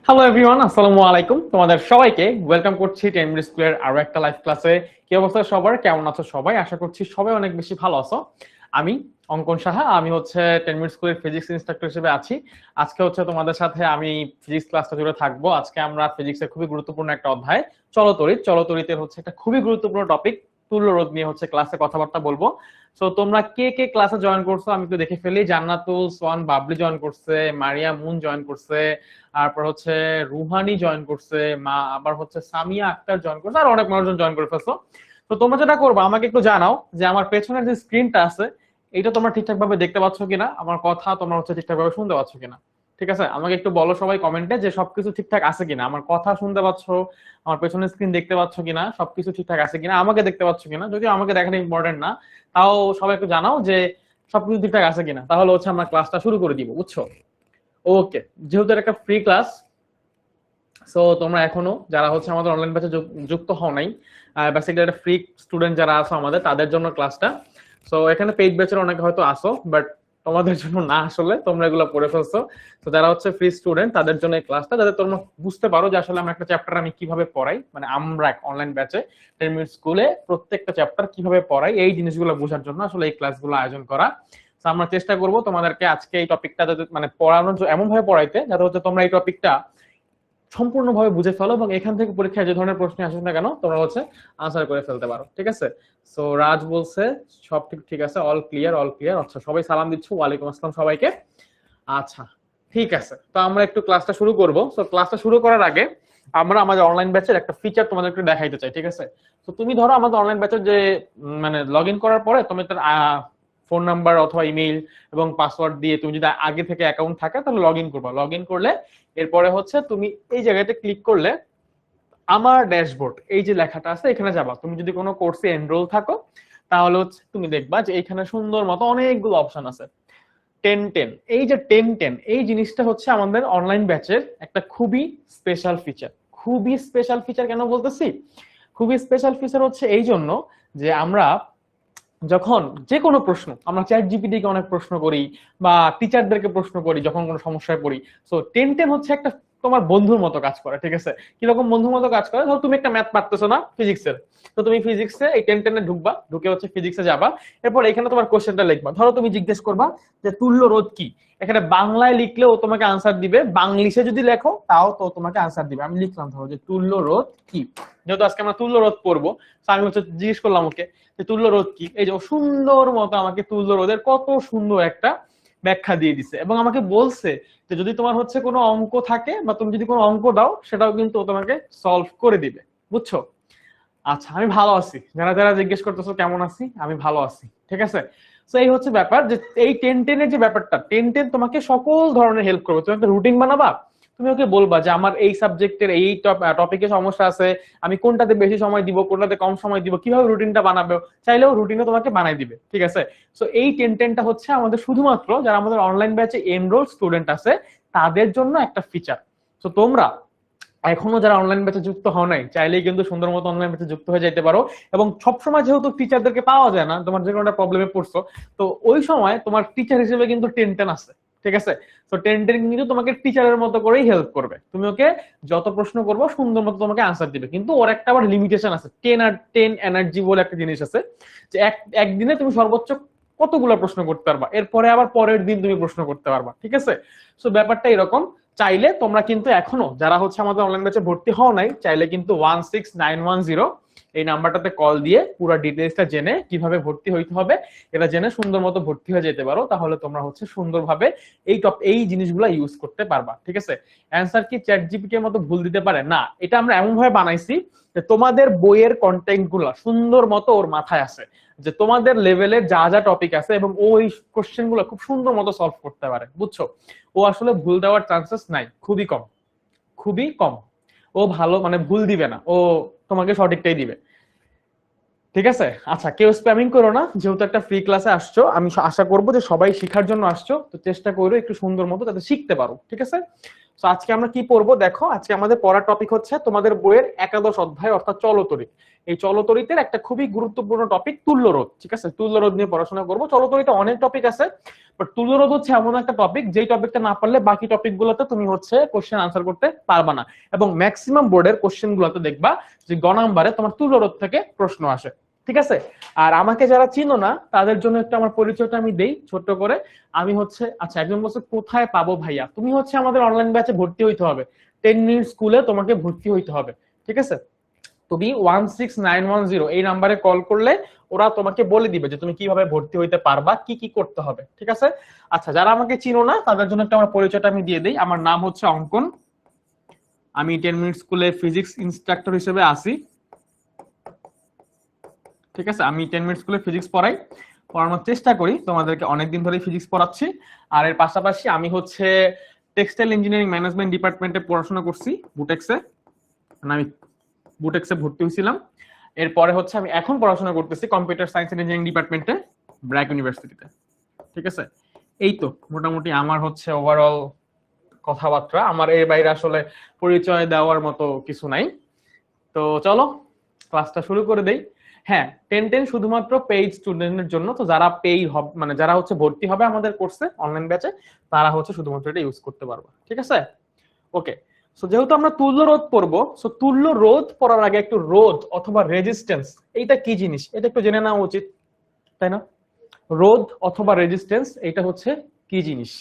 Hello everyone, আসসালামু আলাইকুম। তোমাদের সবাইকে ওয়েলকাম করছি 10 মিনিট স্কুলের আরো একটা লাইভ ক্লাসে। কি অবস্থা সবার, কেমন আছো সবাই? আশা করছি সবাই অনেক বেশি ভালো আছো। আমি অঙ্কন সাহা, আমি হচ্ছে 10 মিনিট স্কুলের ফিজিক্স ইনস্ট্রাক্টর হিসেবে আছি। আজকে হচ্ছে তোমাদের সাথে আমি ফিজিক্স ক্লাসটা জুড়ে থাকবো। আজকে আমরা ফিজিক্সের খুবই গুরুত্বপূর্ণ একটা অধ্যায় চলতরিতের হচ্ছে একটা খুবই গুরুত্বপূর্ণ টপিক তুল্য রোধ নিয়ে হচ্ছে ক্লাসে কথাবার্তা বলবো। সো তোমরা কে কে ক্লাসে জয়েন করছো আমি একটু দেখে ফেলি। জান্নাতুল সোয়ান বাবলি জয়েন করছে, মারিয়া মুন জয়েন করছে, তারপর হচ্ছে রুহানি জয়েন করছে, মা আবার হচ্ছে সামিয়া আক্তার জয়েন করছে, আর অনেক মানুষজন জয়েন করে ফেলছো। তো তোমরা যেটা করবো আমাকে একটু জানাও যে আমার পেছনের যে স্ক্রিনটা আছে এটা তোমরা ঠিকঠাক ভাবে দেখতে পাচ্ছ কিনা, আমার কথা তোমরা হচ্ছে ঠিকঠাক ভাবে শুনতে পাচ্ছ কিনা। ঠিক আছে, আমাকে একটু বলো সবাই কমেন্টে যে সবকিছু ঠিকঠাক আছে কিনা, আমার কথা শুনতে পাচ্ছ, আমার পেছনের স্ক্রিন দেখতে পাচ্ছ কিনা, সবকিছু ঠিকঠাক আছে কিনা, আমাকে দেখতে পাচ্ছ কিনা। যদিও আমাকে দেখাটা ইম্পর্টেন্ট না, তাও সবাই একটু জানাও যে সবকিছু ঠিকঠাক আছে কিনা, তাহলে হচ্ছে আমরা ক্লাসটা শুরু করে দিব, বুঝছো? ওকে, যেহেতু এটা একটা ফ্রি ক্লাস, সো তোমরা এখনো যারা হচ্ছে আমাদের অনলাইন ব্যাচে যুক্ত হও নাই, বেসিক্যালি একটা ফ্রি স্টুডেন্ট যারা আছো আমাদের তাদের জন্য ক্লাসটা। সো এখানে পেইড ব্যাচের অনেকে হয়তো আসো, বাট তোমাদের জন্য না, আসলে তোমরা এগুলো পড়ে ফেলছো। তো যারা হচ্ছে ফ্রি স্টুডেন্ট তাদের জন্য এই ক্লাসটা, যাতে তোমরা বুঝতে পারো যে আসলে আমরা একটা চ্যাপ্টার আমি কিভাবে পড়াই, মানে আমরা অনলাইন ব্যাচে 10 মিনিট স্কুলে প্রত্যেকটা চ্যাপ্টার কিভাবে পড়াই এই জিনিসগুলো বোঝার জন্য আসলে এই ক্লাসগুলো আয়োজন করা। তো আমরা চেষ্টা করব তোমাদেরকে আজকে এই টপিকটা যাতে মানে পড়ানোর এমন ভাবে পড়াইতে যাতে হচ্ছে তোমরা এই টপিকটা সম্পূর্ণভাবে বুঝে ফেলো এবং এখান থেকে পরীক্ষায় যে ধরনের প্রশ্ন আসুক না কেন তোমরা হচ্ছে আনসার করে ফেলতে পারো। ঠিক আছে, সো রাজ বলছে সব ঠিক ঠিক আছে, অল ক্লিয়ার অল ক্লিয়ার। আচ্ছা, সবাই সালাম দিচ্ছ, ওয়ালাইকুম আসসালাম সবাইকে। আচ্ছা, ঠিক আছে, তো আমরা একটু ক্লাসটা শুরু করব। সো ক্লাসটা শুরু করার আগে আমরা আমাদের অনলাইন ব্যাচের একটা ফিচার তোমাদের একটু দেখাইতে চাই। ঠিক আছে, তো তুমি ধরো আমাদের অনলাইন ব্যাচের যে মানে লগ ইন করার পরে তুমি তার ফোন নাম্বার অথবা ইমেইল এবং পাসওয়ার্ড দিয়ে তুমি যদি আগে থেকে অ্যাকাউন্ট থাকে তাহলে লগ ইন করবা। লগ ইন করলে এরপরে হচ্ছে তুমি এই জায়গাতে ক্লিক করলে আমার ড্যাশবোর্ড এই যে লেখাটা আছে এখানে যাবা। তুমি যদি কোনো কোর্সে এনরোল থাকো তাহলে হচ্ছে তুমি দেখবা যে এখানে সুন্দর মতো অনেকগুলো অপশন আছে। 10-10, এই যে 10-10 এই জিনিসটা হচ্ছে আমাদের অনলাইন ব্যাচের একটা খুবই স্পেশাল ফিচার। খুবই স্পেশাল ফিচার কেন বলতেছি? খুবই স্পেশাল ফিচার হচ্ছে এই জন্য যে আমরা যখন যে কোনো প্রশ্ন আমরা চ্যাট জিপিটি কে অনেক প্রশ্ন করি বা টিচারদেরকে প্রশ্ন করি যখন কোনো সমস্যায় পড়ি। সো 10-10 হচ্ছে একটা তোমার বন্ধুর মতো কাজ করে। ঠিক আছে, কিরকম বন্ধুর মতো কাজ করে? ধরো তুমি একটা ম্যাথ পারতেছো না ফিজিক্সের, তো তুমি ফিজিক্সে এই 10-10 ঢুকবা, ঢুকে হচ্ছে ফিজিক্সে যাবা। এরপর এখানে তোমার কোশ্চেনটা লিখবা। ধরো তুমি জিজ্ঞেস করবা যে তুল্য রোধ কি, এখানে বাংলায় লিখলেও তোমাকে আনসার দিবে, বাংলিশে যদি লেখো তাও তো তোমাকে আনসার দিবে। আমি লিখলাম ধরো যে তুল্য রোধ কি, যেহেতু আজকে আমরা তুল্য রোধ পড়বো, আমি হচ্ছে জিজ্ঞেস করলাম ওকে যে তুল্য রোধ কি। এই যে সুন্দর মতো আমাকে তুল্য রোধের কত সুন্দর একটা ব্যাখ্যা দিয়ে দিছে এবং আমাকে বলছে যে যদি তোমার হচ্ছে কোনো অঙ্ক থাকে বা তুমি যদি কোনো অঙ্ক দাও সেটাও কিন্তু তোমাকে সলভ করে দিবে, বুঝছো? আচ্ছা, আমি ভালো আছি। যারা যারা জিজ্ঞেস করতেছো কেমন আছি, আমি ভালো আছি। ঠিক আছে, তো এই হচ্ছে ব্যাপার যে এই 10-10 এর যে ব্যাপারটা, 10-10 তোমাকে সকল ধরনের হেল্প করবে। তুমি একটা রুটিন বানাবা, তুমি ওকে বলবা যে আমার এই সাবজেক্টের এই টপিকে সমস্যা আছে, আমি কোনটাতে বেশি সময় দিব কোনটাতে কম সময় দিব, কিভাবে রুটিনটা বানাবে, চাইলেও রুটিনও তোমাকে বানাই দিবে। ঠিক আছে, সো এই 10-10টা হচ্ছে আমাদের শুধুমাত্র যারা আমাদের অনলাইন ব্যাচে এনরোল স্টুডেন্ট আছে তাদের জন্য একটা ফিচার। তো তোমরা এখনো যারা অনলাইন ব্যাচে যুক্ত হও নাই চাইলেই কিন্তু সুন্দর মতো অনলাইন ব্যাচে যুক্ত হয়ে যেতে পারো। এবং সবসময় যেহেতু টিচারদেরকে পাওয়া যায় না, তোমার যে কোনো একটা প্রবলেমে পড়ছো, তো ওই সময় তোমার টিচার হিসেবে কিন্তু 10-10 আছে। ঠিক আছে, তো 10-10 কিন্তু তোমাকে টিচারের মতো করেই হেল্প করবে। তুমি ওকে যত প্রশ্ন করবো সুন্দর মতো তোমাকে আনসার দিবে, কিন্তু ওর একটা আবার লিমিটেশন আছে। 10 এনার্জি বলে একটা জিনিস আছে, যে একদিনে তুমি সর্বোচ্চ কতগুলো প্রশ্ন করতে পারবা, এরপরে আবার পরের দিন তুমি প্রশ্ন করতে পারবা। ঠিক আছে, সো ব্যাপারটা এরকম। চাইলে তোমরা কিন্তু এখনো যারা হচ্ছে আমাদের অনলাইন ব্যাচে ভর্তি হও নাই চাইলে কিন্তু 16910 এই নাম্বারটাতে কল দিয়ে পুরো ডিটেইলসটা জেনে কিভাবে ভর্তি হইতে হবে এটা জেনে সুন্দর মতো ভর্তি হয়ে যেতে পারো। তাহলে তোমরা হচ্ছে সুন্দরভাবে এই জিনিসগুলো ইউজ করতে পারবা। ঠিক আছে, অ্যান্সার কি চ্যাট জিপিটি এর মতো ভুল দিতে পারে না, এটা আমরা এমন ভাবে বানাইছি যে তোমাদের বইয়ের কন্টেন্ট গুলো সুন্দর মতো ওর মাথায় আছে, যে তোমাদের লেভেলের যা যা টপিক আছে এবং ওই কোশ্চেন গুলো খুব সুন্দর মতো সলভ করতে পারে, বুঝছো? ও আসলে ভুল দেওয়ার চান্সেস নাই, খুবই কম, খুবই কম। ও ভালো মানে ভুল দিবে না, ও তোমাকে সঠিকটাই দিবে। ঠিক আছে, আচ্ছা কেউ স্প্যামিং করো না, যেহেতু একটা ফ্রি ক্লাসে আসছো আমি আশা করবো যে সবাই শেখার জন্য আসছো, তো চেষ্টা করো একটু সুন্দর মতো যাতে শিখতে পারো। ঠিক আছে, তো আজকে আমরা কি পড়বো দেখো, আজকে আমাদের পড়ার টপিক হচ্ছে তোমাদের বইয়ের একাদশ অধ্যায় অর্থাৎ চলতরিৎ। এই চলতরিতের একটা খুবই গুরুত্বপূর্ণ টপিক তুল্যরোধ। ঠিক আছে, তুল্যরোধ নিয়ে পড়াশোনা করবো। চলতরিতে অনেক টপিক আছে, বাট তুল্যরোধ হচ্ছে এমন একটা টপিক যেই টপিকটা না পারলে বাকি টপিক গুলোতে তুমি হচ্ছে কোশ্চেন আনসার করতে পারবা না। এবং ম্যাক্সিমাম বোর্ডের কোশ্চেন গুলোতে দেখবা যে গ নাম্বারে তোমার তুল্যরোধ থেকে প্রশ্ন আসে। ঠিক আছে, আর আমাকে যারা চিনো না তাদের জন্য একটু আমার পরিচয়টা আমি দেই ছোট্ট করে। আমি হচ্ছে, আচ্ছা একজন বলছে কোথায় পাবো ভাইয়া, তুমি হচ্ছে আমাদের অনলাইন ব্যাচে ভর্তি হইতে হবে। 10 মিনিট স্কুলে তোমাকে ভর্তি হইতে হবে। ঠিক আছে, তুমি 16910 এই নাম্বারে কল করলে ওরা তোমাকে বলে দিবে যে তুমি কিভাবে ভর্তি হইতে পারবা, কি কি করতে হবে। ঠিক আছে, আচ্ছা যারা আমাকে চিনো না তাদের জন্য একটা আমার পরিচয়টা আমি দিয়ে দিই। আমার নাম হচ্ছে অঙ্কন, আমি 10 মিনিট স্কুলে ফিজিক্স ইনস্ট্রাক্টর হিসেবে আছি। ঠিক আছে, আমি 10 মিনিট স্কুলে ফিজিক্স পড়ানোর চেষ্টা করি, তোমাদেরকে অনেকদিন ধরে ফিজিক্স পড়াচ্ছি। আর এর পাশাপাশি আমি হচ্ছে টেক্সটাইল ইঞ্জিনিয়ারিং ম্যানেজমেন্ট ডিপার্টমেন্টে পড়াশোনা করছি বুটেক্সে, আমি বুটেক্সে ভর্তি হয়েছিলাম। এরপরে হচ্ছে আমি এখন পড়াশোনা করতেছি কম্পিউটার সায়েন্স এন্ড ইঞ্জিনিয়ারিং ডিপার্টমেন্টে ব্র্যাক ইউনিভার্সিটিতে। ঠিক আছে, এই তো মোটামুটি আমার হচ্ছে ওভারঅল কথাবার্তা। আমার এর বাইরে আসলে পরিচয় দেওয়ার মতো কিছু নাই। তো চলো ক্লাসটা শুরু করে দেই। হ্যাঁ, 10 শুধুমাত্র পেইড স্টুডেন্টের জন্য। তো যারা পেইড হবে মানে যারা হচ্ছে ভর্তি হবে আমাদের কোর্সে অনলাইন ব্যাচে, তারা হচ্ছে শুধুমাত্র এটা ইউজ করতে পারবে। ঠিক আছে, ওকে। সো যেহেতু আমরা তুল্য রোধ পড়বো, সো তুল্য রোধ পড়ার আগে একটু রোধ অথবা রেজিস্ট্যান্স এইটা কি জিনিস এটা একটু জেনে নেওয়া উচিত, তাই না? রোধ অথবা রেজিস্ট্যান্স এটা হচ্ছে কি জিনিস।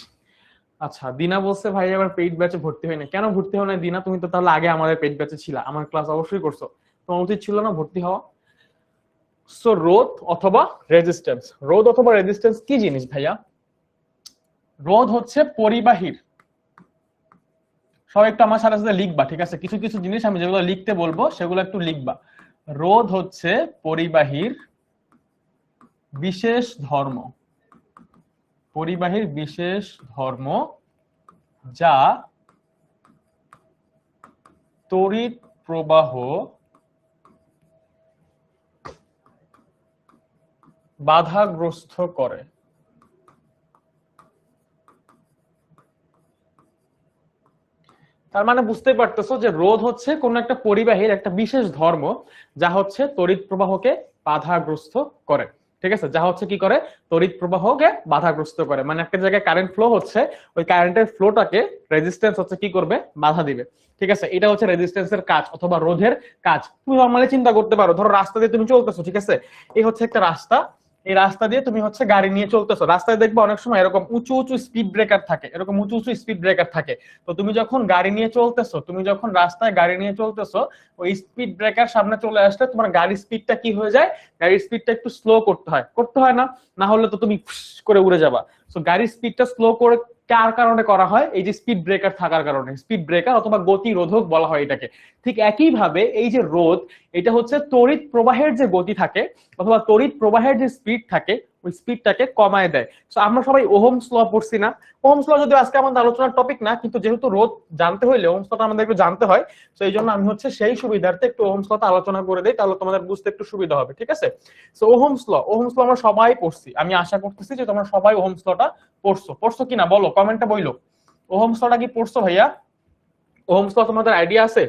আচ্ছা, দিনা বলছে ভাই আবার পেইড ব্যাচে ভর্তি হয় না, কেন ভর্তি হয় না দিনা? তুমি তো তাহলে আগে আমাদের পেইড ব্যাচে ছিলা, আমার ক্লাস অবশ্যই করছো, তোমার উচিত ছিল না ভর্তি হওয়া? সো রোধ অথবা রেজিস্ট্যান্স, রোধ অথবা রেজিস্ট্যান্স কি জিনিস ভাইয়া? রোধ হচ্ছে পরিবাহীর, সবাই একটু আমার সাথে সাথে লিখবা। ঠিক আছে, কিছু কিছু জিনিস আমি যেগুলো লিখতে বলবো সেগুলো একটু লিখবা। রোধ হচ্ছে পরিবাহীর বিশেষ ধর্ম, পরিবাহীর বিশেষ ধর্ম যা তড়িৎ প্রবাহ বাধাগ্রস্ত করে। তার মানে বুঝতে পারতেছো যে রোধ হচ্ছে কোন একটা পরিবাহীর একটা বিশেষ ধর্ম যা হচ্ছে তড়িৎ প্রবাহকে বাধাগ্রস্ত করে। ঠিক আছে, যা হচ্ছে কি করে, তড়িৎ প্রবাহকে বাধাগ্রস্ত করে। মানে একটা জায়গায় কারেন্ট ফ্লো হচ্ছে, ওই কারেন্টের ফ্লোটাকে রেজিস্ট্যান্স হচ্ছে কি করবে, বাধা দিবে। ঠিক আছে, এটা হচ্ছে রেজিস্ট্যান্সের কাজ অথবা রোধের কাজ। তুমি নরমালি চিন্তা করতে পারো, ধরো রাস্তা দিয়ে তুমি চলতেছো, ঠিক আছে, এই হচ্ছে একটা রাস্তা, এই রাস্তা দিয়ে তুমি হচ্ছে গাড়ি নিয়ে চলতেছো, রাস্তায় দেখবে অনেক সময় এরকম উঁচু উঁচু স্পিড ব্রেকার থাকে, এরকম উঁচু উঁচু স্পিড ব্রেকার থাকে। তো তুমি যখন গাড়ি নিয়ে চলতেছো, তুমি যখন রাস্তায় গাড়ি নিয়ে চলতেছো, ওই স্পিড ব্রেকার সামনে চলে আসলে তোমার গাড়ির স্পিডটা কি হয়ে যায়, গাড়ির স্পিডটা একটু স্লো করতে হয়, করতে হয় না? না হলে তো তুমি করে উড়ে যাবা। সো গাড়ির স্পিডটা স্লো করে কার কারণে করা হয়? এই যে স্পিড ব্রেকার থাকার কারণে, স্পিড ব্রেকার অথবা গতিরোধক বলা হয় এটাকে। ঠিক একই ভাবে এই যে রোধ, এটা হচ্ছে তড়িৎ প্রবাহের যে গতি থাকে অথবা তড়িৎ প্রবাহের যে স্পিড থাকে, ওই স্পিডটাকে কমায় দেয়। সো আমরা সবাই ওহমস ল পড়ছি না? ওহমস ল যদি আজকে আমাদের আলোচনার টপিক না, কিন্তু যেহেতু রোধ জানতে হইলে ওহমস লটা আমাদের একটু জানতে হয়, তো এই জন্য আমি হচ্ছে সেই সুবিধার্থে একটু ওহমস লটা আলোচনা করে দেই, তাহলে তোমাদের বুঝতে একটু সুবিধা হবে। ঠিক আছে, সো ওহমস ল আমরা সবাই পড়ছি, আমি আশা করতেছি যে তোমরা সবাই ওহমস লটা পড়ছো কিনা বলো, কমেন্টে বইলো। ওহমস লটা কি পড়ছো ভাইয়া? ওহমস ল তোমাদের আইডিয়া আছে?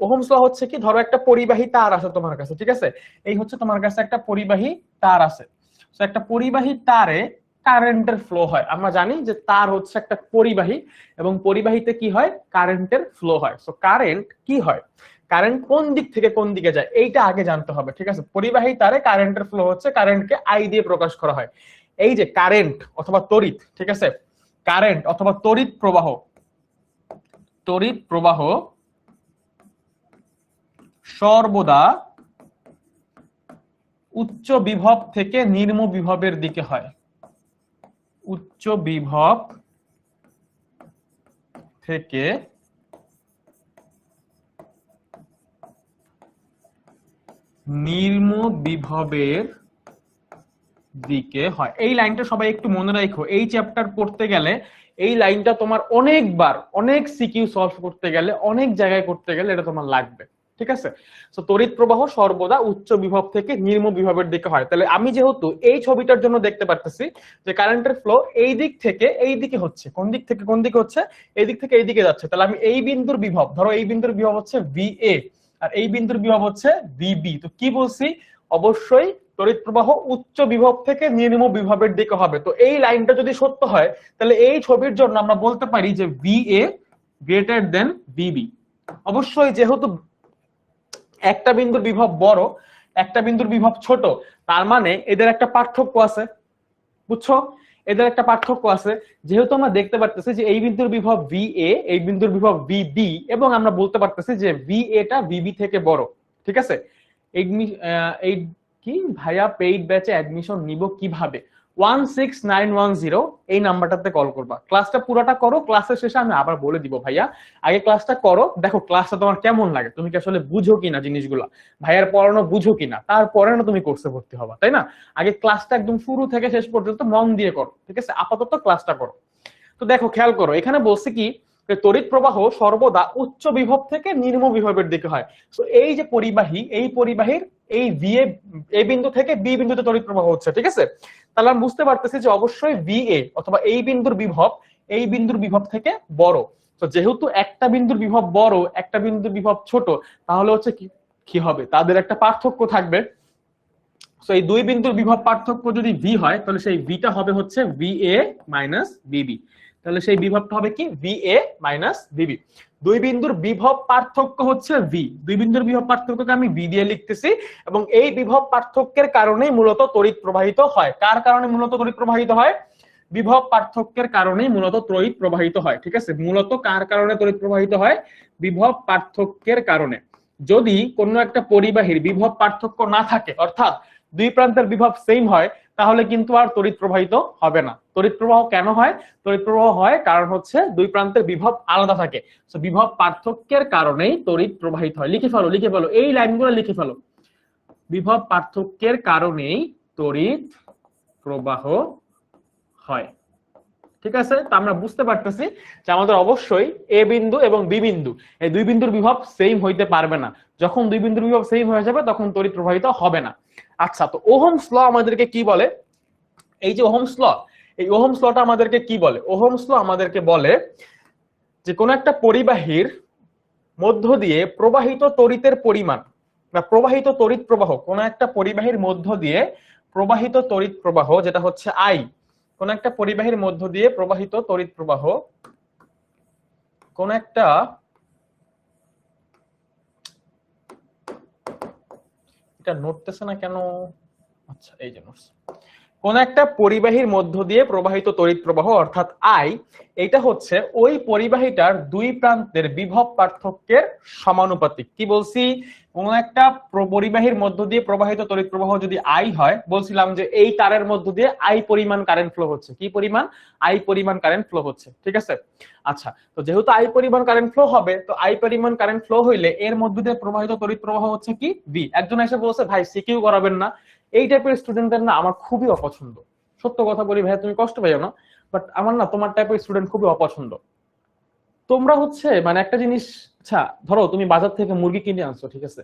ওহমস ল হচ্ছে কি, ধরো একটা পরিবাহী তার আছে তোমার কাছে, ঠিক আছে, এই হচ্ছে তোমার কাছে একটা পরিবাহী তার আছে। তো একটা পরিবাহী তারে কারেন্টের ফ্লো হয়, আমরা জানি যে তার হচ্ছে একটা পরিবাহী এবং পরিবাহীতে কি হয়, কারেন্টের ফ্লো হয়। সো কারেন্ট কি হয়, কারেন্ট কোন দিক থেকে কোন দিকে যায় এইটা আগে জানতে হবে। ঠিক আছে, পরিবাহী তারে কারেন্টের ফ্লো হচ্ছে, কারেন্টকে আই দিয়ে প্রকাশ করা হয়। এই যে কারেন্ট অথবা তড়িৎ, ঠিক আছে, কারেন্ট অথবা তড়িৎ প্রবাহ, তড়িৎ প্রবাহ সর্বদা উচ্চ বিভব থেকে নিম্ন বিভবের দিকে হয়, উচ্চ বিভব থেকে নিম্ন বিভবের দিকে হয়। এই লাইনটা সবাই একটু মনে রাখো, এই চ্যাপ্টার পড়তে গেলে এই লাইনটা তোমার অনেকবার, অনেক সিকিউ সলভ করতে গেলে, অনেক জায়গায় করতে গেলে এটা তোমার লাগবে। ঠিক আছে। তো তড়িৎ প্রবাহ সর্বদা উচ্চ বিভব থেকে নিম্ন বিভবের দিকে হয়। তাহলে আমি যেহেতু এই ছবিটার জন্য দেখতে পারতেছি যে কারেন্টের ফ্লো এই দিক থেকে এই দিকে হচ্ছে, কোন দিক থেকে কোন দিকে হচ্ছে, এই দিক থেকে এই দিকে যাচ্ছে, তাহলে আমি এই বিন্দুর বিভব, ধরো এই বিন্দুর বিভব হচ্ছে VA আর এই বিন্দুর বিভব হচ্ছে VB, তো কি বলছি, অবশ্যই তড়িৎ প্রবাহ উচ্চ বিভব থেকে নিম্ন বিভবের দিকে হবে। তো এই লাইনটা যদি সত্য হয় তাহলে এই ছবির জন্য আমরা বলতে পারি যে VA গ্রেটার দেন VB। অবশ্যই যেহেতু একটা বিন্দুর বিভব বড় একটা বিন্দুর বিভব ছোট, তার মানে এদের একটা পার্থক্য আছে, বুঝছো, এদের একটা পার্থক্য আছে। যেহেতু আমরা দেখতে পারতেছি যে এই বিন্দুর বিভব VA, এই বিন্দুর বিভব VB, এবং আমরা বলতে পারতেছি যে VA টা VB থেকে বড়, ঠিক আছে। এই কি ভাইয়া পেইড ব্যাচে অ্যাডমিশন নিব কিভাবে? 16910 এই নাম্বারটাতে কল করবা। ক্লাসটা পুরোটা করো, ক্লাসের শেষে আমি আবার বলে দিব ভাইয়া। আগে ক্লাসটা করো, দেখো ক্লাসটা তোমার কেমন লাগে, তুমি কি আসলে বুঝো কিনা জিনিসগুলো, ভাইয়ার পড়ানো বুঝো কিনা, তারপরে না তুমি কোর্সে ভর্তি হবা, তাই না? আগে ক্লাসটা একদম শুরু থেকে শেষ পর্যন্ত মন দিয়ে করো, ঠিক আছে। আপাতত ক্লাসটা করো। তো দেখো খেয়াল করো, এখানে বলছে কি তড়িৎ প্রবাহ সর্বদা উচ্চ বিভব থেকে নিম্ন বিভবের দিকে হয়। তো এই যে পরিবাহী, এই পরিবাহীর এই VA এই বিন্দু থেকে B বিন্দুতে তড়িৎ প্রবাহ হচ্ছে, ঠিক আছে। তাহলে আমি বুঝতে পারতেছি যে অবশ্যই VA অথবা এই বিন্দুর বিভব এই বিন্দুর বিভব থেকে বড়। তো যেহেতু একটা বিন্দুর বিভব বড় একটা বিন্দুর বিভব ছোট, তাহলে হচ্ছে কি হবে, তাদের একটা পার্থক্য থাকবে। তো এই দুই বিন্দুর বিভব পার্থক্য যদি V হয় তাহলে সেই Vটা হবে হচ্ছে VA মাইনাস VB। তাহলে সেই বিভবটা হবে কি VA মাইনাস VB। দুই বিন্দুর বিভব পার্থক্য হচ্ছে V, দুই বিন্দুর বিভব পার্থক্যকে আমি V দিয়ে লিখতেছি, এবং এই বিভব পার্থক্যের কারণেই মূলত তড়িৎ প্রবাহিত হয়। কার কারণে মূলত তড়িৎ প্রবাহিত হয়? বিভব পার্থক্যের কারণেই মূলত তড়িৎ প্রবাহিত হয়, ঠিক আছে। মূলত কার কারণে তড়িৎ প্রবাহিত হয়? বিভব পার্থক্যের কারণে। যদি কোনো একটা পরিবাহীর বিভব পার্থক্য না থাকে, অর্থাৎ দুই প্রান্তের বিভব সেম হয়, তাহলে কিন্তু আর তড়িৎ প্রবাহিত হবে না। তড়িৎ প্রবাহ কেন হয়? তড়িৎ প্রবাহ হয় কারণ হচ্ছে দুই প্রান্তের বিভব আলাদা থাকে। তো বিভব পার্থক্যের কারণেই তড়িৎ প্রবাহিত হয়। লিখে ফেলো, লিখে ফেলো, এই লাইনগুলো লিখে ফেলো। বিভব পার্থক্যের কারণেই তড়িৎ প্রবাহ হয়, ঠিক আছে। তো আমরা বুঝতে পারতেছি যে আমাদের অবশ্যই এ বিন্দু এবং বি বিন্দু এই দুই বিন্দুর বিভব সেম হইতে পারবে না। যখন দুই বিন্দুর বিভব সেম হয়ে যাবে তখন তড়িৎ প্রবাহিত হবে না। আচ্ছা, তো ওহমস ল আমাদেরকে কি বলে? এই যে ওহমস ল, এই ওহমস লটা আমাদেরকে কি বলে? ওহমস ল আমাদেরকে বলে যে কোন একটা পরিবাহীর মধ্য দিয়ে প্রবাহিত তড়িতের পরিমাণ বা প্রবাহিত তড়িৎ প্রবাহ, কোন একটা পরিবাহীর মধ্য দিয়ে প্রবাহিত তড়িৎ প্রবাহ যেটা হচ্ছে I, কোন একটা পরিবাহীর মধ্য দিয়ে প্রবাহিত তড়িৎ প্রবাহ, কোন একটা এটা নড়তেছে না কেন? আচ্ছা, এই যে নোটস। কোন একটা পরিবাহীর মধ্য দিয়ে প্রবাহিত তড়িৎ প্রবাহ অর্থাৎ I, এটা হচ্ছে ওই পরিবাহীটার দুই প্রান্তের বিভব পার্থক্যের সমানুপাতিক। কি বলছি? কোন একটা পরিবাহীর মধ্য দিয়ে প্রবাহিত তড়িৎ প্রবাহ যদি I হয়, বলছিলাম যে এই তারের মধ্য দিয়ে I পরিমাণ কারেন্ট ফ্লো হচ্ছে। কি পরিমাণ? I পরিমাণ কারেন্ট ফ্লো হচ্ছে, ঠিক আছে। আচ্ছা, তো যেহেতু I পরিমাণ কারেন্ট ফ্লো হবে, তো I পরিমাণ কারেন্ট ফ্লো হইলে এর মধ্য দিয়ে প্রবাহিত তড়িৎ প্রবাহ হচ্ছে কি V। একজন এসে বলছে ভাই সিকিউ করাবেন না, এই টাইপের স্টুডেন্টদের না আমার খুবই অপছন্দ। সত্য কথা বলি ভাই, তুমি কষ্ট পাইও না, বাট আমার না তোমার টাইপের স্টুডেন্ট খুবই অপছন্দ। তোমরা হচ্ছে মানে একটা জিনিস, আচ্ছা ধরো তুমি বাজার থেকে মুরগি কিনে আনছো, ঠিক আছে।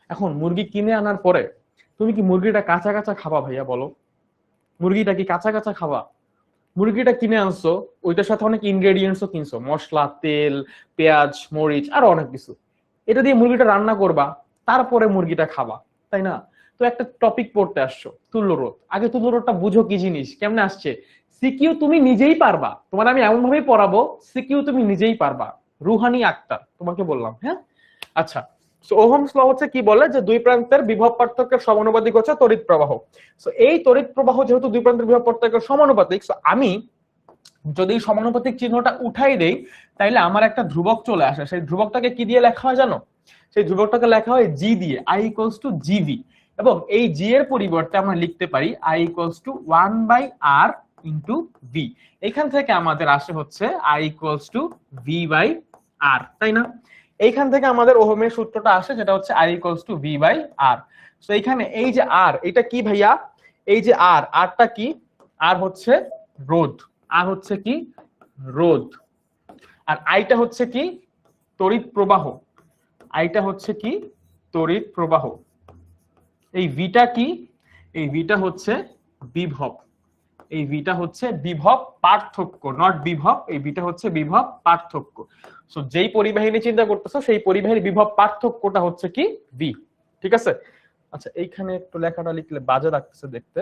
এখন মুরগি কিনে আনার পরে তুমি কি মুরগিটা কাঁচা কাঁচা খাবা ভাইয়া বলো? মুরগিটা কি কাঁচা কাঁচা খাবা? মুরগিটা কিনে আনছো, ওইটার সাথে অনেক ইনগ্রেডিয়েন্টসও কিনছো, মশলা, তেল, পেঁয়াজ, মরিচ, আরো অনেক কিছু। এটা দিয়ে মুরগিটা রান্না করবা, তারপরে মুরগিটা খাবা, তাই না? তো একটা টপিক পড়তে আসছো তুল্যরোধ, আগে তুল্যরোধটা বুঝো কি জিনিস, কেমনে আসছে। সিকিউ তুমি নিজেই পারবা, তোমার আমি এমন ভাবেই পড়াবো সিকিউ তুমি নিজেই পারবা। রুহানি আক্তার তোমাকে বললাম, হ্যাঁ। আচ্ছা, সো ওহমস ল হচ্ছে কি বলে যে দুই প্রান্তের বিভব পার্থক্যের সমানুপাতিক হচ্ছে তড়িৎ প্রবাহ। সো এই তড়িৎ প্রবাহ যেহেতু দুই প্রান্তের বিভব পার্থক্যের সমানুপাতিক, সো আমি যদি সমানুপাতিক চিহ্নটা উঠাই দেই তাইলে আমার একটা ধ্রুবক চলে আসে। সেই ধ্রুবকটাকে কি দিয়ে লেখা হয় জানো? সেই ধ্রুবকটাকে লেখা হয় জি দিয়ে, I ইকুয়ালস টু জিভি। এবং এই জি এর পরিবর্তে আমরা লিখতে পারি I equals two 1/r into V. এখান থেকে আমাদের আসে হচ্ছে I ইকুয়ালস টু v/r, তাই না? এইখান থেকে আমাদের ওহমের সূত্রটা আসে, যেটা হচ্ছে I equals two v/r। So এখানে এই যে r, এটা কি ভাইয়া? এই যে r, rটা কি? r হচ্ছে রোধ, আর হচ্ছে কি? রোধ। আর আইটা হচ্ছে কি? তড়িৎ প্রবাহ। আইটা হচ্ছে কি? তড়িৎ প্রবাহ। এই ভিটা কি? এই ভিটা হচ্ছে বিভব। এই ভিটা হচ্ছে বিভব পার্থক্য, নট বিভব, এই ভিটা হচ্ছে বিভব পার্থক্য। সো যেই পরিবাহী নিয়ে চিন্তা করতেছো সেই পরিবাহীর বিভব পার্থক্যটা হচ্ছে কি ভি। ঠিক আছে? আচ্ছা এইখানে একটু লেখাটা লিখলে বাজে লাগতেছে দেখতে,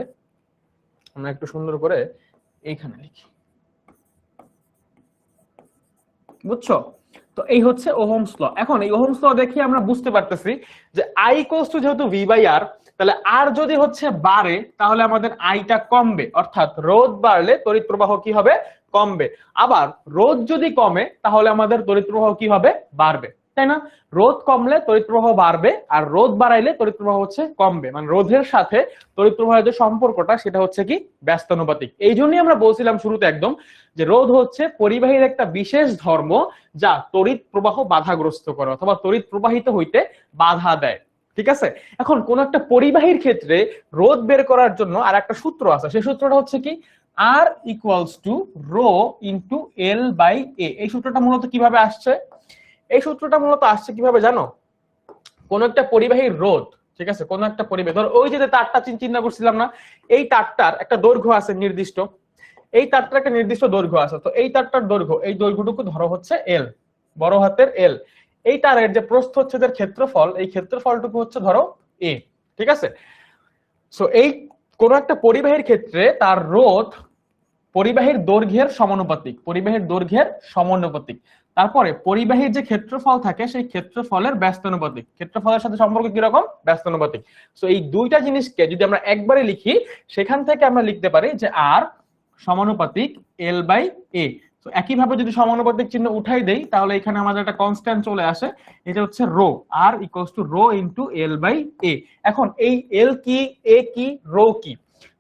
আমরা একটু সুন্দর করে এইখানে লিখি, বুঝছো? তো এই হচ্ছে ওহমস ল। এখন এই ওহমস ল দেখে আমরা বুঝতে পারতেছি যে আই ইকুয়ালস টু যেহেতু ভি বাই আর, তাহলে আর যদি হচ্ছে বাড়ে তাহলে আমাদের আইটা কমবে, অর্থাৎ রোধ বাড়লে তড়িৎ প্রবাহ কি হবে? কমবে। আবার রোধ যদি কমে তাহলে আমাদের তড়িৎ প্রবাহ কি হবে? বাড়বে, তাই না? রোধ কমলে তড়িৎ প্রবাহ বাড়বে আর রোধ বাড়াইলে তড়িৎ প্রবাহ হচ্ছে কমবে, মানে রোধের সাথে তড়িৎ প্রবাহের যে সম্পর্কটা সেটা হচ্ছে কি ব্যস্তানুপাতিক। এই জন্যই আমরা বলছিলাম শুরুতে একদম যে রোধ হচ্ছে পরিবাহীর একটা বিশেষ ধর্ম যা তড়িৎ প্রবাহ বাধাগ্রস্ত করে অথবা তড়িৎ প্রবাহিত হইতে বাধা দেয়। ঠিক আছে? এখন কোন একটা পরিবাহীর ক্ষেত্রে রোধ বের করার জন্য আর একটা সূত্র আছে, সেই সূত্রটা হচ্ছে কি R equals to rho into L by A. এই সূত্রটা মূলত কিভাবে আসছে? এই সূত্রটা মূলত আসছে কিভাবে জানো? কোন একটা পরিবাহীর রোধ, ঠিক আছে, কোন একটা পরিবাহী, ধর ওই যে তারটা চিন্তা করছিলাম না, এই তারটার একটা দৈর্ঘ্য আছে নির্দিষ্ট, এই তারটার একটা নির্দিষ্ট দৈর্ঘ্য আছে, তো এই তারটার দৈর্ঘ্য, এই দৈর্ঘ্যটুকু ধরো হচ্ছে এল, বড় হাতের এল। এই তারের যে প্রস্থচ্ছেদের ক্ষেত্রফল, এই ক্ষেত্রফলটুকু হচ্ছে ধরো এ। ঠিক আছে? সো এই কোন একটা পরিবাহীর ক্ষেত্রে তার রোধ পরিবাহীর দৈর্ঘ্যের সমানুপাতিক, পরিবাহীর দৈর্ঘ্যের সমানুপাতিক। তারপরে পরিবাহীর যে ক্ষেত্রফল থাকে সেই ক্ষেত্রফলের ব্যস্তানুপাতিক, ক্ষেত্রফলের সাথে সম্পর্ক কি রকম? ব্যস্তানুপাতিক। সো এই দুইটা জিনিসকে যদি আমরা একবারে লিখি, সেখান থেকে আমরা লিখতে পারি যে আর সমানুপাতিক এল বাই এ। তো একইভাবে যদি সমানুপাতিক চিহ্ন উঠাই দেই তাহলে এখানে আমাদের একটা কনস্ট্যান্ট চলে আসে, এটা হচ্ছে rho, R equals to rho into L by A. এখন এই এল কি, এ কি, রো কি?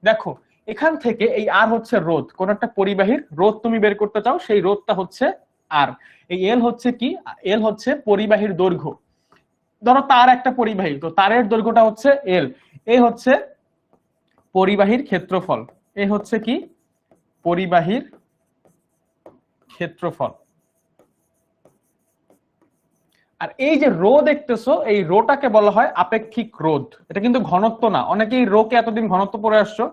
দেখো এখান থেকে এই আর হচ্ছে রোধ, কোন একটা পরিবাহীর রোধ তুমি বের করতে চাও, সেই রোধটা হচ্ছে আর। এই এল হচ্ছে কি? এল হচ্ছে পরিবাহীর দৈর্ঘ্য। ধরো তার একটা পরিবাহী, তো তারের দৈর্ঘ্যটা হচ্ছে এল। এ হচ্ছে পরিবাহীর ক্ষেত্রফল, এ হচ্ছে কি? পরিবাহীর ক্ষেত্রফল। আর এই যে রো দেখতেছো, এই রোটাকে বলা হয় আপেক্ষিক রোধ। এটা কিন্তু ঘনত্ব না। অনেকেই রোকে এতদিন ঘনত্ব পড়ে আসছো,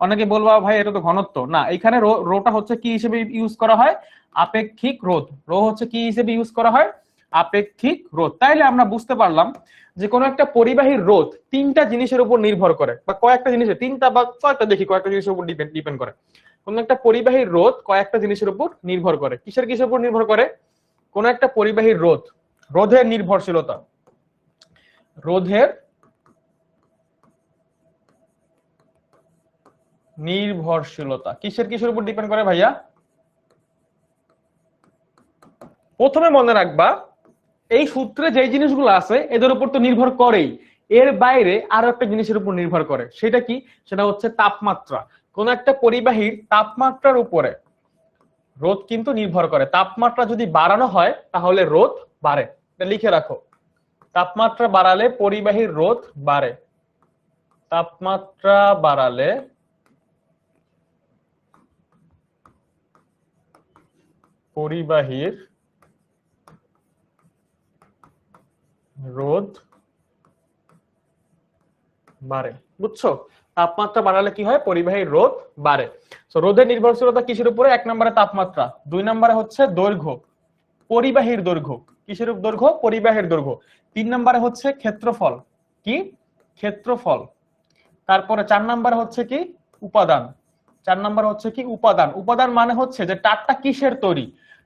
অনেকে বলবা ভাই এটা তো ঘনত্ব না। এখানে রোটা হচ্ছে কি হিসেবে ইউজ করা হয়? আপেক্ষিক রোধ। রো হচ্ছে কি হিসেবে ইউজ করা হয়? আপেক্ষিক রোধ। তাইলে আমরা বুঝতে পারলাম যে কোন একটা পরিবাহীর রোধ তিনটা জিনিসের উপর নির্ভর করে, বা কয়েকটা জিনিসের, তিনটা বা কয়েকটা, দেখি কয়েকটা জিনিসের উপর ডিপেন্ড করে। কোন একটা পরিবাহীর রোধ কয়েকটা জিনিসের উপর নির্ভর করে। কিসের উপর নির্ভর করে? কোন একটা পরিবাহীর রোধ, রোধের নির্ভরশীলতা, রোধের নির্ভরশীলতা কিসের উপর ডিপেন্ড করে ভাইয়া? প্রথমে মনে রাখবা এই সূত্রে যে জিনিসগুলো আছে এদের উপর তো নির্ভর করেই, এর বাইরে আরো একটা জিনিসের উপর নির্ভর করে। সেটা কি? সেটা হচ্ছে তাপমাত্রা। কোন একটা পরিবাহীর তাপমাত্রার উপরে রোধ কিন্তু নির্ভর করে। তাপমাত্রা যদি বাড়ানো হয় তাহলে রোধ বাড়ে, এটা লিখে রাখো। তাপমাত্রা বাড়ালে পরিবাহীর রোধ বাড়ে, তাপমাত্রা বাড়ালে পরিবাহীর রোধ বাড়ে। বুঝছো? তাপমাত্রা বাড়ালে কি হয়? পরিবাহীর রোধ বাড়ে। তো রোধের নির্ভরশীলতা কিসের উপরে? এক নম্বরে তাপমাত্রা, দুই নম্বরে হচ্ছে দৈর্ঘ্য, পরিবাহীর দৈর্ঘ্য। কিসের দৈর্ঘ্য? পরিবাহীর দৈর্ঘ্য। তিন নম্বরে হচ্ছে ক্ষেত্রফল, কি? ক্ষেত্রফল। তারপরে চার নম্বরে হচ্ছে কি? উপাদান। চার নম্বর হচ্ছে কি? উপাদান। উপাদান মানে হচ্ছে যে তারটা কিসের তৈরি,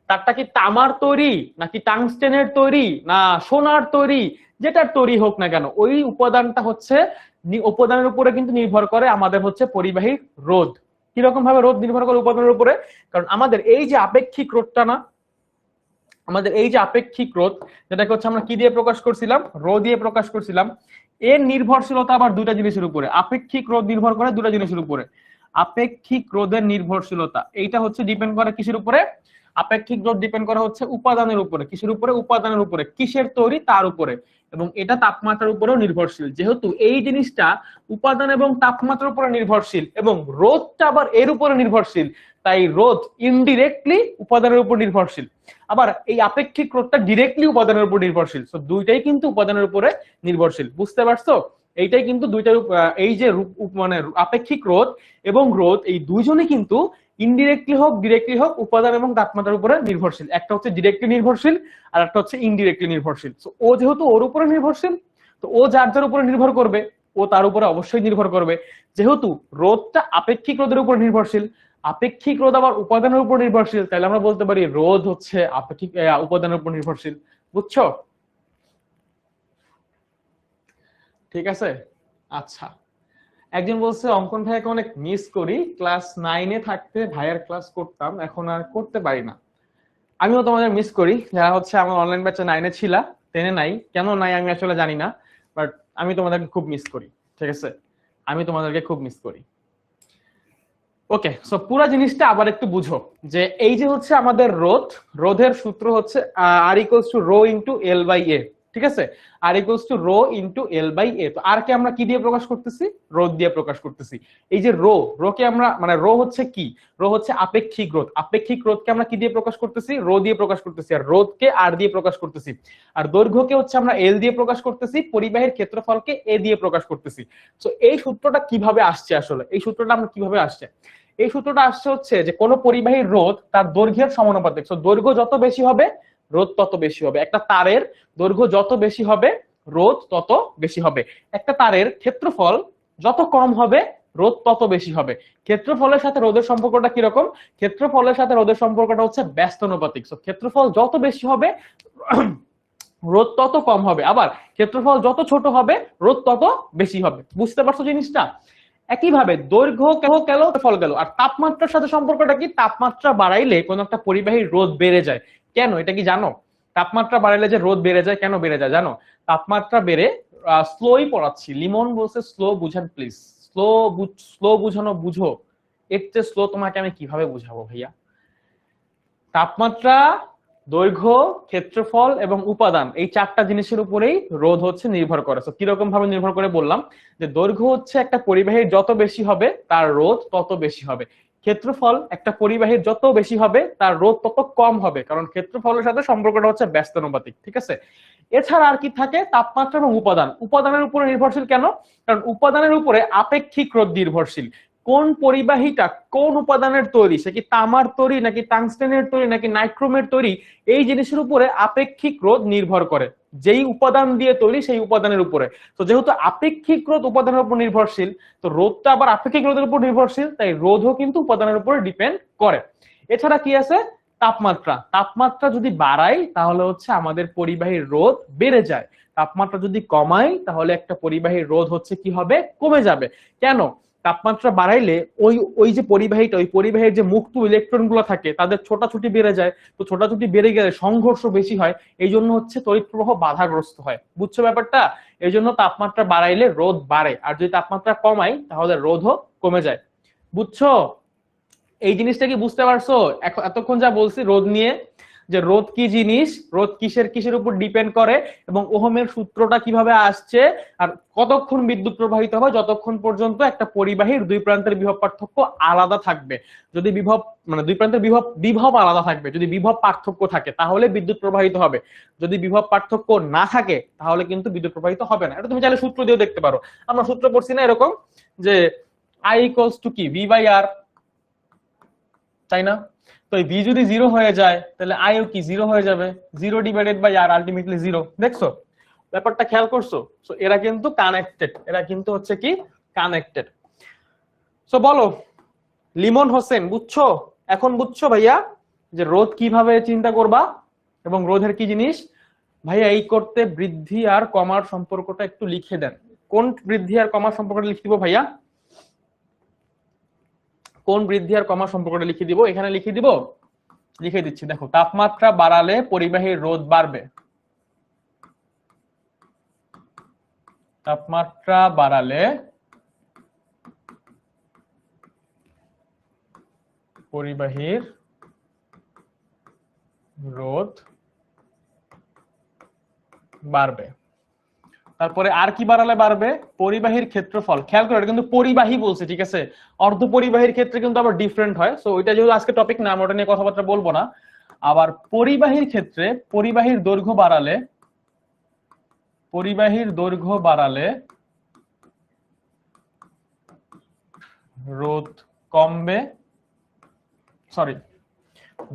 তারটা কি তামার তৈরি নাকি টাংস্টেনের তৈরি না সোনার তৈরি, যেটার তৈরি হোক না কেন, ওই উপাদানটা হচ্ছে, উপাদানের উপরে কিন্তু নির্ভর করে আমাদের হচ্ছে পরিবাহীর রোধ। কিরকম ভাবে রোধ নির্ভর করে উপাদানের উপরে? কারণ আমাদের এই যে আপেক্ষিক রোধটা না, আমাদের এই যে আপেক্ষিক রোধ, যেটাকে হচ্ছে আমরা কি দিয়ে প্রকাশ করছিলাম? রো দিয়ে প্রকাশ করছিলাম। এর নির্ভরশীলতা আবার দুটা জিনিসের উপরে। আপেক্ষিক রোধ নির্ভর করে দুটা জিনিসের উপরে। আপেক্ষিক রোধের নির্ভরশীলতা এইটা হচ্ছে ডিপেন্ড করে কিসের উপরে? আপেক্ষিক রোধ ডিপেন্ড করা হচ্ছে উপাদানের উপরে। কিসের উপরে? উপাদানের উপরে। কিসের তৈরি? তার উপরে। এবং এটা তাপমাত্রার উপরেও নির্ভরশীল। যেহেতু এই জিনিসটা উপাদান এবং তাপমাত্রার উপরে নির্ভরশীল এবং রোধটা আবার এর উপরে নির্ভরশীল, তাই রোধ ইনডিরেক্টলি উপাদানের উপর নির্ভরশীল। আবার এই আপেক্ষিক রোধটা ডিরেক্টলি উপাদানের উপর নির্ভরশীল। সো দুইটাই কিন্তু উপাদানের উপরে নির্ভরশীল। বুঝতে পারছো? এইটাই কিন্তু দুইটার এই যে মানে আপেক্ষিক রোধ এবং রোধ, এই দুইজনই কিন্তু ইনডিরেক্টলি হোক ডিরেক্টলি হোক উপাদান এবং তাপমাত্রার উপরে নির্ভরশীল। একটা হচ্ছে ডিরেক্টলি নির্ভরশীল আর একটা হচ্ছে ইনডিরেক্টলি নির্ভরশীল। সো ও যেহেতু ওর উপরে নির্ভরশীল, তো ও যার যার উপরে নির্ভর করবে, ও তার উপরে অবশ্যই নির্ভর করবে। যেহেতু রোধটা আপেক্ষিক রোধের উপর নির্ভরশীল, আপেক্ষিক রোধ আবার উপাদানের উপর নির্ভরশীল, তাহলে আমরা বলতে পারি রোধ হচ্ছে আপেক্ষিক উপাদানের উপর নির্ভরশীল। বুঝছো? ঠিক আছে। আচ্ছা, একজন বলছে অঙ্কন ভাইয়াকে অনেক মিস করি, ক্লাস 9-এ থাকতে ভাইয়ার ক্লাস করতাম, এখন আর করতে পারি না। আমিও তোমাদের মিস করি, যারা হচ্ছে আমার অনলাইন ব্যাচে 9-এ ছিলা, 10-এ নাই। কেন নাই আমি আসলে জানি না, বাট আমি তোমাদেরকে খুব মিস করি। ঠিক আছে, আমি তোমাদেরকে খুব মিস করি। ওকে, সো পুরো জিনিসটা আবার একটু বুঝো, যে এই যে হচ্ছে আমাদের রোধ, রোধের সূত্র হচ্ছে R equals to rho into L by A. ঠিক আছে, R equals to rho into L by A. তো আর কে আমরা কি দিয়ে প্রকাশ করতেছি? রোধ দিয়ে প্রকাশ করতেছি। এই যে রো, রো কে আমরা মানে রো হচ্ছে কি? রো হচ্ছে আপেক্ষিক রোধ। আপেক্ষিক রোধকে আমরা কি দিয়ে প্রকাশ করতেছি? রো দিয়ে প্রকাশ করতেছি। আর রোধকে আর দিয়ে প্রকাশ করতেছি। আর দৈর্ঘ্যকে হচ্ছে আমরা এল দিয়ে প্রকাশ করতেছি। পরিবাহীর ক্ষেত্রফলকে এ দিয়ে প্রকাশ করতেছি। সো এই সূত্রটা কিভাবে আসছে আসলে? এই সূত্রটা আমরা কিভাবে আসছে? এই সূত্রটা আসছে হচ্ছে যে কোন পরিবাহীর রোধ তার দৈর্ঘ্যের সমানুপাতিক। সো দৈর্ঘ্য যত বেশি হবে রোধ তত বেশি হবে। একটা তারের দৈর্ঘ্য যত বেশি হবে রোধ তত বেশি হবে। একটা তারের ক্ষেত্রফল যত কম হবে রোধ তত বেশি হবে। ক্ষেত্রফলের সাথে রোধের সম্পর্কটা কিরকম? ক্ষেত্রফলের সাথে রোধের সম্পর্কটা হচ্ছে ব্যস্তানুপাতিক। সো ক্ষেত্রফল যত বেশি হবে রোধ তত কম হবে, আবার ক্ষেত্রফল যত ছোট হবে রোধ তত বেশি হবে। বুঝতে পারছো জিনিসটা? একইভাবে দৈর্ঘ্য গেল, ফল গেল। আর তাপমাত্রার সাথে সম্পর্কটা কি? তাপমাত্রা বাড়াইলে কোন একটা পরিবাহীর রোধ বেড়ে যায়। কেন এটা কি জানো? তাপমাত্রা বাড়াইলে যে রোধ বেড়ে যায়, কেন বেড়ে যায় জানো? তাপমাত্রা বেড়ে স্লোই পড়াচ্ছি, লিমন বলছে স্লো বুঝান প্লিজ। স্লো স্লো বুঝানো বুঝো, এর চেয়ে স্লো তোমাকে আমি কিভাবে বুঝাবো ভাইয়া? তাপমাত্রা, দৈর্ঘ্য, ক্ষেত্রফল এবং উপাদান, এই চারটা জিনিসের উপরেই রোধ হচ্ছে নির্ভর করে। তো কিরকম ভাবে নির্ভর করে বললাম, যে দৈর্ঘ্য হচ্ছে একটা পরিবাহীর যত বেশি হবে তার রোধ তত বেশি হবে। ক্ষেত্রফল একটা পরিবাহীর যত বেশি হবে তার রোধ তত কম হবে, কারণ ক্ষেত্রফলের সাথে সম্পর্কটা হচ্ছে ব্যস্তানুপাতিক। ঠিক আছে, এছাড়া আর কি থাকে? তাপমাত্রা এবং উপাদান। উপাদানের উপরে নির্ভরশীল কেন? কারণ উপাদানের উপরে আপেক্ষিক রোধ নির্ভরশীল। কোন পরিবাহীটা কোন উপাদানের তৈরি, সে কি তামার তৈরি নাকি টাংস্টেনের তৈরি নাকি নাইট্রোমের তৈরি, এই জিনিসের উপরে আপেক্ষিক রোধ নির্ভর করে। যেই উপাদান দিয়ে তৈরি সেই উপাদানের উপরে। তো যেহেতু আপেক্ষিক রোধ উপাদানের উপর নির্ভরশীল, তো রোধটা আবার আপেক্ষিক রোধের উপর নির্ভরশীল, তাই রোধও কিন্তু উপাদানের উপর ডিপেন্ড করে। এছাড়া কি আছে? তাপমাত্রা। তাপমাত্রা যদি বাড়াই তাহলে হচ্ছে আমাদের পরিবাহীর রোধ বেড়ে যায়। তাপমাত্রা যদি কমাই তাহলে একটা পরিবাহীর রোধ হচ্ছে কি হবে? কমে যাবে। কেন? তাপমাত্রা বাড়াইলে ওই ওই যে পরিবাহীটা, ওই পরিবাহীর যে মুক্ত ইলেকট্রন গুলো থাকে তাদের ছোটাছুটি বেড়ে যায়। তো ছোটাছুটি বেড়ে গেলে সংঘর্ষ বেশি হয়, এই জন্য হচ্ছে তড়িৎ প্রবাহ বাধাগ্রস্ত হয়। বুঝছো ব্যাপারটা? এই জন্য তাপমাত্রা বাড়াইলে রোধ বাড়ে, আর যদি তাপমাত্রা কমাই তাহলে রোধও কমে যায়। বুঝছো? এই জিনিসটা কি বুঝতে পারছো এতক্ষণ যা বলছি রোধ নিয়ে? যে রোধ কি জিনিস, রোধ কিসের কিসের উপর ডিপেন্ড করে, এবং ওহমের সূত্রটা কিভাবে আসছে, আর কতক্ষণ বিদ্যুৎ প্রবাহিত হয় যতক্ষণ পর্যন্ত একটা পরিবাহীর দুই প্রান্তের বিভব পার্থক্য আলাদা থাকবে। যদি বিভব মানে দুই প্রান্তের বিভব বিভব আলাদা থাকবে, যদি বিভব পার্থক্য থাকে তাহলে বিদ্যুৎ প্রবাহিত হবে। যদি বিভব পার্থক্য না থাকে তাহলে কিন্তু বিদ্যুৎ প্রবাহিত হবে না। এটা তুমি চাইলে সূত্র দিয়েও দেখতে পারো। আমরা সূত্র পড়ছি না এরকম, যে I ইকুয়ালস টু কি? ভি বাই আর, তাই না? তো এই ভি যদি জিরো হয়ে যায় তাহলে আইও কি জিরো হয়ে যাবে। Zero divided by R ultimately zero. দেখছো ব্যাপারটা? খেয়াল করছো? সো এরা কিন্তু কানেক্টেড, এরা কিন্তু হচ্ছে কি কানেক্টেড। সো বলো লিমন হোসেন, বুঝছো? এখন বুঝছো ভাইয়া যে রোধ কিভাবে চিন্তা করবা এবং রোধের কি জিনিস? ভাইয়া এই করতে বৃদ্ধি আর কমার সম্পর্কটা একটু লিখে দেন। কোন বৃদ্ধি আর কমার সম্পর্কটা লিখে দিব ভাইয়া? কোন বৃদ্ধি আর কমার সম্পর্কটা লিখে দিব? এখানে লিখে দিব, লিখে দিচ্ছি। দেখো, তাপমাত্রা বাড়ালে পরিবাহীর রোধ বাড়বে। তাপমাত্রা বাড়ালে পরিবাহীর রোধ বাড়বে। তারপরে আর কি বাড়ালে বাড়বে? পরিবাহীর ক্ষেত্রফল। খেয়াল করে, এটা কিন্তু পরিবাহী বলছে, ঠিক আছে? অর্ধ পরিবাহীর ক্ষেত্রে কিন্তু আবার ডিফারেন্ট হয়, সো ওইটা যেহেতু আজকে টপিক না, আমরা ওটা নিয়ে কথাবার্তা বলবো না। আবার পরিবাহীর ক্ষেত্রে পরিবাহীর দৈর্ঘ্য বাড়ালে, পরিবাহীর দৈর্ঘ্য বাড়ালে রোধ কমবে, সরি,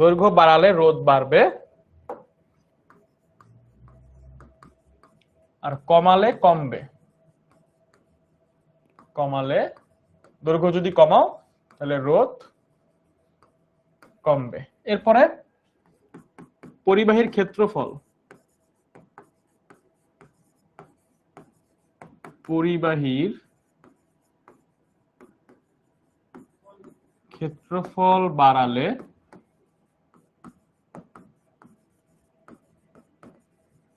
দৈর্ঘ্য বাড়ালে রোধ বাড়বে, আর কমালে কমবে। কমালে, দৈর্ঘ্য যদি কমাও তাহলে রোধ কমবে। এরপরে পরিবাহীর ক্ষেত্রফল, পরিবাহীর ক্ষেত্রফল বাড়ালে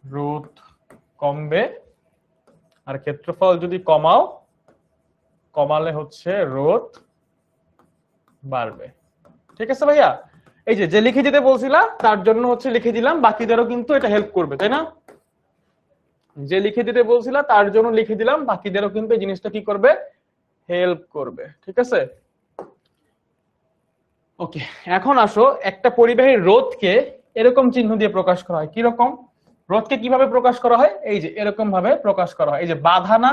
রোধ কমবে, আর ক্ষেত্রফল যদি কমাও, কমালে হচ্ছে রোধ বাড়বে। ঠিক আছে ভাইয়া? এই যে লিখে দিতে বলছিলাম তার জন্য হচ্ছে লিখে দিলাম, বাকিদেরও কিন্তু এটা হেল্প করবে, তাই না? যে লিখে দিতে বলছিলাম তার জন্য লিখে দিলাম, বাকিদেরও কিন্তু এই জিনিসটা কি করবে? হেল্প করবে। ঠিক আছে? ওকে, এখন আসো, একটা পরিবাহীর রোধকে এরকম চিহ্ন দিয়ে প্রকাশ করা হয়। কি রকম? রোধকে কিভাবে প্রকাশ করা হয়? এই যে এরকম ভাবে প্রকাশ করা হয়। এই যে বাধা না,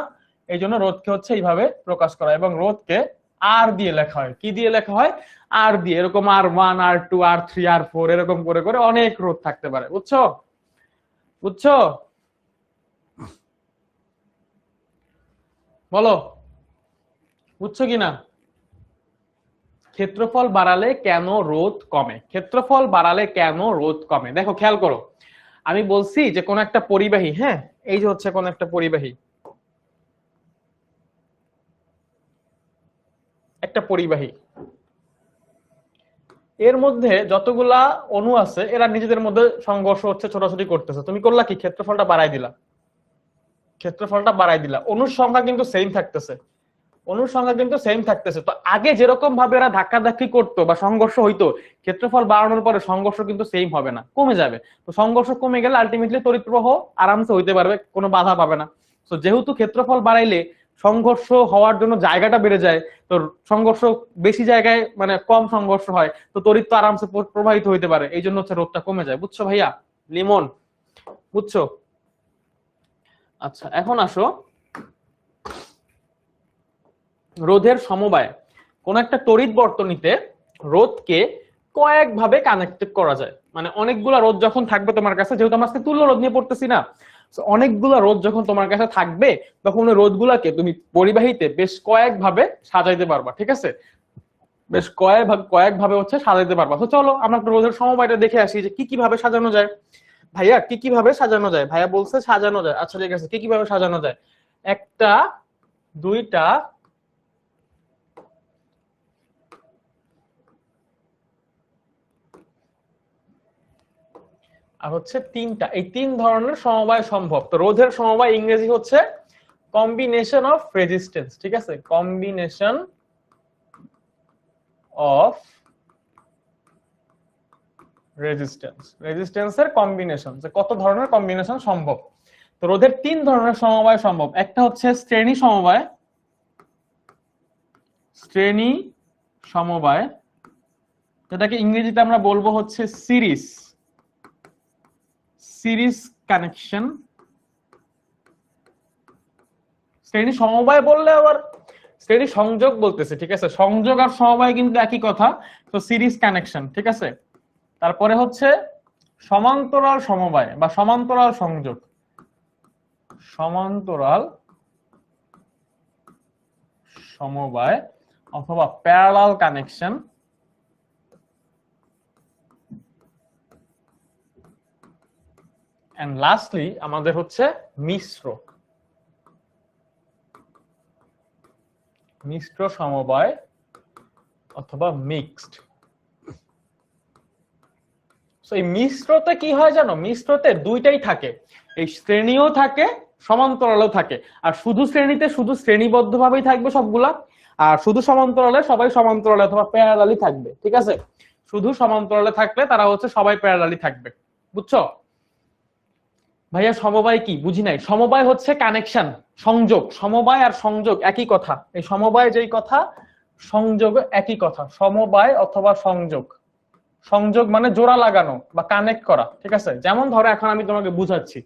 এই জন্য রোধকে হচ্ছে এইভাবে প্রকাশ করা হয়, এবং রোধকে আর দিয়ে লেখা হয়। কি দিয়ে লেখা হয়? আর দিয়ে। এরকম R1, R2, R3, R4 এরকম করে করে অনেক রোধ থাকতে পারে। বুঝছো? বুঝছো? বলো, বুঝছো কিনা? ক্ষেত্রফল বাড়ালে কেন রোধ কমে? ক্ষেত্রফল বাড়ালে কেন রোধ কমে? দেখো, খেয়াল করো, আমি বলছি যে কোন একটা পরিবাহী, হ্যাঁ, এই যে হচ্ছে কোন একটা পরিবাহী, একটা পরিবাহী, এর মধ্যে যতগুলা অণু আছে এরা নিজেদের মধ্যে সংঘর্ষ হচ্ছে, ছোটাছুটি করতেছে। তুমি করলা কি? ক্ষেত্রফলটা বাড়াই দিলা। ক্ষেত্রফলটা বাড়াই দিলা, অণুর সংখ্যা কিন্তু সেম থাকতেছে। অণুর সংখ্যা কিন্তু সেম থাকতেছে। তো আগে যেরকম ভাবে এরা ধাক্কাধাক্কি করতো বা সংঘর্ষ হইতো, ক্ষেত্রফল বাড়ানোর পরে সংঘর্ষ কিন্তু সেম হবে না, কমে যাবে। তো সংঘর্ষ কমে গেলে আলটিমেটলি তড়িৎ প্রবাহ আরামসে হইতে পারবে, কোনো বাধা পাবে না। তো যেহেতু ক্ষেত্রফল বাড়াইলে সংঘর্ষ হওয়ার জন্য জায়গাটা বেড়ে যায়, তো সংঘর্ষ বেশি জায়গায় মানে কম সংঘর্ষ হয়, তো তড়িৎ তো আরামসে প্রবাহিত হইতে পারে, এই জন্য হচ্ছে রোধটা কমে যায়। বুঝছো ভাইয়া? লিমন, বুঝছো? আচ্ছা, এখন আসো, রোধের সমবায়। কোন একটা তড়িৎ বর্তনীতে রোধকে কয়েক ভাবে কানেক্টেড করা যায়। মানে অনেকগুলা রোধ যখন থাকবে তোমার কাছে, যেহেতু আমরা আজকে তুল্য রোধ নিয়ে পড়তেছি না, অনেকগুলা রোধ যখন তোমার কাছে থাকবে, তখন ওই রোধগুলাকে তুমি পরিবাহীতে বেশ কয়েক ভাবে সাজাইতে পারবা। ঠিক আছে? বেশ কয়েক ভাবে হচ্ছে সাজাইতে পারবা। তো চলো আমরা একটু রোধের সমবায়টা দেখে আসি যে কি কি ভাবে সাজানো যায়। ভাইয়া, কি কি ভাবে সাজানো যায়? ভাইয়া বলছে সাজানো যায়। আচ্ছা ঠিক আছে, কি কি ভাবে সাজানো যায়? একটা, দুইটা, আর হচ্ছে তিনটা, এই তিন ধরনের সমবায় সম্ভব। তো রোধের সমবায় ইংরেজি হচ্ছে কম্বিনেশন অফ রেজিস্ট্যান্স। ঠিক আছে? কম্বিনেশন অফ রেজিস্ট্যান্স, রেজিস্ট্যান্সের কম্বিনেশন, যে কত ধরনের কম্বিনেশন সম্ভব। তো রোধের তিন ধরনের সমবায় সম্ভব। একটা হচ্ছে শ্রেণী সমবায়, শ্রেণী সমবায়, যেটাকে ইংরেজিতে আমরা বলবো হচ্ছে সিরিজ, সিরিজ কানেকশন। শ্রেণী সমবায় বললে আবার শ্রেণী সংযোগ বলতেছে। ঠিক আছে? সংযোগ আর সমবায় কিন্তু একই কথা। তো সিরিজ কানেকশন। ঠিক আছে? তারপরে হচ্ছে সমান্তরাল সমবায় বা সমান্তরাল সংযোগ, সমান্তরাল সমবায় অথবা প্যারালাল কানেকশন। এন্ড লাস্টলি আমাদের হচ্ছে মিশ্র, মিশ্র সমবায় অথবা মিক্সড। সো এই মিশ্রতে কি হয় জানো? মিশ্রতে দুইটাই থাকে, এই শ্রেণীও থাকে, সমান্তরালও থাকে। আর শুধু শ্রেণীতে শুধু শ্রেণীবদ্ধ ভাবেই থাকবে সবগুলা, আর শুধু সমান্তরালে সবাই সমান্তরালে অথবা প্যারালালি থাকবে। ঠিক আছে? শুধু সমান্তরালে থাকলে তারা হচ্ছে সবাই প্যারালালি থাকবে। বুঝছো ভাইয়া? সমবায় কি বুঝি নাই। সমবায় হচ্ছে কানেকশন, সংযোগ। সমবায় আর সংযোগ একই কথা। এই সমবায় যেই কথা, সংযোগ একই কথা। সমবায় অথবা সংযোগ। সংযোগ মানে জোড়া লাগানো বা কানেক্ট করা, ঠিক আছে? যেমন ধরো এখন আমি তোমাকে বুঝাচ্ছি,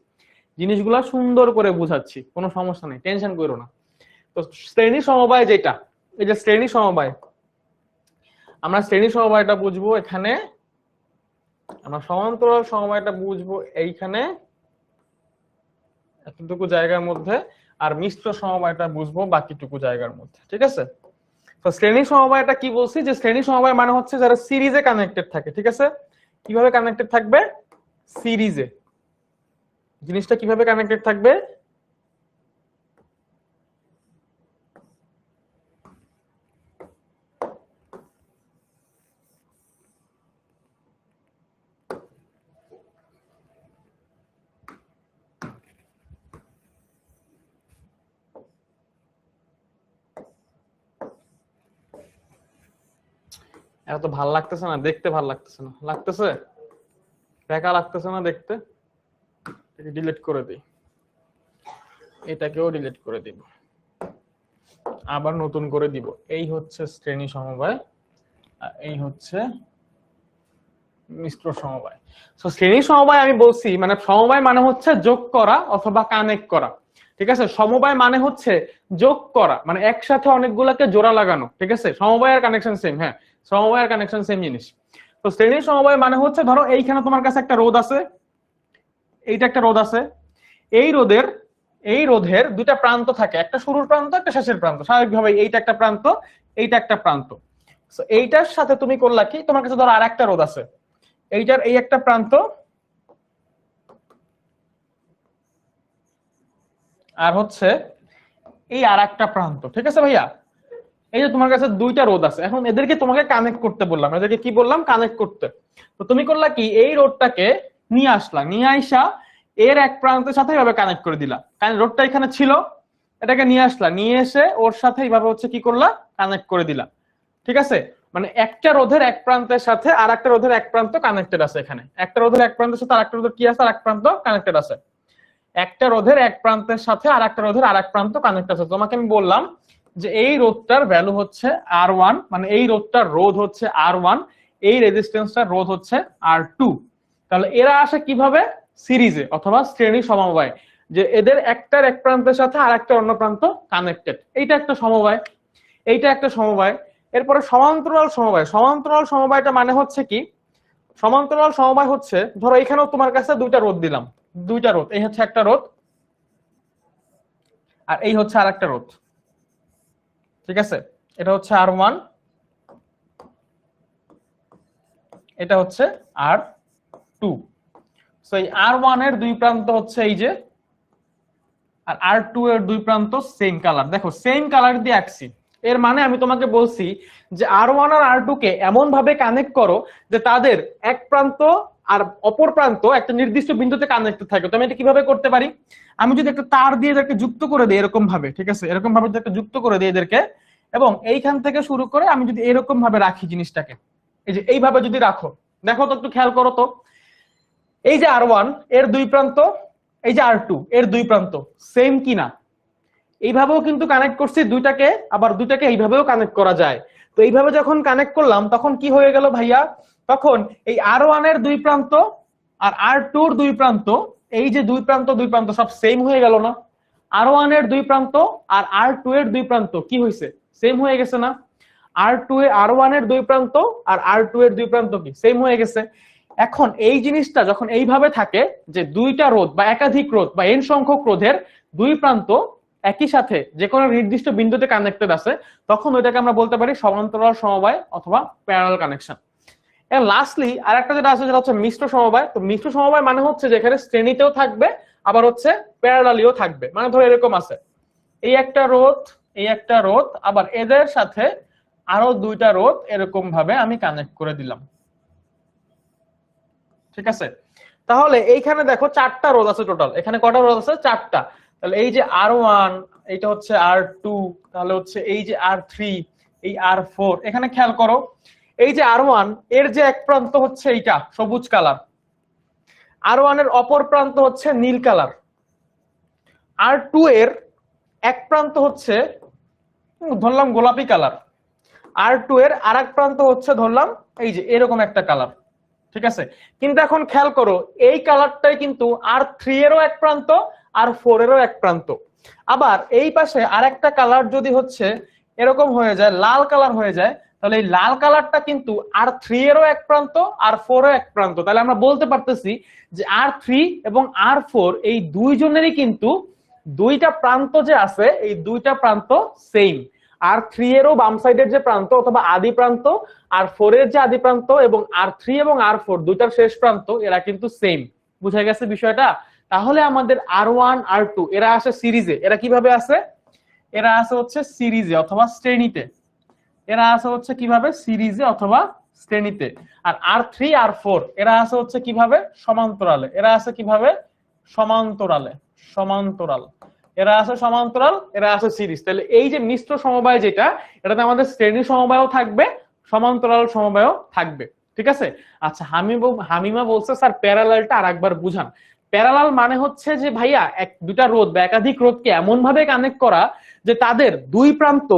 জিনিসগুলা সুন্দর করে বুঝাচ্ছি, কোনো সমস্যা নেই, টেনশন করো না। তো শ্রেণী সমবায় যেটা, এই যে শ্রেণী সমবায়, আমরা শ্রেণী সমবায়টা বুঝবো এখানে, আমরা সমান্তরাল সমবায়টা বুঝবো এইখানে এতটুকু জায়গার মধ্যে, আর মিশ্র সমবায়টা বুঝবো বাকিটুকু জায়গার মধ্যে, ঠিক আছে? তো শ্রেণী সমবায়টা কি বলছি, যে শ্রেণী সমবায় মানে হচ্ছে যারা সিরিজে কানেক্টেড থাকে, ঠিক আছে? কিভাবে কানেক্টেড থাকবে? সিরিজে। জিনিসটা কিভাবে কানেক্টেড থাকবে? এত ভাল লাগতেছে না দেখতে, ভাল লাগতেছে না, লাগতেছে দেখা লাগতেছে না দেখতে। ডিলিট করে দিই, এটাকেও ডিলিট করে দিব, আবার নতুন করে দিব। এই হচ্ছে শ্রেণী সমবায়, আর এই হচ্ছে মিশ্র সমবায়। সো শ্রেণী সমবায় আমি বলছি, মানে সমবায় মানে হচ্ছে যোগ করা অথবা কানেক্ট করা, ঠিক আছে? সমবায় মানে হচ্ছে যোগ করা, মানে একসাথে অনেকগুলোকে জোড়া লাগানো, ঠিক আছে? সমবায় আর কানেকশন সেম, হ্যাঁ, সমবায় আর কানেকশন সেম জিনিস। তো শ্রেণী সমবায় মানে হচ্ছে, ধরো এইখানে তোমার কাছে একটা রোধ আছে, এইটা একটা রোধ আছে, এই রোধের দুইটা প্রান্ত থাকে, একটা শুরুর প্রান্ত একটা শেষের প্রান্ত। স্বাভাবিকভাবে এইটা একটা প্রান্ত, এইটা একটা প্রান্ত। এইটার সাথে তুমি করলা কি, তোমার কাছে ধরো আর একটা রোধ আছে, এইটার এই একটা প্রান্ত আর হচ্ছে এই আর একটা প্রান্ত, ঠিক আছে ভাইয়া? এই যে তোমার কাছে দুইটা রোধ আছে, এখন এদেরকে তোমাকে কানেক্ট করতে বললাম, এদেরকে কি বললাম? কানেক্ট করতে। তো তুমি করলা কি, এই রোডটাকে নিয়ে আসলা, নিয়ে আইসা এর এক প্রান্তের সাথে এইভাবে কানেক্ট করে দিলা। কারণ রোডটা এখানে ছিল, এটাকে নিয়ে আসলা, নিয়ে এসে ওর সাথে এইভাবে হচ্ছে কি করলা? কানেক্ট করে দিলা, ঠিক আছে? মানে একটা রোধের এক প্রান্তের সাথে আর একটা রোধের এক প্রান্ত কানেক্টেড আছে। এখানে একটা রোধের এক প্রান্তের সাথে আর একটা রোধের কি আছে? আর এক প্রান্ত কানেক্টেড আছে। একটা রোধের এক প্রান্তের সাথে আর একটা রোধের আর এক প্রান্ত কানেক্ট আছে। তোমাকে আমি বললাম যে এই রোধটার ভ্যালু হচ্ছে R1, মানে এই রোধটার রোধ হচ্ছে R1, এই রেজিস্ট্যান্সটার রোধ হচ্ছে R2। তাহলে এরা আসে কিভাবে? সিরিজে অথবা শ্রেণী সমবায়, যে এদের একটার এক প্রান্তের সাথে আর একটা অন্য প্রান্ত কানেক্টেড। এইটা একটা সমবায়, এইটা একটা সমবায়। এরপরে সমান্তরাল সমবায়। সমান্তরাল সমবায়টা মানে হচ্ছে কি? সমান্তরাল সমবায় হচ্ছে, ধরো এখানেও তোমার কাছে দুইটা রোধ দিলাম, দুইটা রোধ, এই হচ্ছে একটা রোধ আর এই হচ্ছে আর একটা রোধ, ঠিক আছে? এটা হচ্ছে R1, এটা হচ্ছে R2। সো এই R1 এর দুই প্রান্ত হচ্ছে এই যে, আর R2 এর দুই প্রান্ত সেম কালার, দেখো সেম কালার দিয়ে আঁকছি। এর মানে আমি তোমাকে বলছি যে R1 আর R2 কে এমন ভাবে কানেক্ট করো যে তাদের এক প্রান্ত আর অপর প্রান্ত একটা নির্দিষ্ট বিন্দুতে কানেক্টেড থাকে। তো আমি এটা কিভাবে করতে পারি? আমি যদি একটা তার দিয়ে এদেরকে যুক্ত করে দিই এরকম ভাবে, ঠিক আছে? এরকম ভাবে যদি একটা যুক্ত করে দিই এদেরকে, এবং এইখান থেকে শুরু করে আমি যদি এরকম ভাবে রাখি জিনিসটাকে, এই যে এইভাবে যদি রাখো, দেখো তো একটু খেয়াল করো তো, এই যে R1 এর দুই প্রান্ত, এই যে R2 এর দুই প্রান্ত সেম কিনা? এইভাবেও কিন্তু কানেক্ট করছি দুইটাকে, আবার দুইটাকে এইভাবেও কানেক্ট করা যায়। তো এইভাবে যখন কানেক্ট করলাম তখন কি হয়ে গেল ভাইয়া? তখন এই R1 এর দুই প্রান্ত আর R2 এর দুই প্রান্ত, এই যে দুই প্রান্ত সব সেম হয়ে গেল না? R1 এর দুই প্রান্ত আর R2 এর দুই প্রান্ত কি হয়েছে? সেম হয়ে গেছে না? R1 এর দুই প্রান্ত আর R2 এর দুই প্রান্ত কি সেম হয়ে গেছে? এখন এই জিনিসটা যখন এইভাবে থাকে, যে দুইটা রোধ বা একাধিক রোধ বা n সংখ্যক রোধের দুই প্রান্ত একই সাথে যে কোনো নির্দিষ্ট বিন্দুতে কানেক্টেড আছে, তখন ওইটাকে আমরা বলতে পারি সমান্তরাল সমবায় অথবা প্যারালাল কানেকশন। এন্ড লাস্টলি আরেকটা যেটা আছে, যেটা হচ্ছে মিশ্র সমবায়। তো মিশ্র সমবায় মানে হচ্ছে যেখানে শ্রেণীতেও থাকবে আবার হচ্ছে প্যারালালিও থাকবে। মানে ধরো এরকম আছে, এই একটা রোধ, এই একটা রোধ, আবার এদের সাথে আরো দুইটা রোধ এরকম ভাবে আমি কানেক্ট করে দিলাম, ঠিক আছে? তাহলে এইখানে দেখো চারটা রোধ আছে টোটাল। এখানে কটা রোধ আছে? চারটা। তাহলে এই যে R1, এইটা হচ্ছে R2, তাহলে হচ্ছে এই যে R3, এই R4। এখানে খেয়াল করো, এই যে R1 এর যে এক প্রান্ত হচ্ছে এইটা সবুজ কালার, R1 এর অপর প্রান্ত হচ্ছে নীল কালার, R2 এর এক প্রান্ত হচ্ছে ধরলাম গোলাপি কালার, R2 এর আরেক প্রান্ত হচ্ছে ধরলাম এই যে এরকম একটা কালার, ঠিক আছে। কিন্তু এখন খেয়াল করো এই কালারটাই কিন্তু R3 এরও এক প্রান্ত, R4 এরও এক প্রান্ত। আবার এই পাশে আরেকটা কালার যদি হচ্ছে এরকম হয়ে যায়, লাল কালার হয়ে যায়, তাহলে এই লাল কালারটা কিন্তু R3 এরও এক প্রান্ত, R4 এরও এক প্রান্ত। তাহলে আমরা বলতে পারতেছি যে R3 এবং R4 এই দুইজনেরই কিন্তু দুইটা প্রান্ত যে আছে এই দুইটা প্রান্ত সেম। R3 এরও বাম সাইডের যে প্রান্ত অথবা আদি প্রান্ত, R4 এর যে আদি প্রান্ত এবং R3 এবং R4 দুইটার শেষ প্রান্ত এরা কিন্তু সেম। বুঝা গেছে বিষয়টা? তাহলে আমাদের R1 R2 এরা আসে সিরিজে। এরা কিভাবে আসে? এরা আসে হচ্ছে সিরিজে অথবা শ্রেণীতে। এরা আসে হচ্ছে কিভাবে? সিরিজে অথবা শ্রেণীতে। আর R3 R4 এরা আসে হচ্ছে কিভাবে? সমান্তরালে। এরা আসে কিভাবে? সমান্তরালে। সমান্তরাল। এরা আছে সমান্তরাল, এরা আছে সিরিজ। তাহলে এই যে মিশ্র সমবায় যেটা, এটাতে আমাদের শ্রেণী সমবায়ও থাকবে, সমান্তরাল সমবায়ও থাকবে। ঠিক আছে? আচ্ছা, হামিমা বলছে স্যার প্যারালালটা আরেকবার বুঝান। প্যারালাল মানে হচ্ছে যে ভাইয়া দুটা রোধ বা একাধিক রোধকে এমন ভাবে কানেক্ট করা যে তাদের দুই প্রান্ত,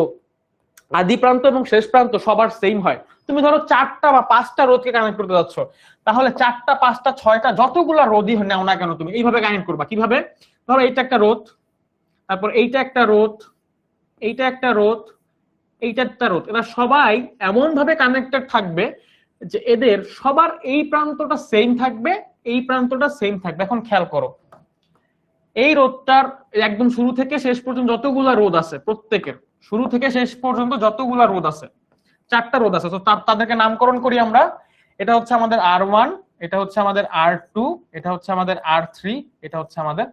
আদি প্রান্ত এবং শেষ প্রান্ত সবার সেম হয়। তুমি ধরো 4টা বা 5টা রোধকে কানেক্ট করতে যাচ্ছ, তাহলে 4টা 5টা 6টা যতগুলা রোধই নাও না কেন তুমি এইভাবে কানেক্ট করবা। কিভাবে? ধরো এইটা একটা রোধ, তারপর এইটা একটা রোধ, এইটা একটা রোধ, এইটা একটা রোধ, এরা সবাই এমন ভাবে কানেক্টেড থাকবে যে এদের সবার এই প্রান্তটা সেম থাকবে, এই প্রান্তটা সেম থাকবে। এখন খেয়াল করো এই রোধটার একদম শুরু থেকে শেষ পর্যন্ত যতগুলা রোধ আছে, প্রত্যেকের শুরু থেকে শেষ পর্যন্ত যতগুলা রোধ আছে, 4টা রোধ আছে, তো তাদেরকে নামকরণ করি আমরা। এটা হচ্ছে আমাদের R1, এটা হচ্ছে আমাদের R2, এটা হচ্ছে আমাদের R3, এটা হচ্ছে আমাদের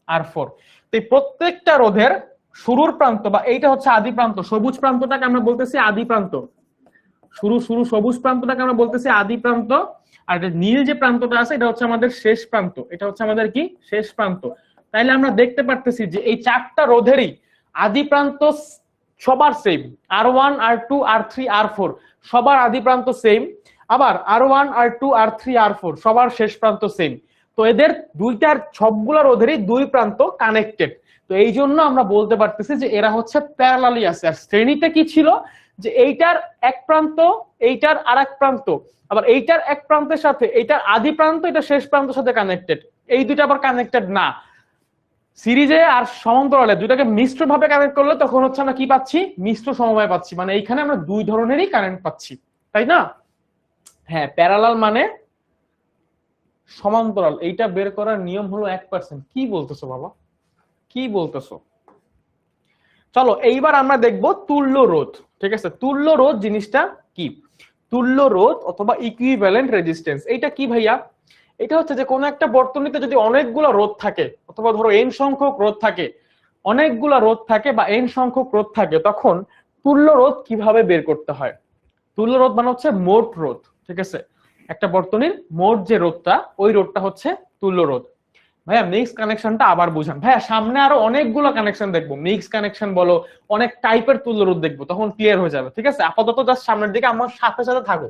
R4। তো এই প্রত্যেকটা রোধের শুরুর প্রান্ত বা এইটা হচ্ছে আদি প্রান্ত, সবুজ প্রান্তটাকে আমরা বলতেছি আদি প্রান্ত, শুরু সবুজ প্রান্তটাকে আমরা বলতেছি আদি প্রান্ত। আর নীল যে প্রান্তটা আছে এটা হচ্ছে আমাদের শেষ প্রান্ত, এটা হচ্ছে আমাদের কি? শেষ প্রান্ত। তাইলে আমরা দেখতে পারতেছি যে এই 4টা রোধেরই আদি প্রান্ত সবার same, R1 R2 R3 R4 সবার আদি প্রান্ত সেম, আবার R1 R2 R3 R4 সবার শেষ প্রান্ত সেম। তো এদের দুইটার সবগুলা রোধেরই দুই প্রান্ত কানেক্টেড। তো এই জন্য আমরা বলতে পারতেছি যে এরা হচ্ছে প্যারালালি আছে। আর শ্রেণীতে কি ছিল? যে এইটার এক প্রান্ত, এইটার আর এক প্রান্ত, আবার এইটার এক প্রান্তের সাথে এইটার আদি প্রান্ত, এটা শেষ প্রান্তের সাথে কানেক্টেড। এই দুইটা আবার কানেক্টেড না। সিরিজে আর সমান্তরালে দুইটাকে মিশ্র ভাবে কানেক্ট করলে তখন হচ্ছে আমরা কি পাচ্ছি? মিশ্র সমবায় পাচ্ছি। মানে এইখানে আমরা দুই ধরনেরই কারেন্ট পাচ্ছি, তাই না? হ্যাঁ, প্যারালাল মানে সমান্তরাল। এইটা বের করার নিয়ম হলো 1%। কি বলতেছো বাবা, কি বলতেছো? চলো এইবার আমরা দেখব তুল্য রোধ। ঠিক আছে, তুল্য রোধ জিনিসটা কি? তুল্য রোধ অথবা ইকুইভ্যালেন্ট রেজিস্ট্যান্স, এইটা কি ভাইয়া? এটা হচ্ছে যে কোন একটা বর্তনীতে যদি অনেকগুলো রোধ থাকে, অথবা ধরো n সংখ্যক রোধ থাকে, অনেকগুলো রোধ থাকে বা n সংখ্যক রোধ থাকে, তখন তুল্য রোধ কিভাবে বের করতে হয়? তুল্য রোধ মানে হচ্ছে মোট রোধ। ঠিক আছে, একটা বর্তনীর মোট যে রোধটা, ওই রোধটা হচ্ছে তুল্য রোধ। ভাইয়া মিক্স কানেকশনটা আবার বুঝান। ভাইয়া সামনে আরো অনেকগুলো কানেকশন দেখবো, মিক্স কানেকশন বলো, অনেক টাইপের তুল্য রোধ দেখবো, তখন ক্লিয়ার হয়ে যাবে। ঠিক আছে, আপাতত জাস্ট সামনের দিকে আমার সাথে সাথে থাকো,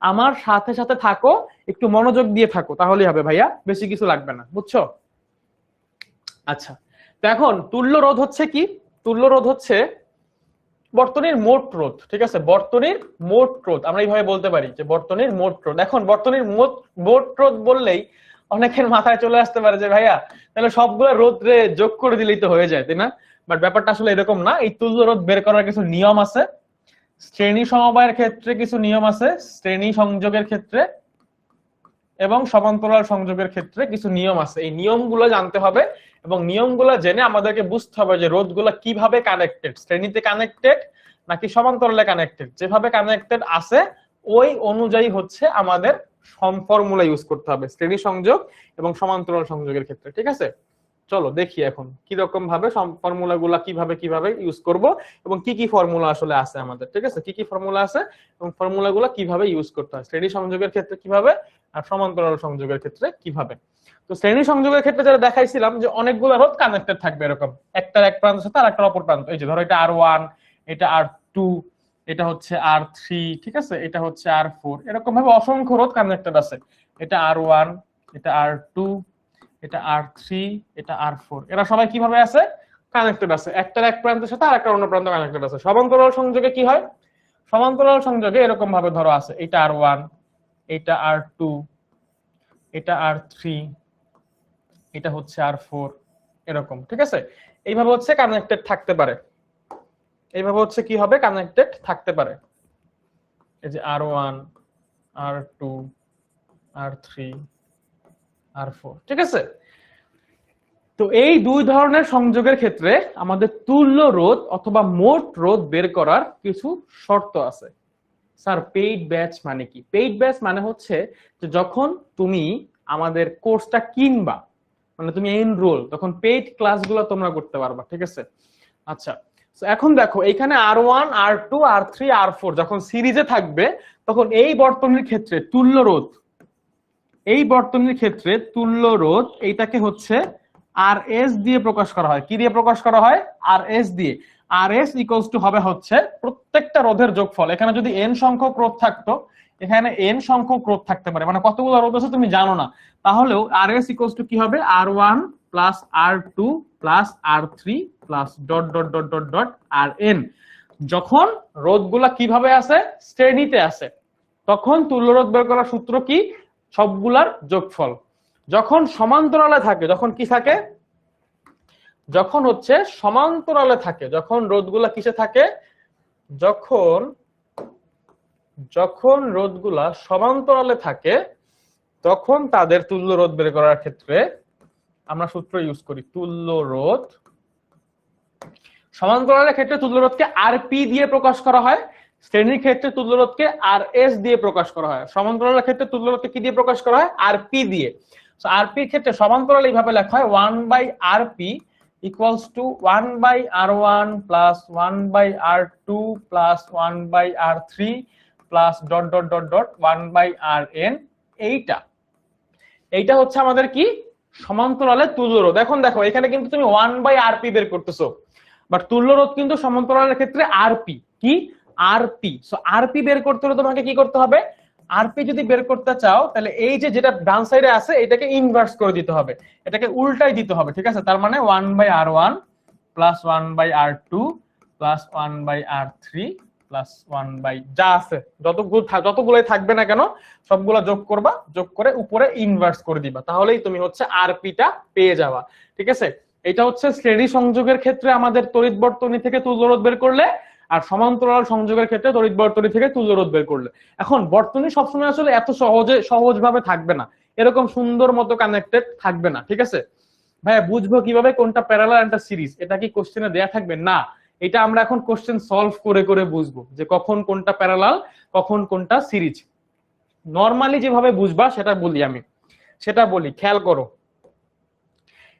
আমার সাথে সাথে থাকো, একটু মনোযোগ দিয়ে থাকো, তাহলেই হবে ভাইয়া, বেশি কিছু লাগবে না, বুঝছো? আচ্ছা, তো এখন তুল্য রোধ হচ্ছে কি? তুল্য রোধ হচ্ছে বর্তনীর মোট রোধ। ঠিক আছে, বর্তনীর মোট রোধ আমরা এইভাবে বলতে পারি যে বর্তনীর মোট রোধ। এখন বর্তনীর মোট রোধ বললেই অনেকের মাথায় চলে আসতে পারে যে ভাইয়া তাহলে সবগুলো রোধ রে যোগ করে দিলেই তো হয়ে যায়, তাই না? বাট ব্যাপারটা আসলে এরকম না। এই তুল্য রোধ বের করার কিছু নিয়ম আছে, শ্রেণী সমবায়ের ক্ষেত্রে কিছু নিয়ম আছে, শ্রেণী সংযোগের ক্ষেত্রে এবং সমান্তরাল সংযোগের ক্ষেত্রে কিছু নিয়ম আছে। এই নিয়মগুলো জানতে হবে এবং নিয়মগুলো জেনে আমাদেরকে বুঝতে হবে যে রোধগুলো কিভাবে কানেক্টেড, শ্রেণীতে কানেক্টেড নাকি সমান্তরালে কানেক্টেড। যেভাবে কানেক্টেড আছে ওই অনুযায়ী হচ্ছে আমাদের ফর্মুলা ইউজ করতে হবে শ্রেণী সংযোগ এবং সমান্তরাল সংযোগের ক্ষেত্রে। ঠিক আছে, চলো দেখি এখন কি রকম ভাবে ফর্মুলাগুলা কিভাবে কিভাবে ইউজ করব এবং কি কি ফর্মুলা আসলে আছে আমাদের। ঠিক আছে, কি কি ফর্মুলা আছে এবং ফর্মুলাগুলা কিভাবে ইউজ করতে হয়, শ্রেণী সংযোগের ক্ষেত্রে কিভাবে আর সমান্তরাল সংযোগের ক্ষেত্রে কিভাবে। তো শ্রেণী সংযোগের ক্ষেত্রে যেটা দেখাইছিলাম যে অনেকগুলো রোধ কানেক্টেড থাকবে এরকম, একটার এক প্রান্তের সাথে আরেকটার অপর প্রান্ত। এই যে ধরো এটা R1, এটা R2, এটা হচ্ছে R3, ঠিক আছে, এটা হচ্ছে R4, এরকম ভাবে অসংখ্য রোধ কানেক্টেড আছে। এটা R1, এটা R2, এটা R3, এটা R4, এরা সবাই কিভাবে আছে? কানেক্টেড আছে, একটার এক প্রান্তের সাথে আরেকটা অন্য প্রান্ত কানেক্টেড আছে। সমান্তরাল সংযোগে কি হয়? সমান্তরাল সংযোগে এরকম ভাবে ধরো আছে, এটা R1, এটা R2, এটা R3, এটা হচ্ছে R4, এরকম, ঠিক আছে। এইভাবে হচ্ছে কানেক্টেড থাকতে পারে, এইভাবে হচ্ছে কি হবে? কানেক্টেড থাকতে পারে। এই যে R1, R2, R3, R4, ঠিক আছে। তো এই দুই ধরনের সংযোগের ক্ষেত্রে আমাদের তুল্য রোধ অথবা মোট রোধ বের করার কিছু শর্ত আছে। স্যার পেইড ব্যাচ মানে কি? পেইড ব্যাচ মানে হচ্ছে যে যখন তুমি আমাদের কোর্সটা কিনবা, মানে তুমি এনরোল, তখন পেইড ক্লাসগুলো তোমরা করতে পারবা, ঠিক আছে। আচ্ছা, এখন দেখো এখানে R1, R2, R3, R4 যখন সিরিজে থাকবে, তখন এই বর্তনীর ক্ষেত্রে তুল্য রোধ, এই বর্তনীর ক্ষেত্রে তুল্য রোধ এইটাকে হচ্ছে RS দিয়ে প্রকাশ করা হয়। কি দিয়ে প্রকাশ করা হয়? RS দিয়ে। RS ইকুয়ালস টু হবে হচ্ছে প্রত্যেকটা রোধের যোগফল। এখানে যদি n সংখ্যক রোধ থাকতো, এখানে n সংখ্যক রোধ থাকতে পারে, মানে কতগুলো রোধ আছে তুমি জানো না, তাহলেও RS ইকুয়ালস টু কি হবে? R1 plus R2 plus R3 plus dot dot dot dot dot RN। যখন রোধগুলা কিভাবে আছে? শ্রেণীতে আছে, তখন তুল্য রোধ বের করার সূত্র কি? সবগুলার যোগফল। যখন সমান্তরালে থাকে, যখন কি থাকে? যখন হচ্ছে সমান্তরালে থাকে, যখন রোধগুলা কিসে থাকে? যখন রোধগুলা সমান্তরালে থাকে, তখন তাদের তুল্য রোধ বের করার ক্ষেত্রে আমরা সূত্র ইউজ করি, তুল্য রোধ। সমান্তরালের ক্ষেত্রে তুল্য রোধকে আরপি দিয়ে প্রকাশ করা হয়, শ্রেণীর ক্ষেত্রে তুল্য রোধকে আরএস দিয়ে প্রকাশ করা হয়। সমান্তরালের ক্ষেত্রে তুল্য রোধকে কি দিয়ে প্রকাশ করা হয়? আরপি দিয়ে। সো আরপি এর ক্ষেত্রে সমান্তরাল এইভাবে লেখা হয় 1/rp equals to 1/r1 plus 1/r2 plus 1/r3 plus dot dot dot dot 1/rn। এইটা হচ্ছে আমাদের কি? সমান্তরালের তুল্য রোধ। এখন দেখো এখানে কিন্তু তুমি 1/rp বের করতেছো, বাট তুল্য রোধ কিন্তু সমান্তরালের ক্ষেত্রে আরপি। কি? আরপি। সো আরপি বের করতে হলে তোমাকে কি করতে হবে? আরপি যদি বের করতে চাও, তাহলে এই যে যেটা ডান সাইডে আছে এটাকে ইনভার্স করে দিতে হবে, এটাকে উল্টাই দিতে হবে, ঠিক আছে। তার মানে 1/r1 plus 1/r2 plus 1/r3 plus 1 যা আছে যতগুলোই থাকবে না কেন সবগুলো যোগ করবা, যোগ করে উপরে ইনভার্স করে দিবা, তাহলেই তুমি হচ্ছে আরপিটা পেয়ে যাবা, ঠিক আছে। এটা হচ্ছে শ্রেণী সংযোগের ক্ষেত্রে আমাদের তড়িৎ বর্তনী থেকে তুল্য রোধ বের করলে, আর সমান্তরাল সংযোগের ক্ষেত্রে তড়িৎ বর্তনী থেকে তুল্য রোধ বের করলে। এখন বর্তনী সবসময় আসলে এত সহজভাবে থাকবে না, এরকম সুন্দর মতো কানেক্টেড থাকবে না, ঠিক আছে। ভাইয়া বুঝবো কিভাবে কোনটা প্যারালাল একটা সিরিজ? এটা কি কোশ্চেনে দেয়া থাকবে? না, এটা আমরা এখন কোশ্চেন সলভ করে করে বুঝবো যে কখন কোনটা প্যারালাল, কখন কোনটা সিরিজ। নরমালি যেভাবে বুঝবা সেটা বলি আমি, সেটা বলি, খেয়াল করো।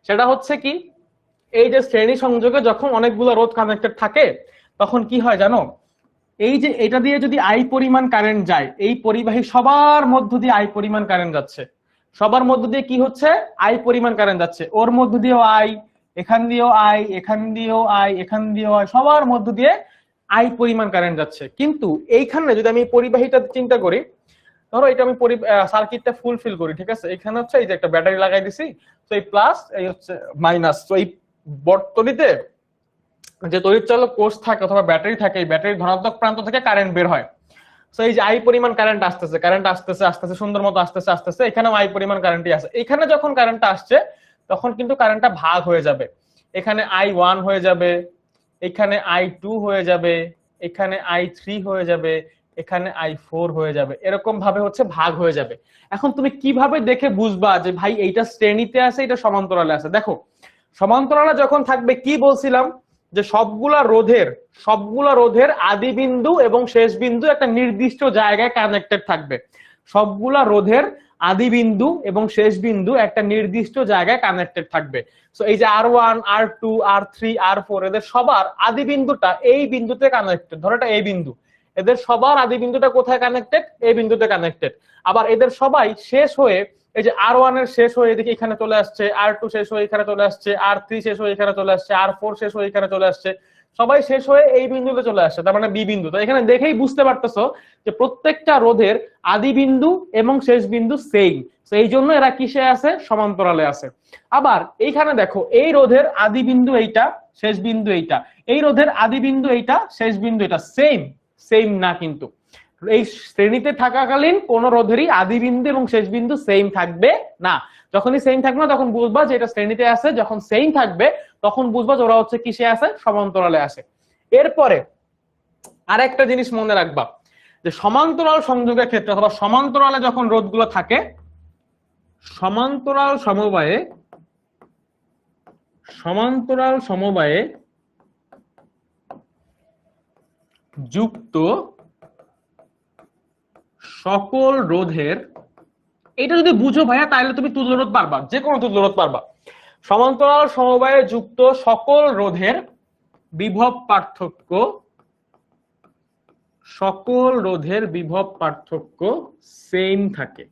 সেটা হচ্ছে কি, এই যে শ্রেণী সংযোগে যখন অনেকগুলো রোধ কানেক্টেড থাকে, তখন কি হয় জানো? এই যে এটা দিয়ে যদি আই পরিমাণ কারেন্ট যায়, এই পরিবাহী সবার মধ্য দিয়ে আই পরিমাণ কারেন্ট যাচ্ছে, সবার মধ্য দিয়ে কি হচ্ছে? আই পরিমাণ কারেন্ট যাচ্ছে, ওর মধ্য দিয়েও আই, এখান দিয়েও আই, এখান দিয়েও আই, এখান দিয়েও আই, সবার মধ্য দিয়ে আই পরিমাণ কারেন্ট যাচ্ছে। কিন্তু এইখানে যদি আমি পরিবাহীটা চিন্তা করি, ধরো এটা আমি সার্কিটটা ফুলফিল করি, ঠিক আছে। এখানে হচ্ছে এই যে একটা ব্যাটারি লাগাই দিছি, তো এই প্লাস এই হচ্ছে মাইনাস, তো এই বর্তনীতে যে তড়িৎচালক কোষ থাকে অথবা ব্যাটারি থাকে, এই ব্যাটারির ধনাত্মক প্রান্ত থেকে কারেন্ট বের হয়। সো এই যে আই পরিমাণ কারেন্ট আসতেছে সুন্দর মতো আসতেছে, এখানেও আই পরিমাণ কারেন্টই আছে। এখানে যখন কারেন্টটা আসছে, তখন কিন্তু কারেন্টটা ভাগ হয়ে যাবে, এখানে I1 হয়ে যাবে, এখানে I2 হয়ে যাবে, এখানে I3 হয়ে যাবে, এখানে I4 হয়ে যাবে, এরকম ভাবে হচ্ছে ভাগ হয়ে যাবে। এখন তুমি কিভাবে দেখে বুঝবা যে ভাই এইটা শ্রেণীতে আছে, এটা সমান্তরালে আছে? দেখো সমান্তরালে যখন থাকবে, কি বলছিলাম, যে সবগুলা রোধের আদি বিন্দু এবং শেষ বিন্দু একটা নির্দিষ্ট জায়গায় কানেক্টেড থাকবে। সবগুলা রোধের আদি বিন্দু এবং শেষ বিন্দু একটা নির্দিষ্ট জায়গায় কানেক্টেড থাকবে। সো এই যে R1, R2, R3, R4 এদের সবার আদি বিন্দুটা এই বিন্দুতে কানেক্টেড। ধরো এটা এই বিন্দু, এদের সবার আদি বিন্দুটা কোথায় কানেক্টেড? এই বিন্দুতে কানেক্টেড। আবার এদের সবাই শেষ হয়ে, এই যে R1 এর শেষ হয়ে এদিকে এখানে চলে আসছে, R2 শেষ হয়ে এখানে চলে আসছে, R3 শেষ হয়ে এখানে চলে আসছে, R4 শেষ হয়ে এখানে চলে আসছে, সবাই শেষ হয়ে এই বিন্দুতে চলে আসে, তার মানে বি বিন্দু। তো এখানে দেখেই বুঝতে পারতেছো যে প্রত্যেকটা রোধের আদি বিন্দু এবং শেষ বিন্দু সেম, তো এই জন্য এরা কিসে আছে, সমান্তরালে আছে। আবার এইখানে দেখো এই রোধের আদি বিন্দু এইটা, শেষ বিন্দু এইটা, এই রোধের আদি বিন্দু এইটা, শেষ বিন্দু এটা, সেম সেম না। কিন্তু এই শ্রেণীতে থাকাকালীন কোন রোধেরই আদি বিন্দু এবং শেষ বিন্দু সেম থাকবে না। যখনই সেম থাকবে না তখন বুঝবা যে এটা শ্রেণীতে আছে, যখন সেম থাকবে তখন বুঝবা যে ওরা হচ্ছে কিসে আছে, সমান্তরালে আছে। এরপরে আরেকটা জিনিস মনে রাখবা যে সমান্তরাল সংযোগের ক্ষেত্রে অথবা সমান্তরালে যখন রোধগুলো থাকে, সমান্তরাল সমবায়ে যুক্ত সকল রোধের, এটা যদি বুঝো ভাইয়া তাহলে তুমি তুল্য রোধ পারবা, যে কোনো তুল্য রোধ পারবা। সমান্তরাল সমবায়ে যুক্ত সকল রোধের বিভব পার্থক্য, সকল রোধের বিভব পার্থক্য সেম থাকে।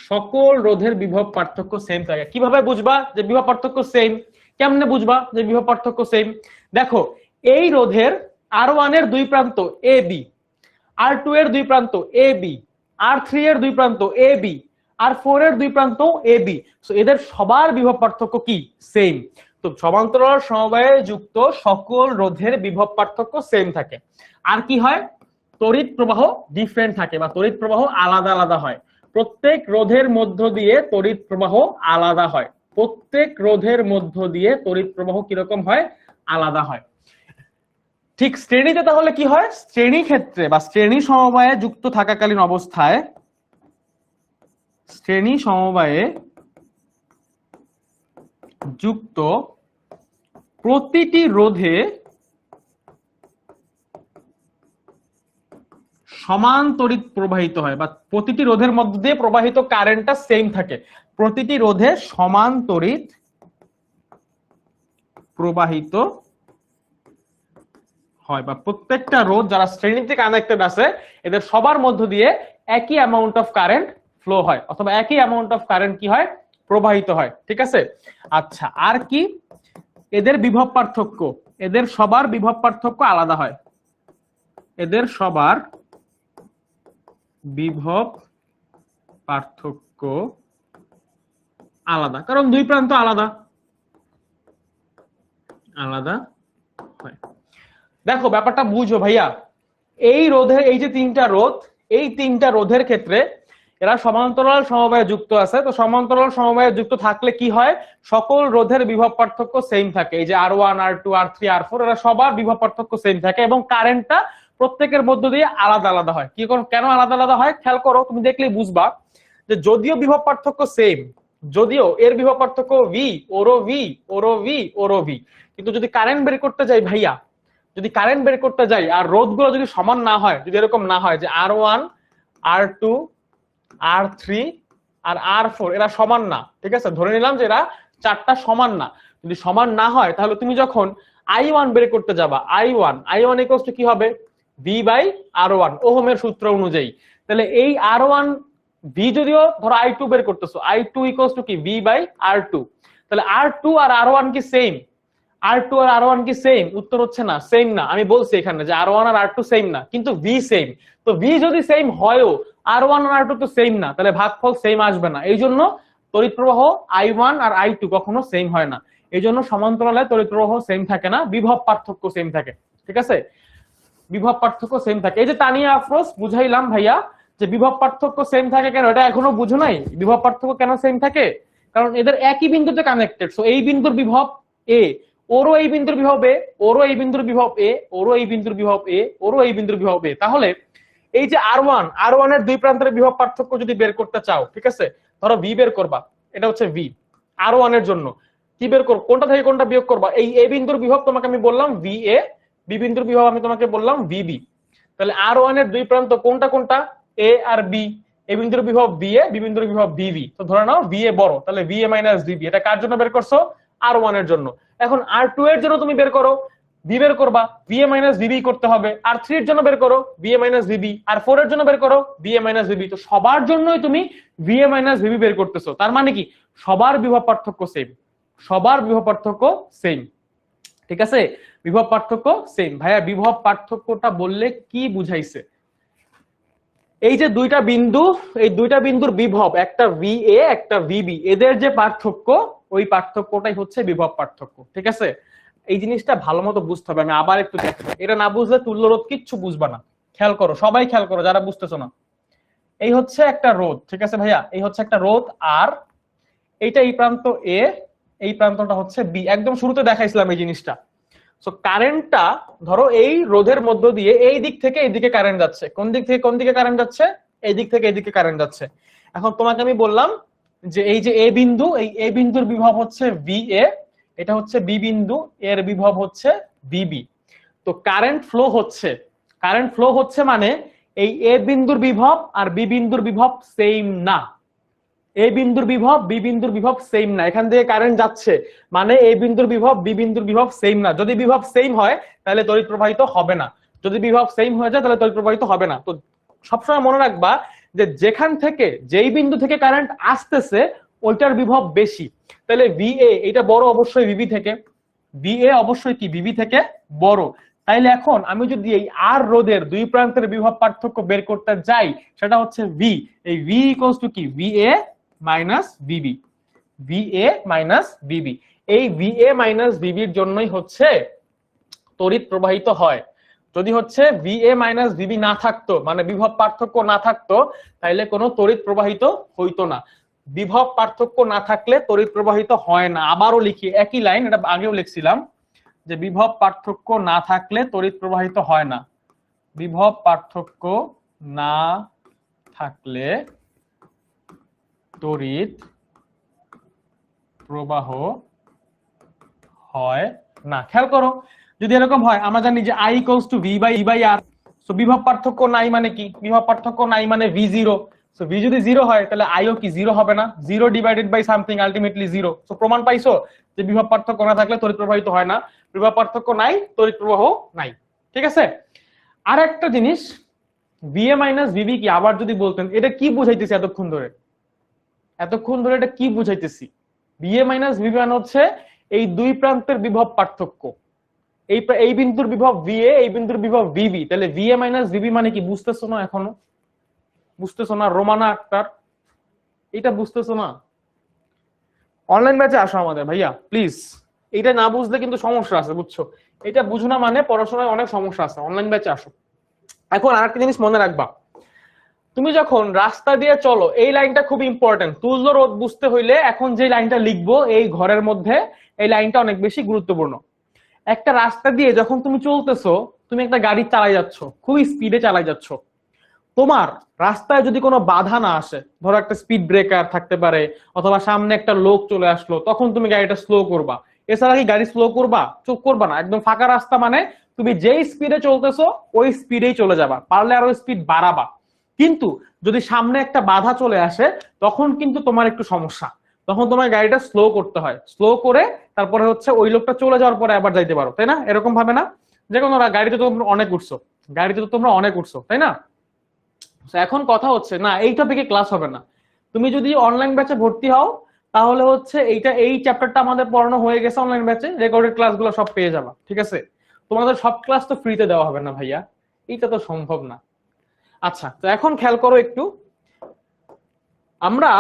সকল রোধের বিভব পার্থক্য সেম থাকে। কিভাবে বুঝবা যে বিভব পার্থক্য সেম? কেমনে বুঝবা যে বিভব পার্থক্য সেম? দেখো এই রোধের R1 এর দুই প্রান্ত এ বি, R2 এর দুই প্রান্ত এ বি, R3 এর দুই প্রান্ত এ বি, R4 এর দুই প্রান্ত এ বি, সো এদের সবার বিভব পার্থক্য কি, সেম। তো সমান্তরাল সমবায়ে যুক্ত সকল রোধের বিভব পার্থক্য সেম থাকে। আর কি হয়, তড়িৎ প্রবাহ ডিফারেন্ট থাকে বা তড়িৎ প্রবাহ আলাদা আলাদা হয়। প্রত্যেক রোধের মধ্য দিয়ে তড়িৎ প্রবাহ আলাদা হয়, প্রত্যেক রোধের মধ্য দিয়ে তড়িৎ প্রবাহ কিরকম হয়, আলাদা হয়। ঠিক শ্রেণীতে তাহলে কি হয়, শ্রেণী ক্ষেত্রে বা শ্রেণী সমবায়ে যুক্ত থাকাকালীন অবস্থায়, শ্রেণী সমবায়ে যুক্ত প্রতিটি রোধে সমান তড়িৎ প্রবাহিত হয় বা প্রতিটি রোধের মধ্য দিয়ে প্রবাহিত কারেন্টটা সেম থাকে। প্রতিটি রোধে সমান তড়িৎ প্রবাহিত হয় বা প্রত্যেকটা রোধ যারা শ্রেণীতে কানেক্টেড আছে এদের সবার মধ্য দিয়ে একই অ্যামাউন্ট অফ কারেন্ট ফ্লো হয় অথবা একই অ্যামাউন্ট অফ কারেন্ট কি হয়, প্রবাহিত হয়। ঠিক আছে, আচ্ছা আর কি, এদের বিভব পার্থক্য, এদের সবার বিভব পার্থক্য আলাদা হয়, এদের সবার বিভব পার্থক্য আলাদা, কারণ দুই প্রান্ত আলাদা আলাদা হয়। দেখো ব্যাপারটা বুঝো ভাইয়া, এই রোধের এই যে তিনটা রোধ, এই তিনটা রোধের ক্ষেত্রে এরা সমান্তরাল সমবায়ে যুক্ত আছে। তো সমান্তরাল সমবায়ে যুক্ত থাকলে কি হয়, সকল রোধের বিভব পার্থক্য সেম থাকে। এই যে R1 R2 R3 R4 এরা সবার বিভব পার্থক্য সেম থাকে এবং কারেন্টটা প্রত্যেকের মধ্য দিয়ে আলাদা আলাদা হয়। কি কেন আলাদা আলাদা হয় খেয়াল করো, তুমি দেখলেই বুঝবা যে যদিও বিভব পার্থক্য সেম, যদিও এর বিভব পার্থক্য ভি, ওরও ভি, ওরও ভি, ওরও ভি, কিন্তু যদি কারেন্ট বের করতে যাই ভাইয়া, যদি কারেন্ট বের করতে যাই আর রোধগুলো যদি সমান না হয়, যদি এরকম না হয় যে R1 R2 R3 আর R4 এরা সমান না, ঠিক আছে, ধরে নিলাম যে এরা চারটা সমান না, যদি সমান না হয় তাহলে তুমি যখন I1 বের করতে যাবা, I1 ইকুয়ালস টু কি হবে, V বাই R1 ওহমের সূত্র অনুযায়ী। তাহলে এই R1 V যদিও ধরো I2 বের করতেছো, I2 ইকুয়ালস টু কি V বাই R2, তাহলে R2 আর R1 কি সেম, R2 আর R1 কি সেম, উত্তর হচ্ছে না, সেম না। আমি বলছি এখানে যে R1 আর R2 সেম না, কিন্তু V সেম। তো V যদি সেম হয়ও R1 আর R2 তো সেম না, তাহলে ভাগফল সেম আসবে না। এই জন্য তড়িৎ প্রবাহ I1 আর I2 কখনো সেম হয় না। এই জন্য সমান্তরালে তড়িৎ প্রবাহ সেম থাকে না, বিভব পার্থক্য সেম থাকে। ঠিক আছে, বিভব পার্থক্য সেম থাকে। এই যে তানিয়া আফরোজ বুঝাইলাম ভাইয়া যে বিভব পার্থক্য সেম থাকে কেন, এটা এখনো বুঝো নাই বিভব পার্থক্য কেন সেম থাকে, কারণ এদের একই বিন্দুতে কানেক্টেড। সো এই বিন্দুর বিভব এ, ওরও এই বিন্দুর বিভব এ, ওরও এই বিন্দুর বিভব এ, ওরও এই বিন্দুর বিভব এ, ওরও এই বিন্দুর বিভব এ। তাহলে এই যে R1 এর দুই প্রান্তের বিভব পার্থক্য যদি বের করতে চাও, ঠিক আছে, ধরো ভি বের করবা, এটা হচ্ছে ভি R1 এর জন্য, কি বের করব, কোনটা থেকে কোনটা বিয়োগ করবা, এই এ বিন্দুর বিভব তোমাকে আমি বললাম ভি এ, বি বিন্দুর বিভব আমি তোমাকে বললাম ভিবি। তাহলে R1 এর দুই প্রান্ত কোনটা কোনটা, এ আর বি, এ বিন্দুর বিভব বি এ, বি বিন্দুর বিভব ভিবি। তো ধরে নাও ভি এ বড়, তাহলে ভি এ মাইনাস ভিবি, এটা কার জন্য বের করছো, R1 এর জন্য। এখন R2 এর জন্য তুমি বের করো, ভি বের করবা, ভি এ মাইনাস ভিবি করতে হবে। R3 এর জন্য বের করো, V A minus VB. R4 এর জন্য বের করো, ভি এ মাইনাস ভিবি। তো সবার জন্যই তুমি ভি এ মাইনাস ভিবি বের করতেছো, তার মানে কি সবার বিভব পার্থক্য সেম, সবার বিভব পার্থক্য সেম। ঠিক আছে, বিভব পার্থক্য সেম। ভাইয়া বিভব পার্থক্যটা বললে কি বুঝাইছে? এই যে দুইটা বিন্দু, এই দুইটা বিন্দুর বিভব, একটা VA একটা VB, এদের যে পার্থক্য, ওই পার্থক্যটাই হচ্ছে বিভব পার্থক্য। ঠিক আছে, এই জিনিসটা ভালো মতো বুঝতে হবে। আমি আবার একটু দেখবো, এটা না বুঝলে তুল্য রোধ কিচ্ছু বুঝবা না। খেয়াল করো, সবাই খেয়াল করো যারা বুঝতেছো না। এই হচ্ছে একটা রোধ, ঠিক আছে ভাইয়া, এই হচ্ছে একটা রোধ, আর এইটা এই প্রান্ত A, এই প্রান্তটা হচ্ছে B। একদম শুরুতে দেখাইছিলাম এই জিনিসটা। সো কারেন্টটা ধরো এই রোধের মধ্য দিয়ে এই দিক থেকে এইদিকে কারেন্ট যাচ্ছে। কোন দিক থেকে কোন দিকে কারেন্ট যাচ্ছে? এই দিক থেকে এইদিকে কারেন্ট যাচ্ছে। এখন তোমাকে আমি বললাম যে এই যে A বিন্দু, এই A বিন্দুর বিভব হচ্ছে VA, এটা হচ্ছে B বিন্দু, এর বিভব হচ্ছে VB। তো কারেন্ট ফ্লো হচ্ছে, কারেন্ট ফ্লো হচ্ছে মানে এই A বিন্দুর বিভব আর B বিন্দুর বিভব সেম না। এ বিন্দুর বিভব বি বিন্দুর বিভব সেম না, এখান থেকে কারেন্ট যাচ্ছে মানে এ বিন্দুর বিভব বি বিন্দুর বিভব সেম না। যদি বিভব সেম হয় তাহলে তড়িৎ প্রবাহিত হবে না, যদি বিভব সেম হয়ে যায় তাহলে তড়িৎ প্রবাহিত হবে না। তো সবসময় মনে রাখবা যে যেখান থেকে, যেই বিন্দু থেকে কারেন্ট আসতেছে ওইটার বিভব বেশি। তাহলে VA এটা বড় অবশ্যই VB থেকে, VA অবশ্যই কি VB থেকে বড়। তাইলে এখন আমি যদি এই আর রোধের দুই প্রান্তের বিভব পার্থক্য বের করতে যাই, সেটা হচ্ছে V। এই V ইকুয়ালস টু কি? VA minus VB, VA minus VB। এই VA মাইনাস VB এর জন্যই হচ্ছে তড়িৎ প্রবাহিত হয়। যদি হচ্ছে VA মাইনাস VB না থাকতো, মানে বিভব পার্থক্য না থাকতো, তাইলে কোনো তড়িৎ প্রবাহিত হইতো না। বিভব পার্থক্য না থাকলে তড়িৎ প্রবাহিত হয় না। আবারও লিখি একই লাইন, এটা আগেও লিখছিলাম যে বিভব পার্থক্য না থাকলে তড়িৎ প্রবাহিত হয় না। বিভব পার্থক্য না থাকলে তড়িৎ প্রবাহ হয় না। খেয়াল করো, যদি এরকম হয়, আমরা জানি যে I equals to V by E by R। So বিভব পার্থক্য নাই মানে কি? বিভব পার্থক্য নাই মানে V জিরো। সো V যদি জিরো হয় তাহলে I ও কি জিরো হবে না? Zero divided by something ultimately zero. So প্রমাণ পাইছো যে বিভব পার্থক্য না থাকলে তড়িৎ প্রবাহিত হয় না। বিভব পার্থক্য নাই, তড়িৎ প্রবাহ নাই। ঠিক আছে, আর একটা জিনিস, VA মাইনাস VB কি? আবার যদি বলতেন এটা কি বুঝাইতেছি এতক্ষণ ধরে, এতক্ষণ ধরে এটা কি বুঝাইতেছি? VA মাইনাস VB মানে হচ্ছে এই দুই প্রান্তের বিভব পার্থক্য। এই বিন্দুর বিভব VA, এই বিন্দুর বিভব VB। তাহলে VA মাইনাস VB মানে কি? বুঝতেছো না? এখনো বুঝতেছো না? রোমানা আক্তার, এটা বুঝতেছো না? অনলাইন ব্যাচে আসো আমাদের ভাইয়া প্লিজ। এটা না বুঝলে কিন্তু সমস্যা আছে, বুঝছো? এটা বুঝো না মানে পড়াশোনায় অনেক সমস্যা আছে। অনলাইন ব্যাচে আসো। এখন আরেকটা জিনিস মনে রাখবা, তুমি যখন রাস্তা দিয়ে চলো, এই লাইনটা খুব ইম্পর্টেন্ট। তুল্য রোধ বুঝতে হইলে এখন যে লাইনটা লিখবো এই ঘরের মধ্যে, এই লাইনটা অনেক বেশি গুরুত্বপূর্ণ। একটা রাস্তা দিয়ে যখন তুমি চলতেছো, তুমি একটা গাড়ি চালাই যাচ্ছ, খুবই স্পিডে চালাই যাচ্ছ, তোমার রাস্তায় যদি কোনো বাধা না আসে, ধরো একটা স্পিড ব্রেকার থাকতে পারে অথবা সামনে একটা লোক চলে আসলো, তখন তুমি গাড়িটা স্লো করবা। এছাড়া কি গাড়ি স্লো করবা? চোখ করবা না। একদম ফাঁকা রাস্তা মানে তুমি যেই স্পিডে চলতেছো ওই স্পিডেই চলে যাবা, পারলে আরো স্পিড বাড়াবা। কিন্তু যদি সামনে একটা বাধা চলে আসে তখন কিন্তু তোমার একটু সমস্যা, তখন তোমার গাড়িটা স্লো করতে হয়। স্লো করে তারপরে হচ্ছে ওই লোকটা চলে যাওয়ার পরে আবার যাইতে পারো, তাই না? এরকম ভাবে না যে কোনো গাড়িতে তো তোমরা অনেক উঠছো, গাড়িতে তো তোমরা অনেক উঠছো, তাই না? এখন কথা হচ্ছে না এই টপিকে ক্লাস হবে না। তুমি যদি অনলাইন ব্যাচে ভর্তি হও তাহলে হচ্ছে এইটা, এই চ্যাপ্টারটা আমাদের পড়ানো হয়ে গেছে অনলাইন ব্যাচে, রেকর্ডেড ক্লাসগুলো সব পেয়ে যাবা। ঠিক আছে, তোমাদের সব ক্লাস তো ফ্রিতে দেওয়া হবে না ভাইয়া, এইটা তো সম্ভব না। আচ্ছা, তো এখন খেয়াল করো একটু, আমরা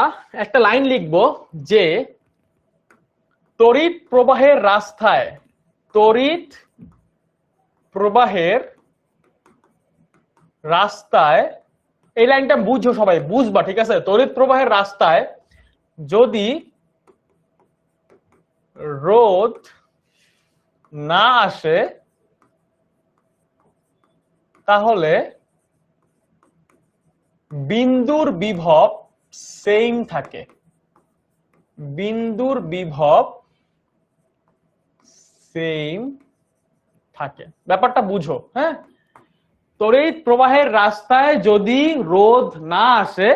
একটা লাইন লিখব যে তড়িৎ প্রবাহের রাস্তায়, তড়িৎ প্রবাহের রাস্তায়, এই লাইনটা বুঝো, সবাই বুঝবা। ঠিক আছে, তড়িৎ প্রবাহের রাস্তায় যদি রোধ না আসে তাহলে বিন্দুর বিভব সেম থাকে। বিন্দুর বিভব সেম থাকে, ব্যাপারটা বুঝো। হ্যাঁ, তড়িৎ প্রবাহের রাস্তায় যদি রোধ না আসে,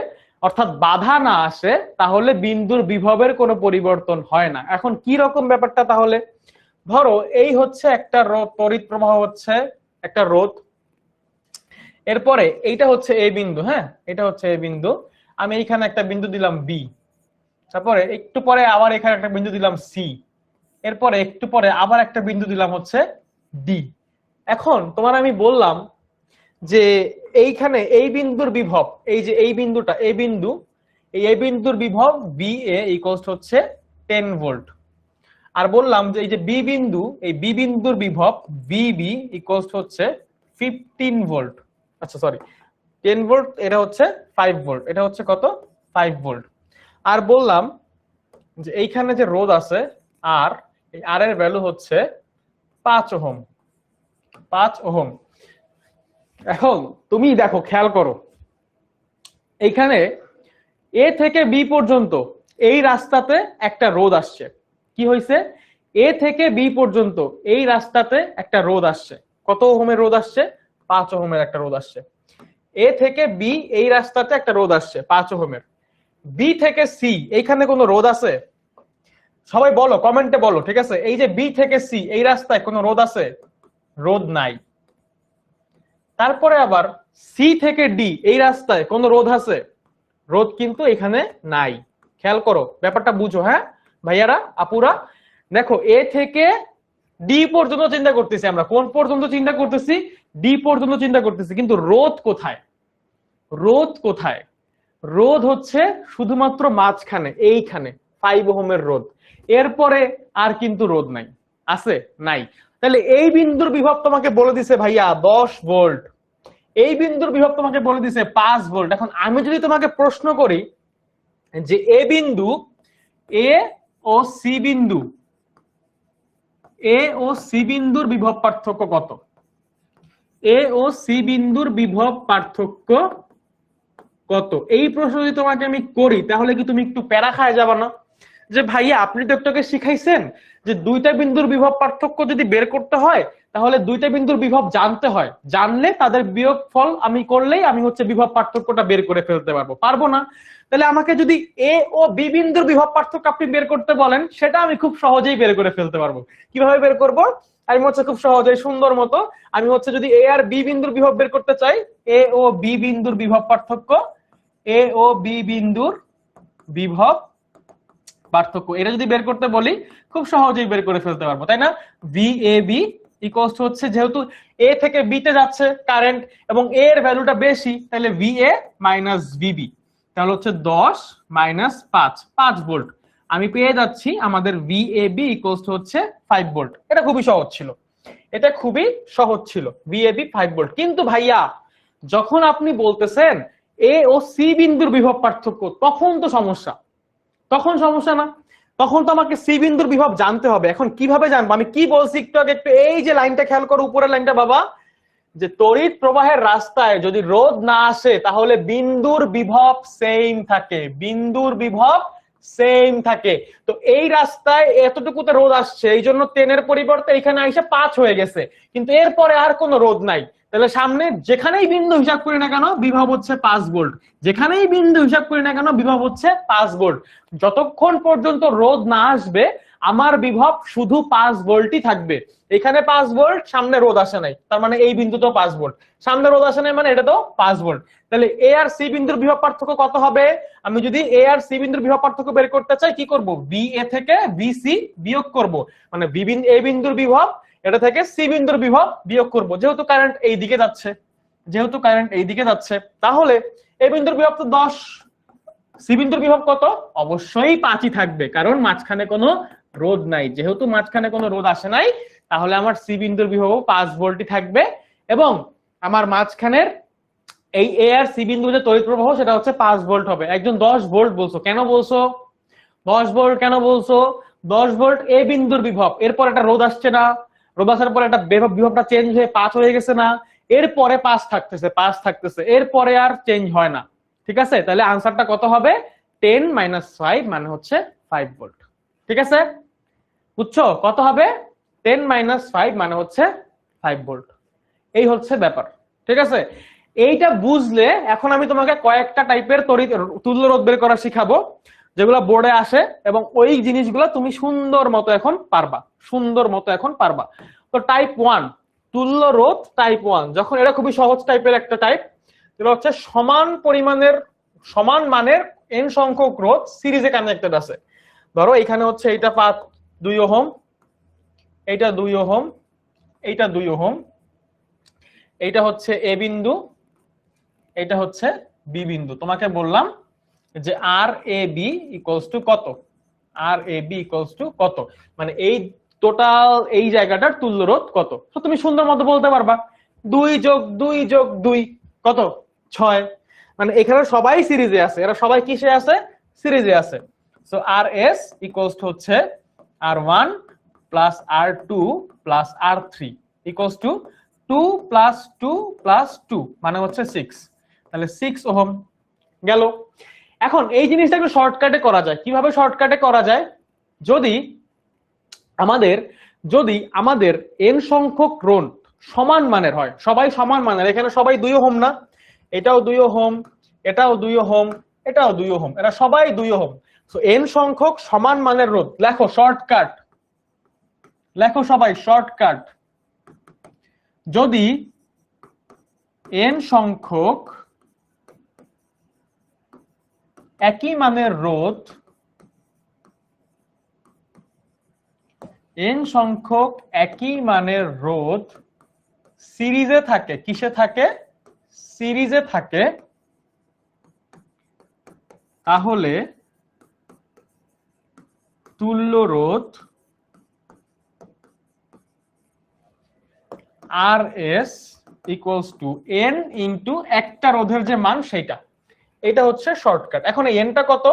অর্থাৎ বাধা না আসে, তাহলে বিন্দুর বিভবের কোনো পরিবর্তন হয় না। এখন কি রকম ব্যাপারটা তাহলে? ধরো এই হচ্ছে একটা রোধ, তড়িৎ প্রবাহ হচ্ছে একটা রোধ, এরপরে এইটা হচ্ছে এ বিন্দু। হ্যাঁ, এটা হচ্ছে এ বিন্দু, আমি এইখানে একটা বিন্দু দিলাম বি, তারপরে একটু পরে আবার এখানে একটা বিন্দু দিলাম সি, এরপরে একটু পরে আবার একটা বিন্দু দিলাম হচ্ছে ডি। এখন তোমার আমি বললাম যে এইখানে এই বিন্দুর বিভব, এই যে এই বিন্দুটা, এই বিন্দু, এই বিন্দুর বিভব বি এ ইকুয়ালস হচ্ছে 10 ভোল্ট। আর বললাম যে এই যে বি বিন্দু, এই বি বিন্দুর বিভব বিবি ইকুয়ালস হচ্ছে 15 ভোল্ট। আচ্ছা সরি, 10 ভোল্ট, এটা হচ্ছে 5 ভোল্ট, এটা হচ্ছে কত, 5 ভোল্ট। আর বললাম যে এইখানে যে রোধ আছে আর, এই আর এর ভ্যালু হচ্ছে 5 ওহম, 5 ওহম। এখন তুমি দেখো, খেয়াল করো, এইখানে এ থেকে বি পর্যন্ত এই রাস্তাতে একটা রোধ আসছে। কি হয়েছে, এ থেকে বি পর্যন্ত এই রাস্তাতে একটা রোধ আসছে। কত ওহমের রোধ আসছে, 5 ওহমের একটা রোধ আসছে। এ থেকে বি এই রাস্তাতে একটা রোধ আসছে 5 ওহমের। বি থেকে সি এইখানে কোনো রোধ আছে? সবাই বলো, কমেন্টে বলো, ঠিক আছে? এই যে বি থেকে সি এই রাস্তায় কোনো রোধ আছে? রোধ নাই। তারপরে আবার সি থেকে ডি এই রাস্তায় কোনো রোধ আছে? রোধ কিন্তু এখানে নাই। খেয়াল করো, ব্যাপারটা বুঝো। হ্যাঁ ভাইয়ারা, আপুরা, দেখো এ থেকে ডি পর্যন্ত চিন্তা করতেছি আমরা। কোন পর্যন্ত চিন্তা করতেছি? ডি পর্যন্ত চিন্তা করতেছি, কিন্তু রোধ কোথায়? রোধ কোথায়? রোধ হচ্ছে শুধুমাত্র মাঝখানে, এইখানে 5 ওহমের রোধ। এরপরে আর কিন্তু রোধ নাই। আছে? নাই। তাহলে এই বিন্দুর বিভব তোমাকে বলে দিছে ভাইয়া 10 ভোল্ট, এই বিন্দুর বিভব তোমাকে বলে দিছে 5 ভোল্ট। এখন আমি যদি তোমাকে প্রশ্ন করি যে এ বিন্দু, এ ও সি বিন্দু, এ ও সি বিন্দুর বিভব পার্থক্য কত? এ ও সি বিন্দুর বিভব পার্থক্য কত? এই প্রশ্ন যদি তোমাকে আমি করি, তাহলে কি তুমি একটু প্যারা খায় যাবা না? যে ভাইয়া আপনি তো একটু শিখাইছেন যে দুইটা বিন্দুর বিভব পার্থক্য যদি বের করতে হয়, তাহলে দুইটা বিন্দুর বিভব জানতে হয়, জানলে তাদের বিয়োগফল আমি করলেই আমি হচ্ছে বিভব পার্থক্যটা বের করে ফেলতে পারবো। পারবো না? তাহলে আমাকে যদি এ ও বি বিন্দুর বিভব পার্থক্য আপনি বের করতে বলেন, সেটা আমি খুব সহজেই বের করে ফেলতে পারবো। কিভাবে বের করব? আমি হচ্ছে খুব সহজেই সুন্দর মতো, আমি হচ্ছে যদি এ আর বি বিন্দুর বিভব বের করতে চাই, এ ও বি বিন্দুর বিভব পার্থক্য, এ ও বি বিন্দুর বিভব পার্থক্য, এটা যদি বের করতে বলি খুব সহজেই বের করে ফেলতে পারবো, তাই না? ভি এ বি ইকুয়ালস হচ্ছে, যেহেতু এ থেকে বি তে যাচ্ছে কারেন্ট এবং এ এর ভ্যালুটা বেশি, তাহলে ভি এ মাইনাস ভিবি, তাহলে হচ্ছে 10 মাইনাস 5, 5 ভোল্ট। আমি পেয়ে যাচ্ছি আমাদের ভি এ বি ইকুয়ালস হচ্ছে 5 ভোল্ট। এটা খুবই সহজ ছিল, এটা খুবই সহজ ছিল, ভি এ বি 5 ভোল্ট। কিন্তু ভাইয়া যখন আপনি বলতেছেন এ ও সি বিন্দুর বিভব পার্থক্য, তখন তো সমস্যা। তখন সমস্যা না, তখন তো আমাকে সি বিন্দুর বিভব জানতে হবে। এখন কিভাবে জানবো? আমি কি বলছি একটু আগে, একটু এই যে লাইনটা খেয়াল করো, উপরের লাইনটা বাবা, যে তড়িৎ প্রবাহের রাস্তায় যদি রোধ না আসে তাহলে বিন্দুর বিভব সেম থাকে, বিন্দুর বিভব সেম থাকে। তো এই রাস্তায় এতটুকুতে রোধ আসছে, এই জন্য 10 এর পরিবর্তে এখানে এসে 5 হয়ে গেছে, কিন্তু এরপরে আর কোনো রোধ নাই। তাহলে সামনে যেখানেই বিন্দু হিসাব করি না কেন বিভব হচ্ছে 5 ভোল্ট, যেখানেই বিন্দু হিসাব করি না কেন বিভব হচ্ছে 5 ভোল্ট। যতক্ষণ পর্যন্ত রোধ না আসবে আমার বিভব শুধু 5 ভোল্টই থাকবে। এখানে 5 ভোল্ট, সামনে রোধ আসে নাই, তার মানে এই বিন্দুতেও 5 ভোল্ট, সামনে রোধ আসে নাই মানে এটা তো 5 ভোল্ট। তাহলে এ আর সি বিন্দুর বিভব পার্থক্য কত হবে? আমি যদি এ আর সি বিন্দুর বিভব পার্থক্য বের করতে চাই, কি করব? বি এ থেকে বি সি বিয়োগ করব, মানে বি বিন্দু এ বিন্দুর বিভব এটা থেকে সি বিন্দুর বিভব বিয়োগ করব। যেহেতু কারেন্ট এই দিকে যাচ্ছে, যেহেতু কারেন্ট এই দিকে যাচ্ছে, তাহলে এ বিন্দুর বিভব তো 10, সি বিন্দুর বিভব কত? অবশ্যই 5ই থাকবে, কারণ মাঝখানে কোনো রোধ নাই। যেহেতু মাঝখানে কোনো রোধ আসে নাই, তাহলে আমার সি বিন্দুর বিভব 5 ভোল্টই থাকবে, এবং আমার মাঝখানের এই এ আর সি বিন্দু যে তড়িৎ প্রবাহ সেটা হচ্ছে 5 ভোল্ট হবে। একজন 10 ভোল্ট বলছো, কেন বলছো 10 ভোল্ট? কেন বলছো 10 ভোল্ট? এ বিন্দুর বিভব, এরপর একটা রোধ আসছে না, রোধ আসার পরে একটা বিভবটা চেঞ্জ হয়ে 5 হয়ে গেছে না, এরপরে 5 থাকতেছে, 5 থাকতেছে, এরপরে আর চেঞ্জ হয় না। ঠিক আছে, তাহলে আনসারটা কত হবে? 10 মাইনাস 5 মানে হচ্ছে 5 ভোল্ট। ঠিক আছে, বুঝছো কত হবে? 10 মাইনাস 5 মানে হচ্ছে 5 ভোল্ট। এই হচ্ছে ব্যাপার। ঠিক আছে, এইটা বুঝলে এখন আমি তোমাকে কয়েকটা টাইপের তড়িৎ তুল্য রোধ বের করা শিখাবো, যেগুলো বোর্ডে আসে, এবং ওই জিনিসগুলো তুমি সুন্দর মতো এখন পারবা, সুন্দর মতো এখন পারবা। তো টাইপ 1 তুল্য রোধ, টাইপ 1 যখন, এটা খুবই সহজ টাইপের একটা টাইপ, যেটা হচ্ছে সমান পরিমাণের, সমান মানের n সংখ্যক রোধ সিরিজে কানেক্টেড আছে। ধরো এখানে হচ্ছে এইটা 2 ওহম, এইটা 2 ওহম, এইটা 2 ওহম, এইটা হচ্ছে এ বিন্দু, এটা হচ্ছে বি বিন্দু। তোমাকে বললাম যে আর এ বি ইকুয়ালস টু কত, আর এ বি ইকুয়ালস টু কত, মানে এই টোটাল এই জায়গাটার তুল্য রোধ কত। তো তুমি সুন্দর মতো বলতে পারবা 2 যোগ 2 যোগ 2 কত 6, মানে এখানে সবাই সিরিজে আছে, এরা সবাই কিসে আছে, সিরিজে আছে। So R S equals to হচ্ছে R one plus R two plus R three equals to 2 plus 2 plus 2 মানে হচ্ছে 6, তাহলে 6 ওহম গেল। এখন এই জিনিসটা একটু শর্টকাটে করা যায়। কিভাবে শর্টকাটে করা যায়, যদি আমাদের n সংখ্যক রোধ সমান মানের হয়, সবাই সমান মানের, এখানে সবাই 2 ওহম না, এটাও 2 ওহম, এটাও 2 ওহম, এটাও 2 ওহম, এরা সবাই 2 ওহম। সো n সংখ্যক সমান মানের রোধ, লেখো শর্টকাট, লেখো সবাই শর্টকাট, যদি n সংখ্যক একই মানের রোধ, n সংখ্যক একই মানের রোধ সিরিজে থাকে, কিসে থাকে, সিরিজে থাকে, তাহলে তুল্য রোধ R S equals to N into একটা রোধের যে মান সেইটা, এটা হচ্ছে শর্টকাট। এখন এনটা কত,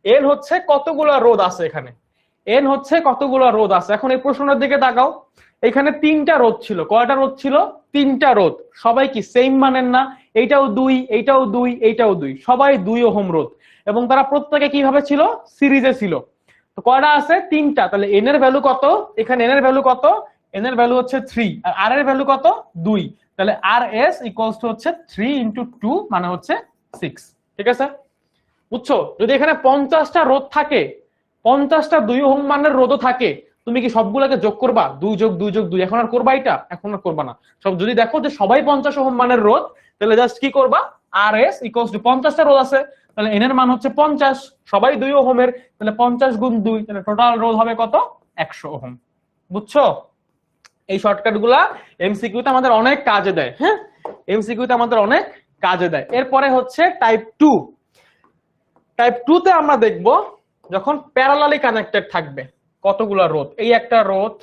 এন হচ্ছে কতগুলা রোধ আছে এখানে, এন হচ্ছে কতগুলা রোধ আছে। এখন এই প্রশ্নটার দিকে তাকাও, এখানে 3টা রোধ ছিল, কয়টা রোধ ছিল, 3টা রোধ, সবাই কি সেম মানের না, এইটাও 2, এইটাও 2, এইটাও 2, সবাই 2 ওহম রোধ, এবং তারা প্রত্যেকে কিভাবে ছিল, সিরিজে ছিল। তো কয়টা আছে, 3টা, তাহলে এন এর ভ্যালু কত, এখানে এন এর ভ্যালু কত, এন এর ভ্যালু হচ্ছে 3, আর আর এর ভ্যালু কত 2, তাহলে আর এস ইকুয়ালস টু হচ্ছে 3 ইন্টু 2 মানে হচ্ছে 6। ঠিক আছে, বুঝছো? যদি এখানে 50টা রোধ থাকে, 50টা 2 ওহম মানের রোধও থাকে, তুমি কি সবগুলোকে যোগ করবা, 2 যোগ 2 যোগ 2, এখন আর করবা এটা, এখন আর করবা না। সব যদি দেখো যে সবাই 50 ওহম মানের রোধ, তাহলে জাস্ট কি করবা, আর এস ইকুয়ালস টু 50টা রোধ আছে, তাহলে এন এর মান হচ্ছে 50, সবাই 2 ওহমের, তাহলে 50 গুণ 2, তাহলে টোটাল রোধ হবে কত, 100 ওহম। বুঝছো? এই শর্টকাট গুলা এমসিকিউ তে আমাদের অনেক কাজে দেয়। হ্যাঁ, এমসিকিউ তে আমাদের অনেক কাজে দেয়। এরপরে হচ্ছে টাইপ 2। টাইপ 2 তে আমরা দেখব যখন প্যারালালি কানেক্টেড থাকবে কতগুলা রোধ, এই একটা রোধ,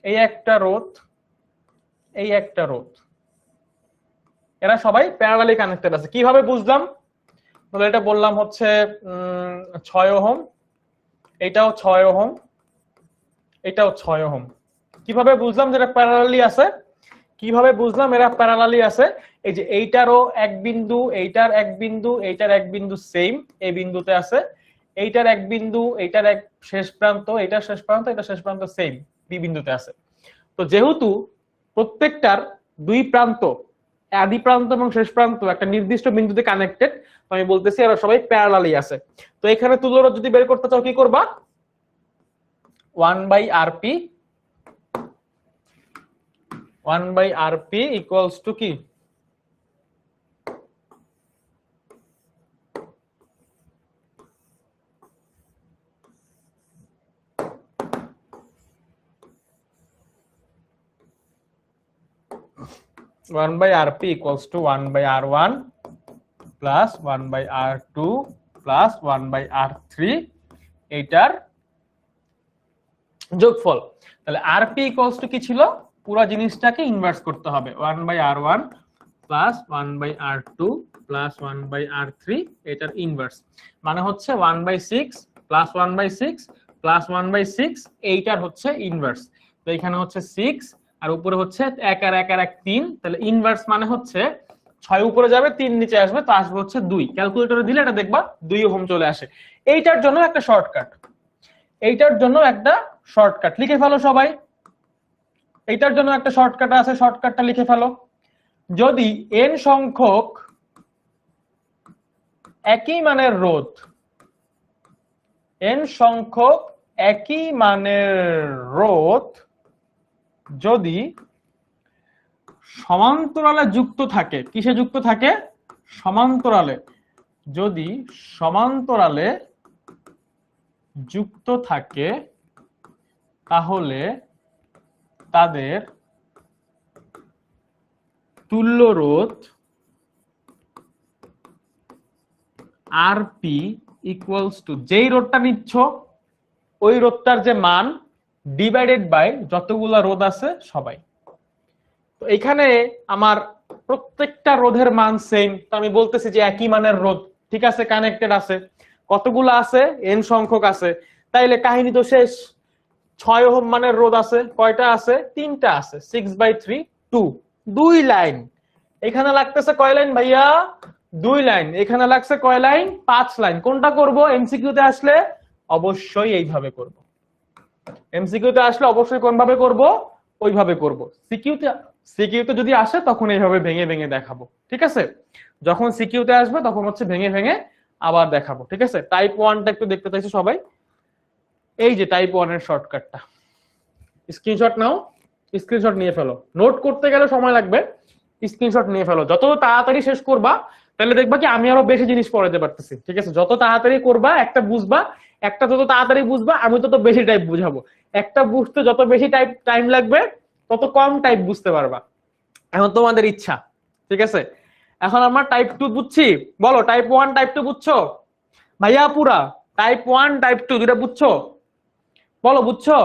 এই একটা রোধ, এই একটা রোধ, এরা সবাই প্যারালালি কানেক্টেড আছে। কিভাবে বুঝলাম, বলে এটা বললাম হচ্ছে 6 ওহম, এটাও 6 ওহম, এটাও 6 ওহম। কিভাবে বুঝলাম যে এটা প্যারালালি আছে, কিভাবে বুঝলাম এরা প্যারালালি আছে, এই যে এইটারও এক বিন্দু, এইটার এক বিন্দু, এইটার এক বিন্দু সেম এই বিন্দুতে আছে, এইটার এক বিন্দু, এইটার এক শেষ প্রান্ত, এইটার শেষ প্রান্ত, এটা শেষ প্রান্ত সেম বি বিন্দুতে আছে। তো যেহেতু প্রত্যেকটার দুই প্রান্ত, আদি প্রান্ত এবং শেষ প্রান্ত একটা নির্দিষ্ট বিন্দুতে কানেক্টেড, তো আমি বলতেছি এরা সবাই প্যারালালি আছে। তো এখানে তুল্যরোধ যদি বের করতে চাও কি করবা, 1/rp, 1/rp ইকুয়ালস টু কি, one by rp equals to 1/r1 plus 1/r2 plus 1/r3 এইটার যোগফল। তাহলে rp equals to কি ছিল, পুরো জিনিসটাকে ইনভার্স করতে হবে, 1/r1 plus 1/r2 plus 1/r3 এটার ইনভার্স, মানে হচ্ছে 1/6 plus 1/6 plus 1/6 এইটার হচ্ছে ইনভার্স। তো এখানে হচ্ছে 6 আর উপরে হচ্ছে 1 আর 1 আর 1 3, তাহলে ইনভার্স মানে হচ্ছে 6 উপরে যাবে 3 নিচে আসবে, তো আসবে হচ্ছে 2। ক্যালকুলেটরে দিলে এটা দেখবা 2 ওহম চলে আসে। এইটার জন্য একটা শর্টকাট, এইটার জন্য একটা শর্টকাট লিখে ফেলো সবাই, এইটার জন্য একটা শর্টকাট আছে, শর্টকাটটা লিখে ফেলো। যদি n সংখ্যক একই মানের রোধ, n সংখ্যক একই মানের রোধ যদি সমান্তরালে যুক্ত থাকে, কিসে যুক্ত থাকে, সমান্তরালে, যদি সমান্তরালে যুক্ত থাকে তাহলে তাদের তুল্য রোধ আরপি ইকুয়ালস টু, যেই রোধটা নিচ্ছ ওই রোধটার যে মান ডিভাইডেড বাই যতগুলা রোধ আছে সবাই। তো এখানে আমার প্রত্যেকটা রোধের মান সেম, তো আমি বলতেছি যে একই মানের রোধ, ঠিক আছে, কানেক্টেড আছে। কতগুলো আছে? এন সংখ্যক আছে। তাইলে কাহিনী তো শেষ। 6 ওহম মানের রোধ আছে, কয়টা আছে? 3টা আছে। 6/3 2, 2 লাইন। এখানে লাগতেছে কয় লাইন ভাইয়া? 2 লাইন। এখানে লাগছে কয় লাইন? 5 লাইন। কোনটা করব? এমসিকিউ তে আসলে অবশ্যই এইভাবে করব। এমসিকিউ তে আসলে অবশ্যই কোন ভাবে করব? ওইভাবে করব। সিকিউ তে যদি আসে তখন এইভাবে ভেঙে ভেঙে দেখাবো, ঠিক আছে? যখন সিকিউ তে আসবে তখন হচ্ছে ভেঙে ভেঙে আবার দেখাবো, ঠিক আছে? টাইপ 1টা একটু দেখতে চাইছো সবাই? এই যে টাইপ 1 এর শর্টকাটটা, স্ক্রিনশট নাও, স্ক্রিনশট নিয়ে ফেলো। নোট করতে গেলে সময় লাগবে, স্ক্রিনশট নিয়ে ফেলো। যত তাড়াতাড়ি শেষ করবা তাহলে দেখবা কি আমি আরো বেশি জিনিস পড়াতে পারতেছি, ঠিক আছে? যত তাড়াতাড়ি করবা একটা বুঝবা, একটা যত তাড়াতাড়ি বুঝবা আমি তত বেশি টাইপ বুঝাবো। একটা বুঝতে যত বেশি টাইম লাগবে তত কম টাইপ বুঝতে পারবা। এখন তোমাদের ইচ্ছা, ঠিক আছে? এখন আমরা টাইপ 2 বুঝছি, বলো টাইপ 1 টাইপ 2 বুঝছো ভাইয়া? পুরা টাইপ 1 টাইপ 2 দুটো বুঝছো? বলো বুঝছো?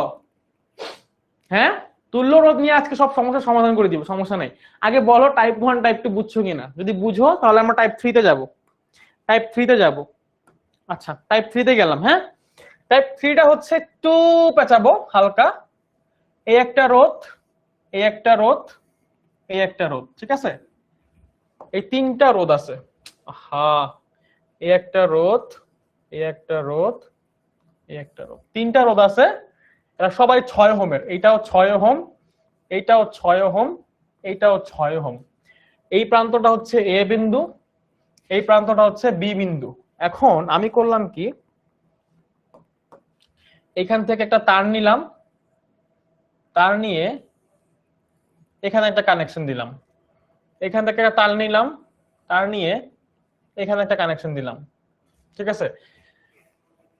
হ্যাঁ, তুল্য রোধ নিয়ে আজকে সব সমস্যার সমাধান করে দিব, সমস্যা নাই। আগে বলো টাইপ 1 টাইপ 2 বুঝছো কিনা। যদি বুঝো তাহলে আমরা টাইপ 3 তে যাব। টাইপ 3 তে যাব। আচ্ছা, টাইপ 3 তে গেলাম। হ্যাঁ, টাইপ 3 টা হচ্ছে একটু পেঁচাবো হালকা। এই একটা রোধ, এই একটা রোধ, এই একটা রোধ, ঠিক আছে? এই 3টা রোধ আছে। হ্যাঁ, এই একটা রোধ, এই একটা রোধ, এই একটা রোধ, 3টা রোধ আছে। এরা সবাই 6 ওহমের। এইটাও 6 ওহম, এইটাও 6 ওহম, এইটাও 6 ওহম। এই প্রান্তটা হচ্ছে এ বিন্দু, এই প্রান্তটা হচ্ছে বি বিন্দু। এখন আমি করলাম কি, এখান থেকে একটা তার নিলাম, তার নিয়ে এখানে একটা কানেকশন দিলাম। এখান থেকে একটা তার নিলাম, তার নিয়ে এখানে একটা কানেকশন দিলাম, ঠিক আছে?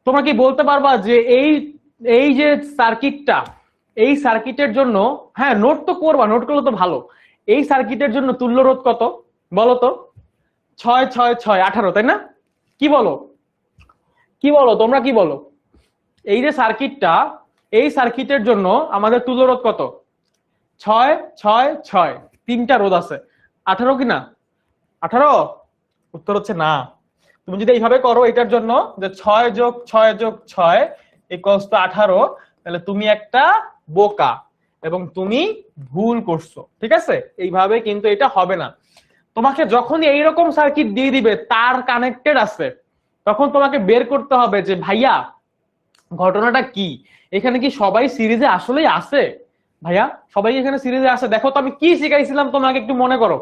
তোমরা কি বলতে পারবা যে এই এই যে সার্কিটটা, এই সার্কিটের জন্য, হ্যাঁ নোট তো করবা, নোট করলে তো ভালো। এই সার্কিটের জন্য তুল্য রোধ কত বলো তো? 6 6 6 18, তাই না? কি বলো? কি বলো তোমরা, কি বলো? এই যে সার্কিটটা, এই সার্কিটের জন্য আমাদের তুল্য রোধ কত? 6 6 6, 3টা রোধ আছে। 18 কি না? 18? উত্তর হচ্ছে না। তুমি যদি এইভাবে করো এটার জন্য যে 6 যোগ 6 যোগ 6 ইকুয়ালস টু 18, তাহলে তুমি একটা বোকা এবং তুমি ভুল করছো, ঠিক আছে? এইভাবে কিন্তু এটা হবে না। তোমাকে যখনই এইরকম সার্কিট দিয়ে দিবে তার কানেক্টেড আছে, তখন তোমাকে বের করতে হবে যে ভাইয়া ঘটনাটা কি, এখানে কি সবাই সিরিজে আসলেই আছে? ভাইয়া সবাই এখানে সিরিজে আছে? দেখো তো আমি কি শিখাইছিলাম তোমাকে, একটু মনে করো।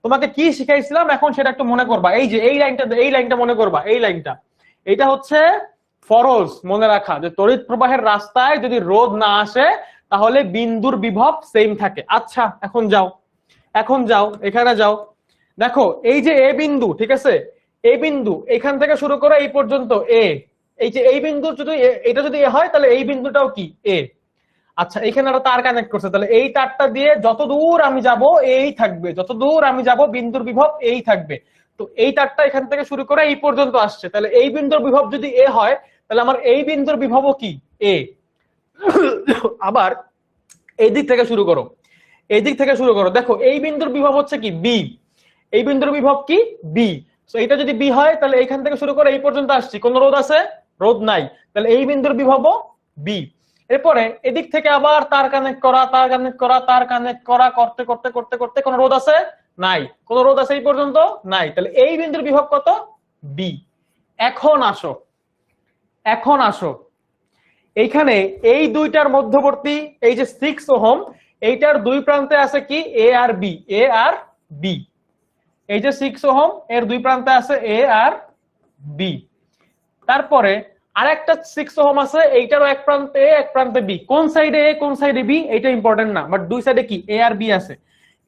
তোমাকে কি শিখাইছিলাম এখন সেটা একটু মনে করবা। এই যে এই লাইনটা, এই লাইনটা মনে করবা, এই লাইনটা। এটা হচ্ছে ফরজ, মনে রাখা যে তড়িৎ প্রবাহের রাস্তায় যদি রোধ না আসে তাহলে বিন্দুর বিভব সেম থাকে। আচ্ছা এখন যাও, এখন যাও, এখানে যাও। দেখো এই যে এ বিন্দু, ঠিক আছে? এ বিন্দু এখান থেকে শুরু করে এই পর্যন্ত এ। এই যে এই বিন্দু যদি এটা যদি এ হয় তাহলে এই বিন্দুটাও কি এ। আচ্ছা এখানে একটা তার কানেক্ট করছে, তাহলে এই তারটা দিয়ে যত দূর আমি যাব এই থাকবে, যত দূর আমি যাব বিন্দুর বিভব এই থাকবে। তো এই তারটা এখান থেকে শুরু করে এই পর্যন্ত আসছে, তাহলে এই বিন্দুর বিভব যদি এ হয় তাহলে আমার এই বিন্দুর বিভবও কি এ। আবার এই দিক থেকে শুরু করো, এই দিক থেকে শুরু করো। দেখো এই বিন্দুর বিভব হচ্ছে কি বি, এই বিন্দুর বিভব কি বি। তো এটা যদি বি হয় তাহলে এইখান থেকে শুরু করে এই পর্যন্ত আসছি, কোন রোধ আছে? রোধ নাই, তাহলে এই বিন্দুর বিভবও বি। এরপরে এদিক থেকে আবার তার কানেক্ট করা, তার কানেক্ট করা, তার কানেক্ট করা, করতে করতে করতে করতে কোন রোধ আছে? নাই। কোন রোধ আছে এই পর্যন্ত? নাই। তাহলে এই বিন্দুর বিভব কত? বি। এখন আসো, এখন আসো এইখানে এই দুইটার মধ্যবর্তী এই যে 6 ওহম, এইটার দুই প্রান্তে আছে কি এ আর বি, এ আর বি। এই যে 6 ওহম এর দুই প্রান্তে আছে এ আর বি। তারপরে আরেকটা 6 ওহম আছে, এইটারও এক প্রান্তে এ এক প্রান্তে বি। কোন সাইডে এ কোন সাইডে বি এটা ইম্পর্টেন্ট না, বাট দুই সাইডে কি এ আর বি আছে।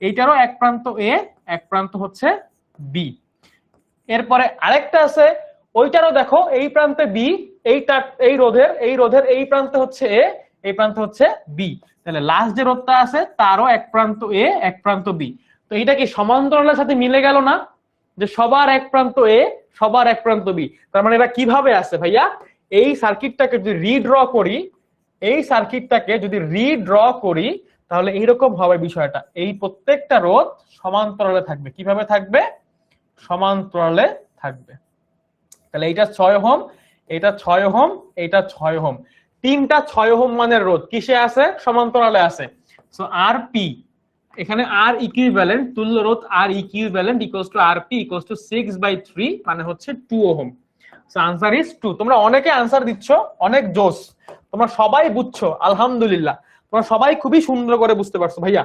এইটারও এক প্রান্ত এ এক প্রান্ত হচ্ছে বি। এরপরে আরেকটা আছে, ওইটারও দেখো এই প্রান্তে বি, এই রোধের এই প্রান্তে হচ্ছে এ, এই প্রান্ত হচ্ছে বি। তাহলে লাস্ট যে রোধটা আছে তারও এক প্রান্ত এ এক প্রান্ত বি। তো এটা কি সমান্তরালের সাথে মিলে গেল না, যে সবার এক প্রান্ত এ সবার এক প্রান্ত বি। তার মানে এটা কিভাবে আছে ভাইয়া, এই সার্কিটটাকে যদি রিড্র করি, এই সার্কিটটাকে যদি রিড্র করি তাহলে এইরকম হবে বিষয়টা। এই প্রত্যেকটা রোধ সমান্তরালে থাকবে। কিভাবে থাকবে? সমান্তরালে থাকবে। তাহলে এইটা 6 ওহম, এটা 6 ওহম, এটা 6 ওহম, তিনটা 6 ওহম মানের রোধ কিসে আছে? সমান্তরালে আছে। সো আর পি, এখানে আর ইকুইভ্যালেন্ট, তুল্য রোধ R equivalent equals to R P equals to 6/3 মানে হচ্ছে 2 ওহম। So answer is 2। তোমরা অনেকে आंसर দিচ্ছ, অনেক জোস, তোমরা সবাই বুঝছো, আলহামদুলিল্লাহ। তোমরা সবাই খুবই সুন্দর করে বুঝতে পারছো ভাইয়া,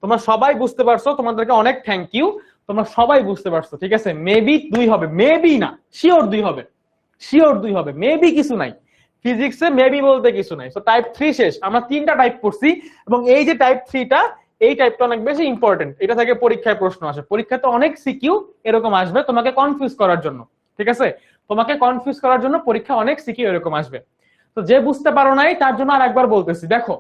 তোমরা সবাই বুঝতে পারছো, তোমাদেরকে অনেক থ্যাংক ইউ। তোমরা সবাই বুঝতে পারছো, ঠিক আছে। মেবি 2 হবে, মেবি না, শিওর 2 হবে, শিওর 2 হবে, মেবি কিছু নাই ফিজিক্সে, মেবি বলতে কিছু নাই। সো টাইপ 3 শেষ। আমরা তিনটা টাইপ করছি এবং এই যে টাইপ 3টা, এই টাইপটা অনেক বেশি ইম্পর্টেন্ট। এটা থেকে পরীক্ষায় প্রশ্ন আসে, পরীক্ষাতে অনেক সিকিউ এরকম আসবে তোমাকে কনফিউজ করার জন্য, ঠিক আছে। তোমাকে কনফিউজ করার জন্য পরীক্ষা অনেক সিকিউ এরকম আসবে। তো যে বুঝতে পারো নাই তার জন্য আরেকবার বলতেছি, দেখো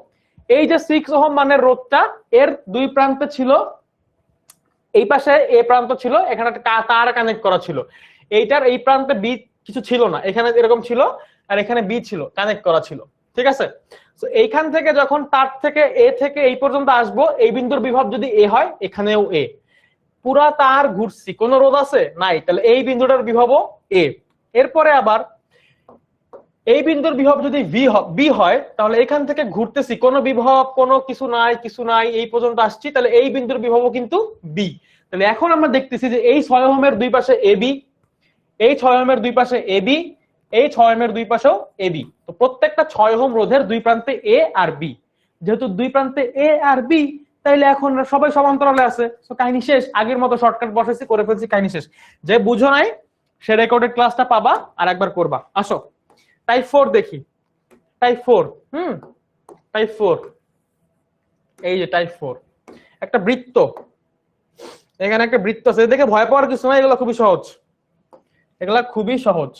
এই যে 6 ওহম মানের রোধটা, এর দুই প্রান্তে ছিল, এই পাশে এ প্রান্ত ছিল, এখানে তার কানেক্ট করা ছিল। এইটার এই প্রান্তে বি কিছু ছিল না, এখানে এরকম ছিল, আর এখানে বি ছিল, কানেক্ট করা ছিল, ঠিক আছে। তো এইখান থেকে যখন তার থেকে এ থেকে এই পর্যন্ত আসবো, এই বিন্দুর বিভব যদি এ হয়, এখানেও এ, পুরা তার ঘুরছি, কোনো রোধ আছে নাই, তাহলে এই বিন্দুটার বিভবও এ। এরপরে আবার এই বিন্দুর বিভব যদি বি হয়, তাহলে এখান থেকে ঘুরতেছি, কোনো বিভব কোনো কিছু নাই, কিছু নাই, এই পর্যন্ত আসছি, তাহলে এই বিন্দুর বিভবও কিন্তু বি। তাহলে এখন আমরা দেখতেছি যে এই 6 ওহমের দুই পাশে এবি, এই 6 ওহমের দুই পাশে এবি, এই 6 ওহমের দুই পাশেও এবি। তো প্রত্যেকটা 6 ওহম রোধের দুই প্রান্তে এ আর বি, যেহেতু দুই প্রান্তে এ আর বি, তাইলে এখন সবাই সমান্তরালে আছে। সো কাহিনী শেষ, আগের মতো শর্টকাট বসাইছি, করে ফেলছি, কাহিনী শেষ। যে বুঝো নাই সে রেকর্ডেড ক্লাসটা পাবা আর একবার করবা। আসো টাইপ 4 দেখি, টাইপ 4, টাইপ 4, এই যে টাইপ 4, একটা বৃত্ত, এখানে একটা বৃত্ত আছে, দেখে ভয় পাওয়ার কিছু নাই, এগুলো খুবই সহজ, এগুলা খুবই সহজ।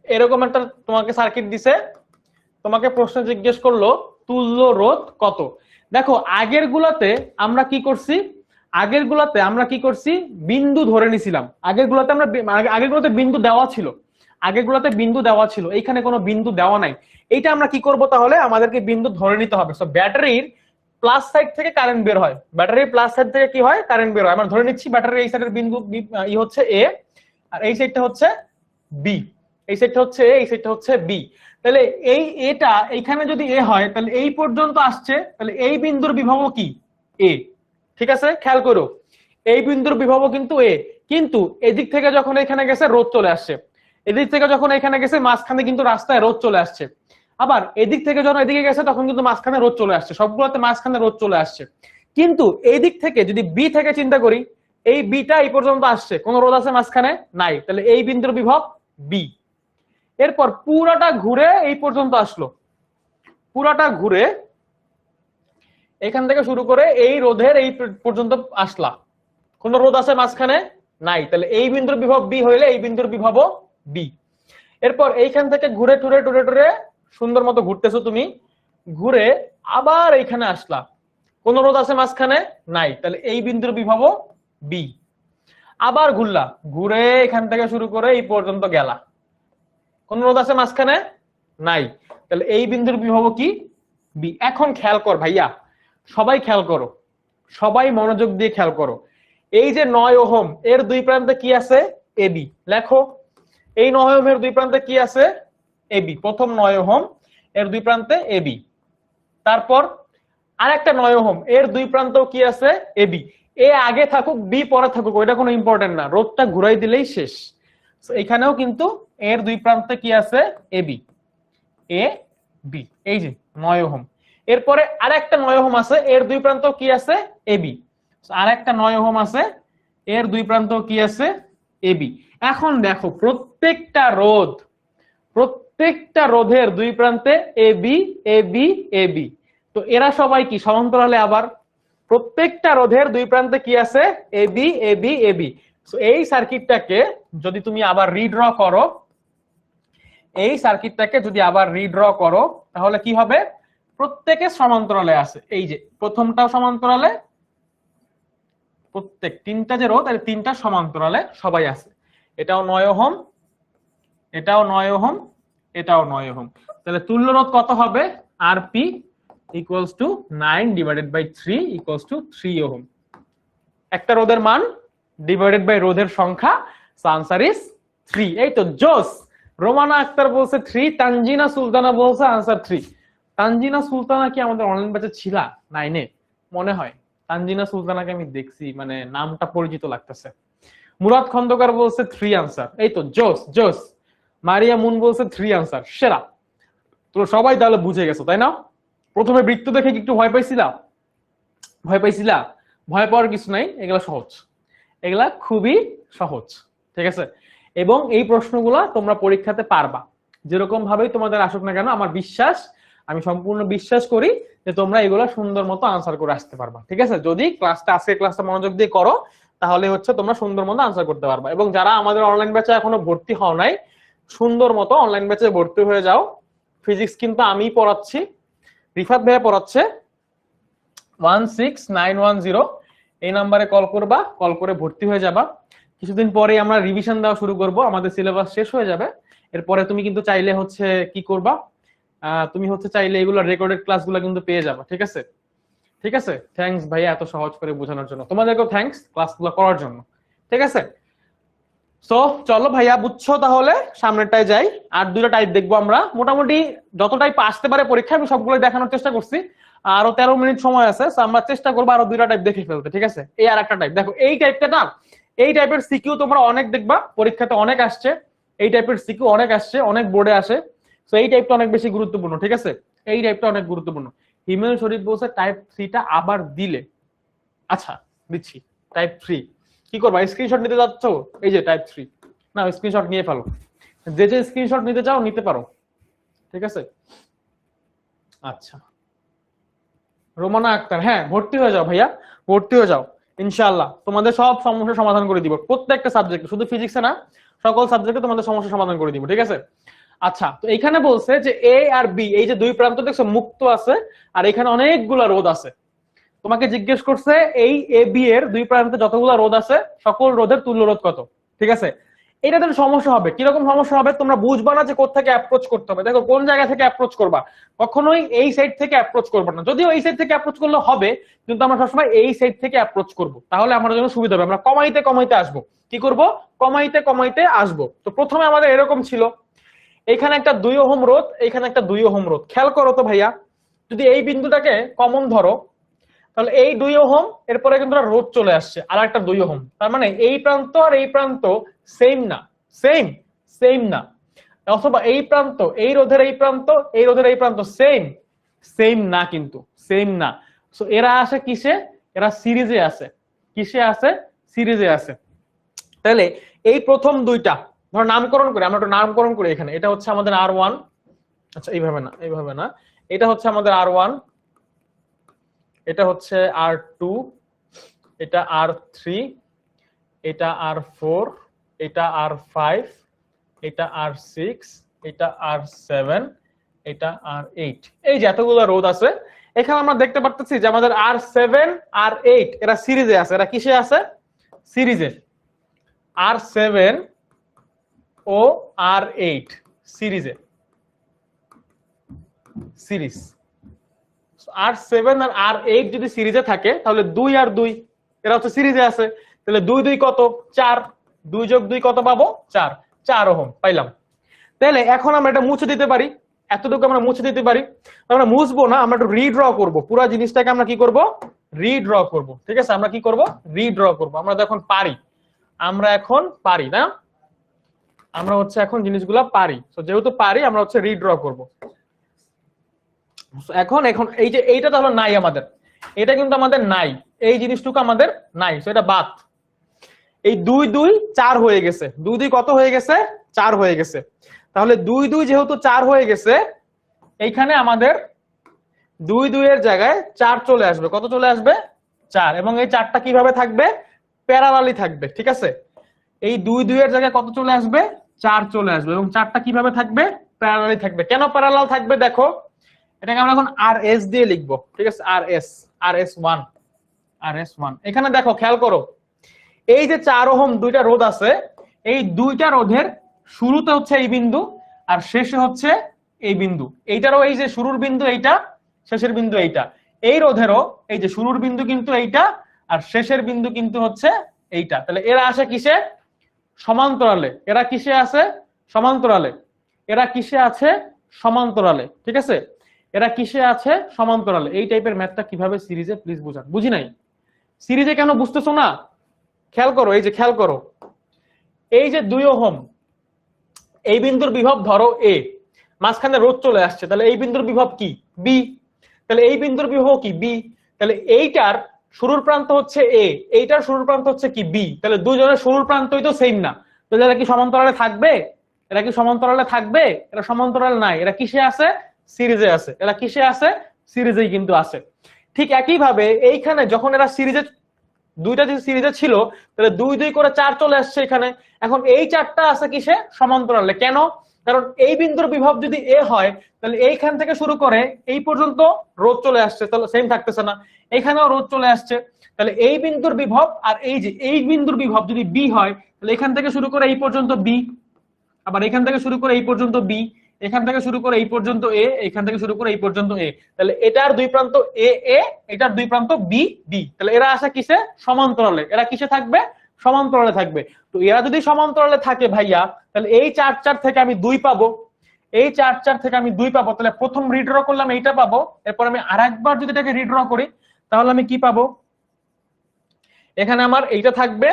এরকম একটা তোমাকে সার্কিট দিছে, তোমাকে প্রশ্ন জিজ্ঞেস করলো তুল্য রোধ কত। দেখো আগের গুলাতে আমরা কি করছি, আগের গুলাতে আমরা কি করছি, বিন্দু ধরে নিছিলাম। আগের গুলাতে আমরা, আগের গুলাতে বিন্দু দেওয়া ছিল, আগের গুলাতে বিন্দু দেওয়া ছিল, এইখানে কোনো বিন্দু দেওয়া নাই। এইটা আমরা কি করব, তাহলে আমাদেরকে বিন্দু ধরে নিতে হবে। সো ব্যাটারির প্লাস সাইড থেকে কারেন্ট বের হয়, ব্যাটারির প্লাস সাইড থেকে কি হয়, কারেন্ট বের হয়। আমরা ধরে নিচ্ছি ব্যাটারির এই সাইডের বিন্দু ই হচ্ছে এ, আর এই সাইডটা হচ্ছে বি, এই সাইডটা হচ্ছে এ, এই সাইডটা হচ্ছে বি। তাহলে এই এটা এইখানে যদি এ হয়, তাহলে এই পর্যন্ত আসছে, তাহলে এই বিন্দুর বিভবও কি এ, ঠিক আছে। খেয়াল করো, এই বিন্দুর বিভবও কিন্তু এ, কিন্তু এদিক থেকে যখন এখানে গেছে রোধ চলে আসছে, এদিক থেকে যখন এখানে গেছে মাঝখানে কিন্তু রাস্তায় রোধ চলে আসছে, আবার এদিক থেকে যখন এদিকে গেছে তখন কিন্তু মাঝখানে রোধ চলে আসছে, সবগুলোতে মাঝখানে রোধ চলে আসছে। কিন্তু এই দিক থেকে যদি বি থেকে চিন্তা করি, এই বিটা এই পর্যন্ত আসছে, কোন রোধ আছে মাঝখানে নাই, তাহলে এই বিন্দুর বিভব বি। এরপর পুরাটা ঘুরে এই পর্যন্ত আসলো, পুরাটা ঘুরে এখান থেকে শুরু করে এই রোধের এই পর্যন্ত আসলা, কোন রোধ আছে মাঝখানে নাই, তাহলে এই বিন্দুর বিভব বি হইলে এই বিন্দুর বিভবও বি। এরপর এইখান থেকে ঘুরে টুরে টুরে টুরে সুন্দর মতো ঘুরতেছো তুমি, ঘুরে আবার এইখানে আসলা, কোন রোধ আছে মাঝখানে নাই, তাহলে এই বিন্দুর বিভবও বি। আবার ঘুরলা, ঘুরে এখান থেকে শুরু করে এই পর্যন্ত গেলা, কোন রোধ আছে মাঝখানে নাই, তাহলে এই বিন্দুর বিভব কি বি। এখন খেয়াল কর ভাইয়া, সবাই খেয়াল করো, সবাই মনোযোগ দিয়ে খেয়াল করো, এই যে 9 ওহম এর দুই প্রান্তে কি আছে, এবি। লেখো এই 9 ওহমের দুই প্রান্তে কি আছে, এবি। প্রথম 9 ওহম এর দুই প্রান্তে এবি। তারপর আরেকটা 9 ওহম এর দুই প্রান্তেও কি আছে, এবি। এ আগে থাকুক বি পরে থাকুক ওইটা কোনো ইম্পর্টেন্ট না, রোধটা ঘুরাই দিলেই শেষ। এখানেও কিন্তু এর দুই প্রান্তে কি আছে, এবি, এ বি। এই যে 9 ওহম এরপরে আরেকটা 9 ওহম আছে, এর দুই প্রান্ত কি আছে? এবি। আরেকটা 9 ওহম আছে, এর দুই প্রান্ত কি আছে? এবি। এখন দেখো প্রত্যেকটা রোধের দুই প্রান্তে এবি এবি এবি, তো এরা সবাই কি সমান্তরালে? আবার প্রত্যেকটা রোধের দুই প্রান্তে কি আছে? AB AB AB. সো এই সার্কিটটাকে যদি তুমি আবার রিড্র করো, তাহলে কি হবে? প্রত্যেকে সমান্তরালে আছে। এই যে প্রথমটাও সমান্তরালে, প্রত্যেক তিনটা যে রোধ, তিনটা সমান্তরালে সবাই আছে। এটাও 9 ওহম, এটাও 9 ওহম, এটাও 9 ওহম। তাহলে তুল্য রোধ কত হবে? RP equals to 9/3 equals to 3 ohm. একটা রোধের মান ডিভাইডেড বাই রোধের সংখ্যা, সো আনসার ইজ 3। এই তো জোস। রোমানা আক্তার বলছে 3, তানজিনা সুলতানা বলছে আনসার 3। তানজিনা সুলতানা কি আমাদের অনলাইন ব্যাচে ছিল 9 এ? মনে হয় তানজিনা সুলতানাকে আমি দেখছি, মানে নামটা পরিচিত লাগতেছে। মুরাদ খন্দকার বলছে 3 আনসার। এই তো জোস জোস। মারিয়া মুন বলছে 3 আনসার। সেরা। তো সবাই তাহলে বুঝে গেছো, তাই না? প্রথমে বৃত্ত দেখে কি একটু ভয় পাইছিলা? ভয় পাওয়ার কিছু নাই, এগুলা সহজ, এগুলা খুবই সহজ, ঠিক আছে? এবং এই প্রশ্নগুলো তোমরা পরীক্ষাতে পারবা, যেরকম ভাবেই তোমাদের আসুক না কেন। আমার বিশ্বাস, আমি সম্পূর্ণ বিশ্বাস করি যে তোমরা এগুলা সুন্দর মতো আনসার করে আসতে পারবা, ঠিক আছে? যদি আজকের ক্লাসটা মনোযোগ দিয়ে করো, তাহলে হচ্ছে তোমরা সুন্দর মতো আনসার করতে পারবা। এবং যারা আমাদের অনলাইন ব্যাচে এখনো ভর্তি হও নাই, সুন্দর মতো অনলাইন ব্যাচে ভর্তি হয়ে যাও। ফিজিক্স কিন্তু আমিই পড়াচ্ছি, রিফাত ভাইয়া পড়াচ্ছে। 16910 এই নাম্বারে কল করবা, কল করে ভর্তি হয়ে যাবা। কিছুদিন পরে আমরা রিভিশন দেওয়া শুরু করব, আমাদের সিলেবাস শেষ হয়ে যাবে। এরপরে তুমি কিন্তু চাইলে হচ্ছে কি করবা, তুমি হচ্ছে চাইলে এগুলো রেকর্ডেড ক্লাসগুলো কিন্তু পেয়ে যাবা, ঠিক আছে? ঠিক আছে, থ্যাঙ্কস ভাইয়া এত সহজ করে বোঝানোর জন্য, তোমাদেরকেও থ্যাঙ্কস ক্লাসগুলো করার জন্য, ঠিক আছে? সো চলো ভাইয়া, বুঝছো? তাহলে সামনেরটায় যাই। আর দুইটা টাইপ দেখবো আমরা, মোটামুটি যত টাইপ আসতে পারে পরীক্ষা আমি সবগুলো দেখানোর চেষ্টা করছি। আরো 13 মিনিট সময় আছে, আমরা চেষ্টা করবো আরো দুইটা টাইপ দেখে ফেলতে, ঠিক আছে? এই আর একটা টাইপ দেখো, এই টাইপটা না, এই টাইপের সিকিউ তোমরা অনেক দেখবা, পরীক্ষাতে অনেক আসছে এই টাইপের সিকিউ, অনেক আসছে, অনেক বোর্ডে আসে। তো এই টাইপটা অনেক বেশি গুরুত্বপূর্ণ, ঠিক আছে? এই টাইপটা অনেক গুরুত্বপূর্ণ। হিমেল শরীফ বলছে টাইপ 3টা আবার দিলে। আচ্ছা দিচ্ছি। টাইপ 3 কি করবা? স্ক্রিনশট নিতে যাচ্ছ? এই যে টাইপ 3, না স্ক্রিনশট নিয়ে ফেলো, যে যে স্ক্রিনশট নিতে চাও নিতে পারো, ঠিক আছে? আচ্ছা রোমানা আক্তার, হ্যাঁ ভর্তি হয়ে যাও ভাইয়া, ভর্তি হয়ে যাও, ইনশাআল্লাহ তোমাদের সব সমস্যার সমাধান করে দিব, প্রত্যেকটা সাবজেক্টে, শুধু ফিজিক্সে না, সকল সাবজেক্টে তোমাদের সমস্যার সমাধান করে দিব, ঠিক আছে? আচ্ছা, তো এখানে বলছে যে এ আর বি, এই যে দুই প্রান্ত দেখছো মুক্ত আছে, আর এখানে অনেকগুলা রোধ আছে। তোমাকে জিজ্ঞেস করছে এই এ বি এর দুই প্রান্তে যতগুলা রোধ আছে, সকল রোধের তুল্য রোধ কত, ঠিক আছে? এটা তো সমস্যা হবে। কিরকম সমস্যা হবে? তোমরা বুঝবা না যে কোথা থেকে অ্যাপ্রোচ করতে হবে। দেখো কোন জায়গা থেকে অ্যাপ্রোচ করবা, কখনোই এই সাইড থেকে অ্যাপ্রোচ করবা না। যদিও এই সাইড থেকে অ্যাপ্রোচ করলে হবে, কিন্তু আমরা সবসময় এই সাইড থেকে অ্যাপ্রোচ করব, তাহলে আমাদের জন্য সুবিধা হবে। আমরা কমাইতে কমাইতে আসবো, কি করব? কমাইতে কমাইতে আসবো। তো প্রথমে আমাদের এরকম ছিল, এখানে একটা 2 ওহম রোধ, এখানে একটা 2 ওহম রোধ। খেয়াল করো তো ভাইয়া, যদি এই বিন্দুটাকে কমন ধরো, তাহলে এই 2 ওহম, এরপরে কিন্তু রোধ চলে আসছে আর একটা 2 ওহম। তার মানে এই প্রান্ত আর এই প্রান্ত সেম না, সেম না। অথবা এই প্রান্ত, এই রোধের এই প্রান্ত, এই রোধের এই প্রান্ত সেম না, কিন্তু সেম না। সো এরা আসে কিসে? এরা সিরিজে আছে। কিসে আছে? সিরিজে আছে। তাহলে এই প্রথম দুইটা ধর নামকরণ করে, আমরা একটু নামকরণ করি। এখানে এটা হচ্ছে আমাদের R1, আচ্ছা এইভাবে না, এইভাবে না, এটা হচ্ছে আমাদের R1, এটা হচ্ছে R2, এটা R3, এটা R4, এটা R5, এটা R6, এটা R7, এটা R8। এই যে এতগুলো রোধ আছে, এখানে আমরা দেখতে পাচ্ছি যে আমাদের R7 R8 এরা সিরিজে আছে। এরা কিসে আছে? সিরিজে। R7 ও R8 সিরিজে, সিরিজ। R7 আর R8 যদি সিরিজে থাকে, তাহলে 2 আর 2 এরা হচ্ছে সিরিজে আছে। তাহলে 2 2 কত? 4, 2 যোগ 2 কত পাবো? 4, 4 ওহম পাইলাম। তাহলে এখন আমরা এটা মুছে দিতে পারি, এতটুকু আমরা মুছে দিতে পারি। আমরা মুছবো না, আমরা একটু রিড্র করব, পুরো জিনিসটাকে আমরা কি করব? রিড্র করব, ঠিক আছে? আমরা কি করব? রিড্র করব। আমরা এখন পারি, আমরা এখন পারি না, আমরা হচ্ছে এখন জিনিসগুলা পারি। তো যেহেতু পারি, আমরা হচ্ছে রিড্র করব। এখন এখন এই যে এইটা তাহলে নাই আমাদের, এটা কিন্তু আমাদের নাই, এই জিনিসটুকু আমাদের নাই, তো এটা বাদ। এই 2 2 4 হয়ে গেছে, 2 2 কত হয়ে গেছে, 4 হয়ে গেছে। তাহলে 2 2 যেহেতু 4 হয়ে গেছে, এইখানে আমাদের 2 2 এর জায়গায় 4 চলে আসবে। কত চলে আসবে, 4। এবং এই 4টা কিভাবে থাকবে, প্যারালালি থাকবে, ঠিক আছে। এই 2 2 এর জায়গায় কত চলে আসবে, 4 চলে আসবে, এবং 4টা কিভাবে থাকবে, প্যারালালি থাকবে। কেন প্যারালাল থাকবে দেখো, এটাকে আমরা এখন RS দিয়ে লিখবো, ঠিক আছে, RS1 RS1। এখানে দেখো খেয়াল করো, এই যে 4 ওহম দুইটা রোধ আছে, এই দুইটা রোধের শুরুতে হচ্ছে এই বিন্দু আর শেষে হচ্ছে এই বিন্দু। এইটারও এই যে শুরুর বিন্দু এইটা, শেষের বিন্দু এইটা। এই রোধেরও এই যে শুরুর বিন্দু কিন্তু এইটা আর শেষের বিন্দু কিন্তু হচ্ছে এইটা। তাহলে এরা আসে কিসে, সমান্তরালে। এরা কিসে আছে, সমান্তরালে। এরা কিসে আছে, সমান্তরালে, ঠিক আছে। এরা কিসে আছে, সমান্তরালে। এই টাইপের ম্যাথটা কিভাবে সিরিজে প্লিজ বুঝান, বুঝি নাই। সিরিজে কেন বুঝতেছো না, খেয়াল করো, এই যে খেয়াল করো, এই যে 2 ওহম, এই বিন্দুর বিভব ধরো A, মাঝখানে রোধ চলে আসছে, তাহলে এই বিন্দুর বিভব কি, B। তাহলে এই বিন্দুর বিভব কি, B। তাহলে এইটার শুরুর প্রান্ত হচ্ছে A, এইটার শুরুর প্রান্ত হচ্ছে কি, B। তাহলে দুজনের শুরুর প্রান্তই তো সেম না, তো এরা কি সমান্তরালে থাকবে, এরা কি সমান্তরালে থাকবে, এরা সমান্তরাল নাই, এরা কিসে আছে, সিরিজে আছে। এরা কিসে আছে, সিরিজেই কিন্তু আছে। ঠিক একই ভাবে এইখানে যখন এরা সিরিজে, দুইটা যদি সিরিজে ছিল, তাহলে 2 2 করে 4 চলে আসছে এখানে। এখন এই 4টা আছে কিসে, সমান্তরালে। কেন, কারণ এই বিন্দুর বিভব যদি A হয়, তাহলে এইখান থেকে শুরু করে এই পর্যন্ত রোধ চলে আসছে, তাহলে সেম থাকতেছে না, এখানেও রোধ চলে আসছে। তাহলে এই বিন্দুর বিভব আর এই যে এই বিন্দুর বিভব যদি B হয়, তাহলে এখান থেকে শুরু করে এই পর্যন্ত B, আবার এখান থেকে শুরু করে এই পর্যন্ত B, এখান থেকে শুরু করে এই পর্যন্ত A, এখান থেকে শুরু করে এই পর্যন্ত A। তাহলে এটার দুই প্রান্ত A A, এটার দুই প্রান্ত B B। তাহলে এরা আসে কিসে, সমান্তরালে। এরা কিসে থাকবে, সমান্তরালে থাকবে। তো এরা যদি সমান্তরালে থাকে ভাইয়া, তাহলে এই 4 4 থেকে আমি 2 পাবো, এই 4 4 থেকে আমি 2 পাবো। তাহলে প্রথম রিড্র করলাম এইটা পাবো, এরপর আমি আরেকবার যদি এটাকে রিড্র করি, তাহলে আমি কি পাবো, এখানে আমার এইটা থাকবে,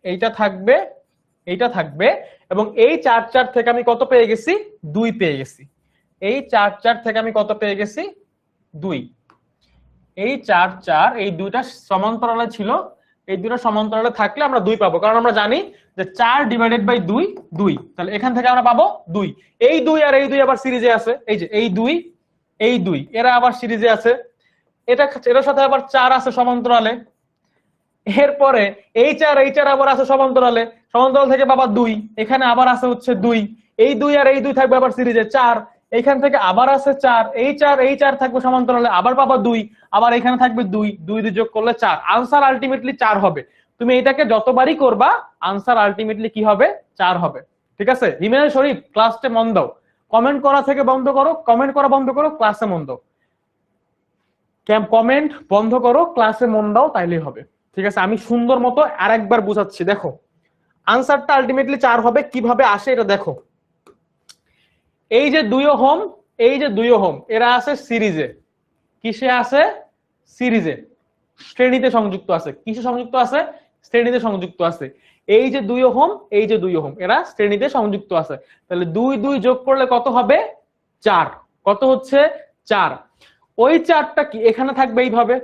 এইটা থাকবে, এইটা থাকবে, এবং এই 4 4 থেকে আমি কত পেয়ে গেছি, 2 পেয়ে গেছি। এই 4 4 থেকে আমি কত পেয়ে গেছি, 2। এই 4 4, এই দুইটা সমান্তরালে ছিল, এই দুটো সমান্তরালে থাকলে আমরা 2 পাবো, কারণ আমরা জানি যে 4 ডিভাইডেড বাই 2 2। তাহলে এখান থেকে আমরা পাবো 2। এই 2 আর এই 2 আবার সিরিজে আছে, এই যে এই 2 এই 2 এরা আবার সিরিজে আছে। এটা এর সাথে আবার 4 আছে সমান্তরালে। এরপরে এই 4 আবার আছে সমান্তরালে, সমান্তরাল থেকে পাবা 2, এখানে আবার আছে হচ্ছে 2। এই 2 আর এই 2 থাকবে আবার সিরিজে 4, এইখান থেকে আবার আছে 4, এই 4 থাকবে সমান্তরালে, আবার পাবা 2, আবার এখানে থাকবে 2, 2 2 যোগ করলে 4। আনসার আলটিমেটলি 4 হবে। তুমি এটাকে যতবারই করবা আনসার আলটিমেটলি কি হবে, 4 হবে। ঠিক আছে, হিমেল শরীফ ক্লাসে মন দাও, কমেন্ট করা থেকে বন্ধ করো, কমেন্ট করা বন্ধ করো, ক্লাসে মন দাও। কমেন্ট বন্ধ করো, ক্লাসে মন দাও, তাইলেই হবে। ঠিক আছে, আমি সুন্দর মতো আরেকবার বুঝাচ্ছি, দেখো আনসারটা আলটিমেটলি 4 হবে। কিভাবে আসে এটা দেখো, এই যে 2 ওহম, এই যে 2 ওহম, এরা আছে সিরিজে। কিসে আছে, সিরিজে, শ্রেণীতে সংযুক্ত আছে। কিসে সংযুক্ত আছে, শ্রেণীতে সংযুক্ত আছে। এই যে 2 ওহম, এই যে 2 ওহম, এরা শ্রেণীতে সংযুক্ত আছে। তাহলে 2 2 যোগ করলে কত হবে, 4। কত হচ্ছে, 4। ওই 4টা কি এখানে থাকবে এইভাবে।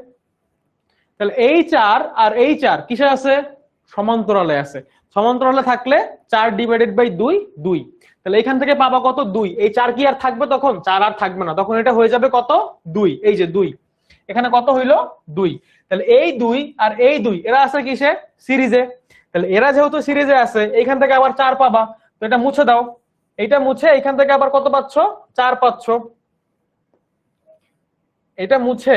তাহলে এই 4 আর এই 4 কিসে আছে, সমান্তরালে আছে। সমান্তরালে থাকলে 4 ডিভাইডেড বাই 2 2। তাহলে এখান থেকে পাবা কত, 2। এই 4 কি আর থাকবে, তখন 4 আর থাকবে না, তখন এটা হয়ে যাবে কত, 2। এই যে 2, এখানে কত হইলো, 2। তাহলে এই 2 আর এই 2 এরা আছে কিসে, সিরিজে। তাহলে এরা যেহেতু সিরিজে আছে, এইখান থেকে আবার 4 পাবা, তো এটা মুছে দাও। এটা মুছে এখান থেকে আবার কত পাচ্ছ, 4 পাচ্ছ। এটা মুছে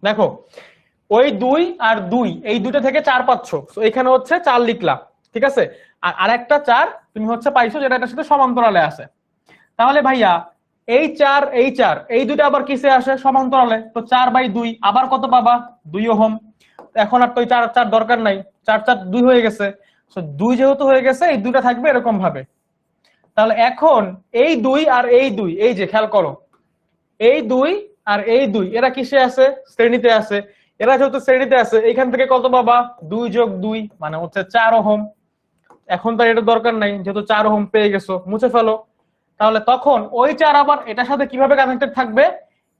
দেখো, ওই 2 আর 2, এই দুটো থেকে 4 পাচ্ছ, তো এখানে হচ্ছে 4 লিখলাম, ঠিক আছে। আর আরেকটা 4 তুমি হচ্ছে পাইছো, যেটা এটার সাথে সমান্তরালে আছে। তাহলে ভাইয়া এই 4 এই 4 এই দুটো আবার কিসে আসে, সমান্তরালে। তো 4 বাই 2 আবার কত পাবা, 2 ওহম। এখন আর তো 4 4 দরকার নাই, 4 4 2 হয়ে গেছে। তো 2 যেহেতু হয়ে গেছে, এই দুটো থাকবে এরকম ভাবে। তাহলে এখন এই 2 আর এই 2, এই যে খেয়াল করো, এই 2 আর এই 2 এরা কিসে আছে? শ্রেণীতে আছে। এরা যেহেতু শ্রেণীতে আছে, এখান থেকে কত পাবা? 2 যোগ 2 মানে হচ্ছে 4 ওহম। এখন তো এটা দরকার নাই, যেহেতু 4 ওহম পেয়ে গেছো, মুছে ফেলো। তাহলে তখন ওই 4 আবার এটার সাথে কিভাবে কানেক্টেড থাকবে?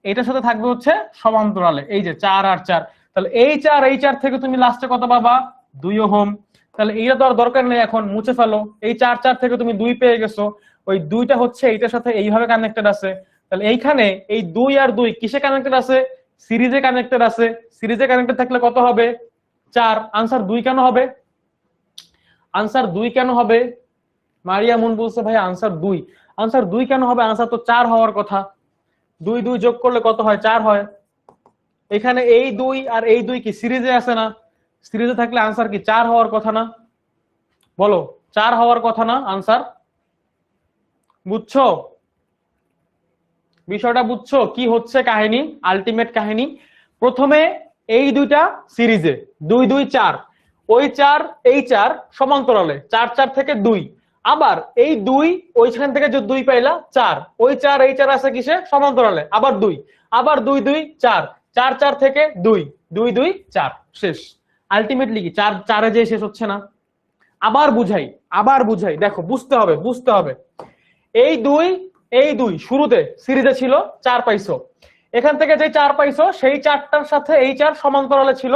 এটার সাথে থাকবে হচ্ছে সমান্তরালে, এই যে 4 আর 4। তাহলে এই 4 থেকে তুমি লাস্টে কত পাবা? 2 ওহম। তাহলে এইটা তো আর দরকার নেই, এখন মুছে ফেলো। এই 4 থেকে তুমি 2 পেয়ে গেছো, ওই 2টা হচ্ছে এইটার সাথে এইভাবে কানেক্টেড আছে। তাহলে এইখানে এই 2 আর 2 কিসে কানেক্টেড আছে? সিরিজে কানেক্টেড আছে। সিরিজে কানেক্টেড থাকলে কত হবে? 4। আনসার 2 কেন হবে? আনসার 2 কেন হবে? মারিয়া মুন বলছে ভাই আনসার 2। আনসার 2 কেন হবে? আনসার তো 4 হওয়ার কথা। 2 2 যোগ করলে কত হয়? 4 হয়। এখানে এই 2 আর এই 2 কি সিরিজে আছে না? সিরিজে থাকলে আনসার কি 4 হওয়ার কথা না? বলো, 4 হওয়ার কথা না আনসার? বুঝছো বিষয়টা? বুঝছো কি হচ্ছে কাহিনী, আলটিমেট কাহিনী? প্রথমে এই দুইটা সিরিজে 2 2 4, ওই 4 এই 4 সমান্তরালে 4 4 থেকে 2, আবার এই 2 ওইখান থেকে যে 2 পাইলা 4, ওই 4 এই 4 আছে কিসে? সমান্তরালে, আবার 2, আবার 2 2 4, 4 4 থেকে 2 2 2 4 শেষ। আলটিমেটলি কি 4 4 এ যে শেষ হচ্ছে না? আবার বুঝাই, দেখো বুঝতে হবে, বুঝতে হবে। এই দুই শুরুতে সিরিজে ছিল, 4 পাইছো। এখান থেকে যে 4 পাইছো সেই 4টার সাথে এই 4 সমান্তরালে ছিল,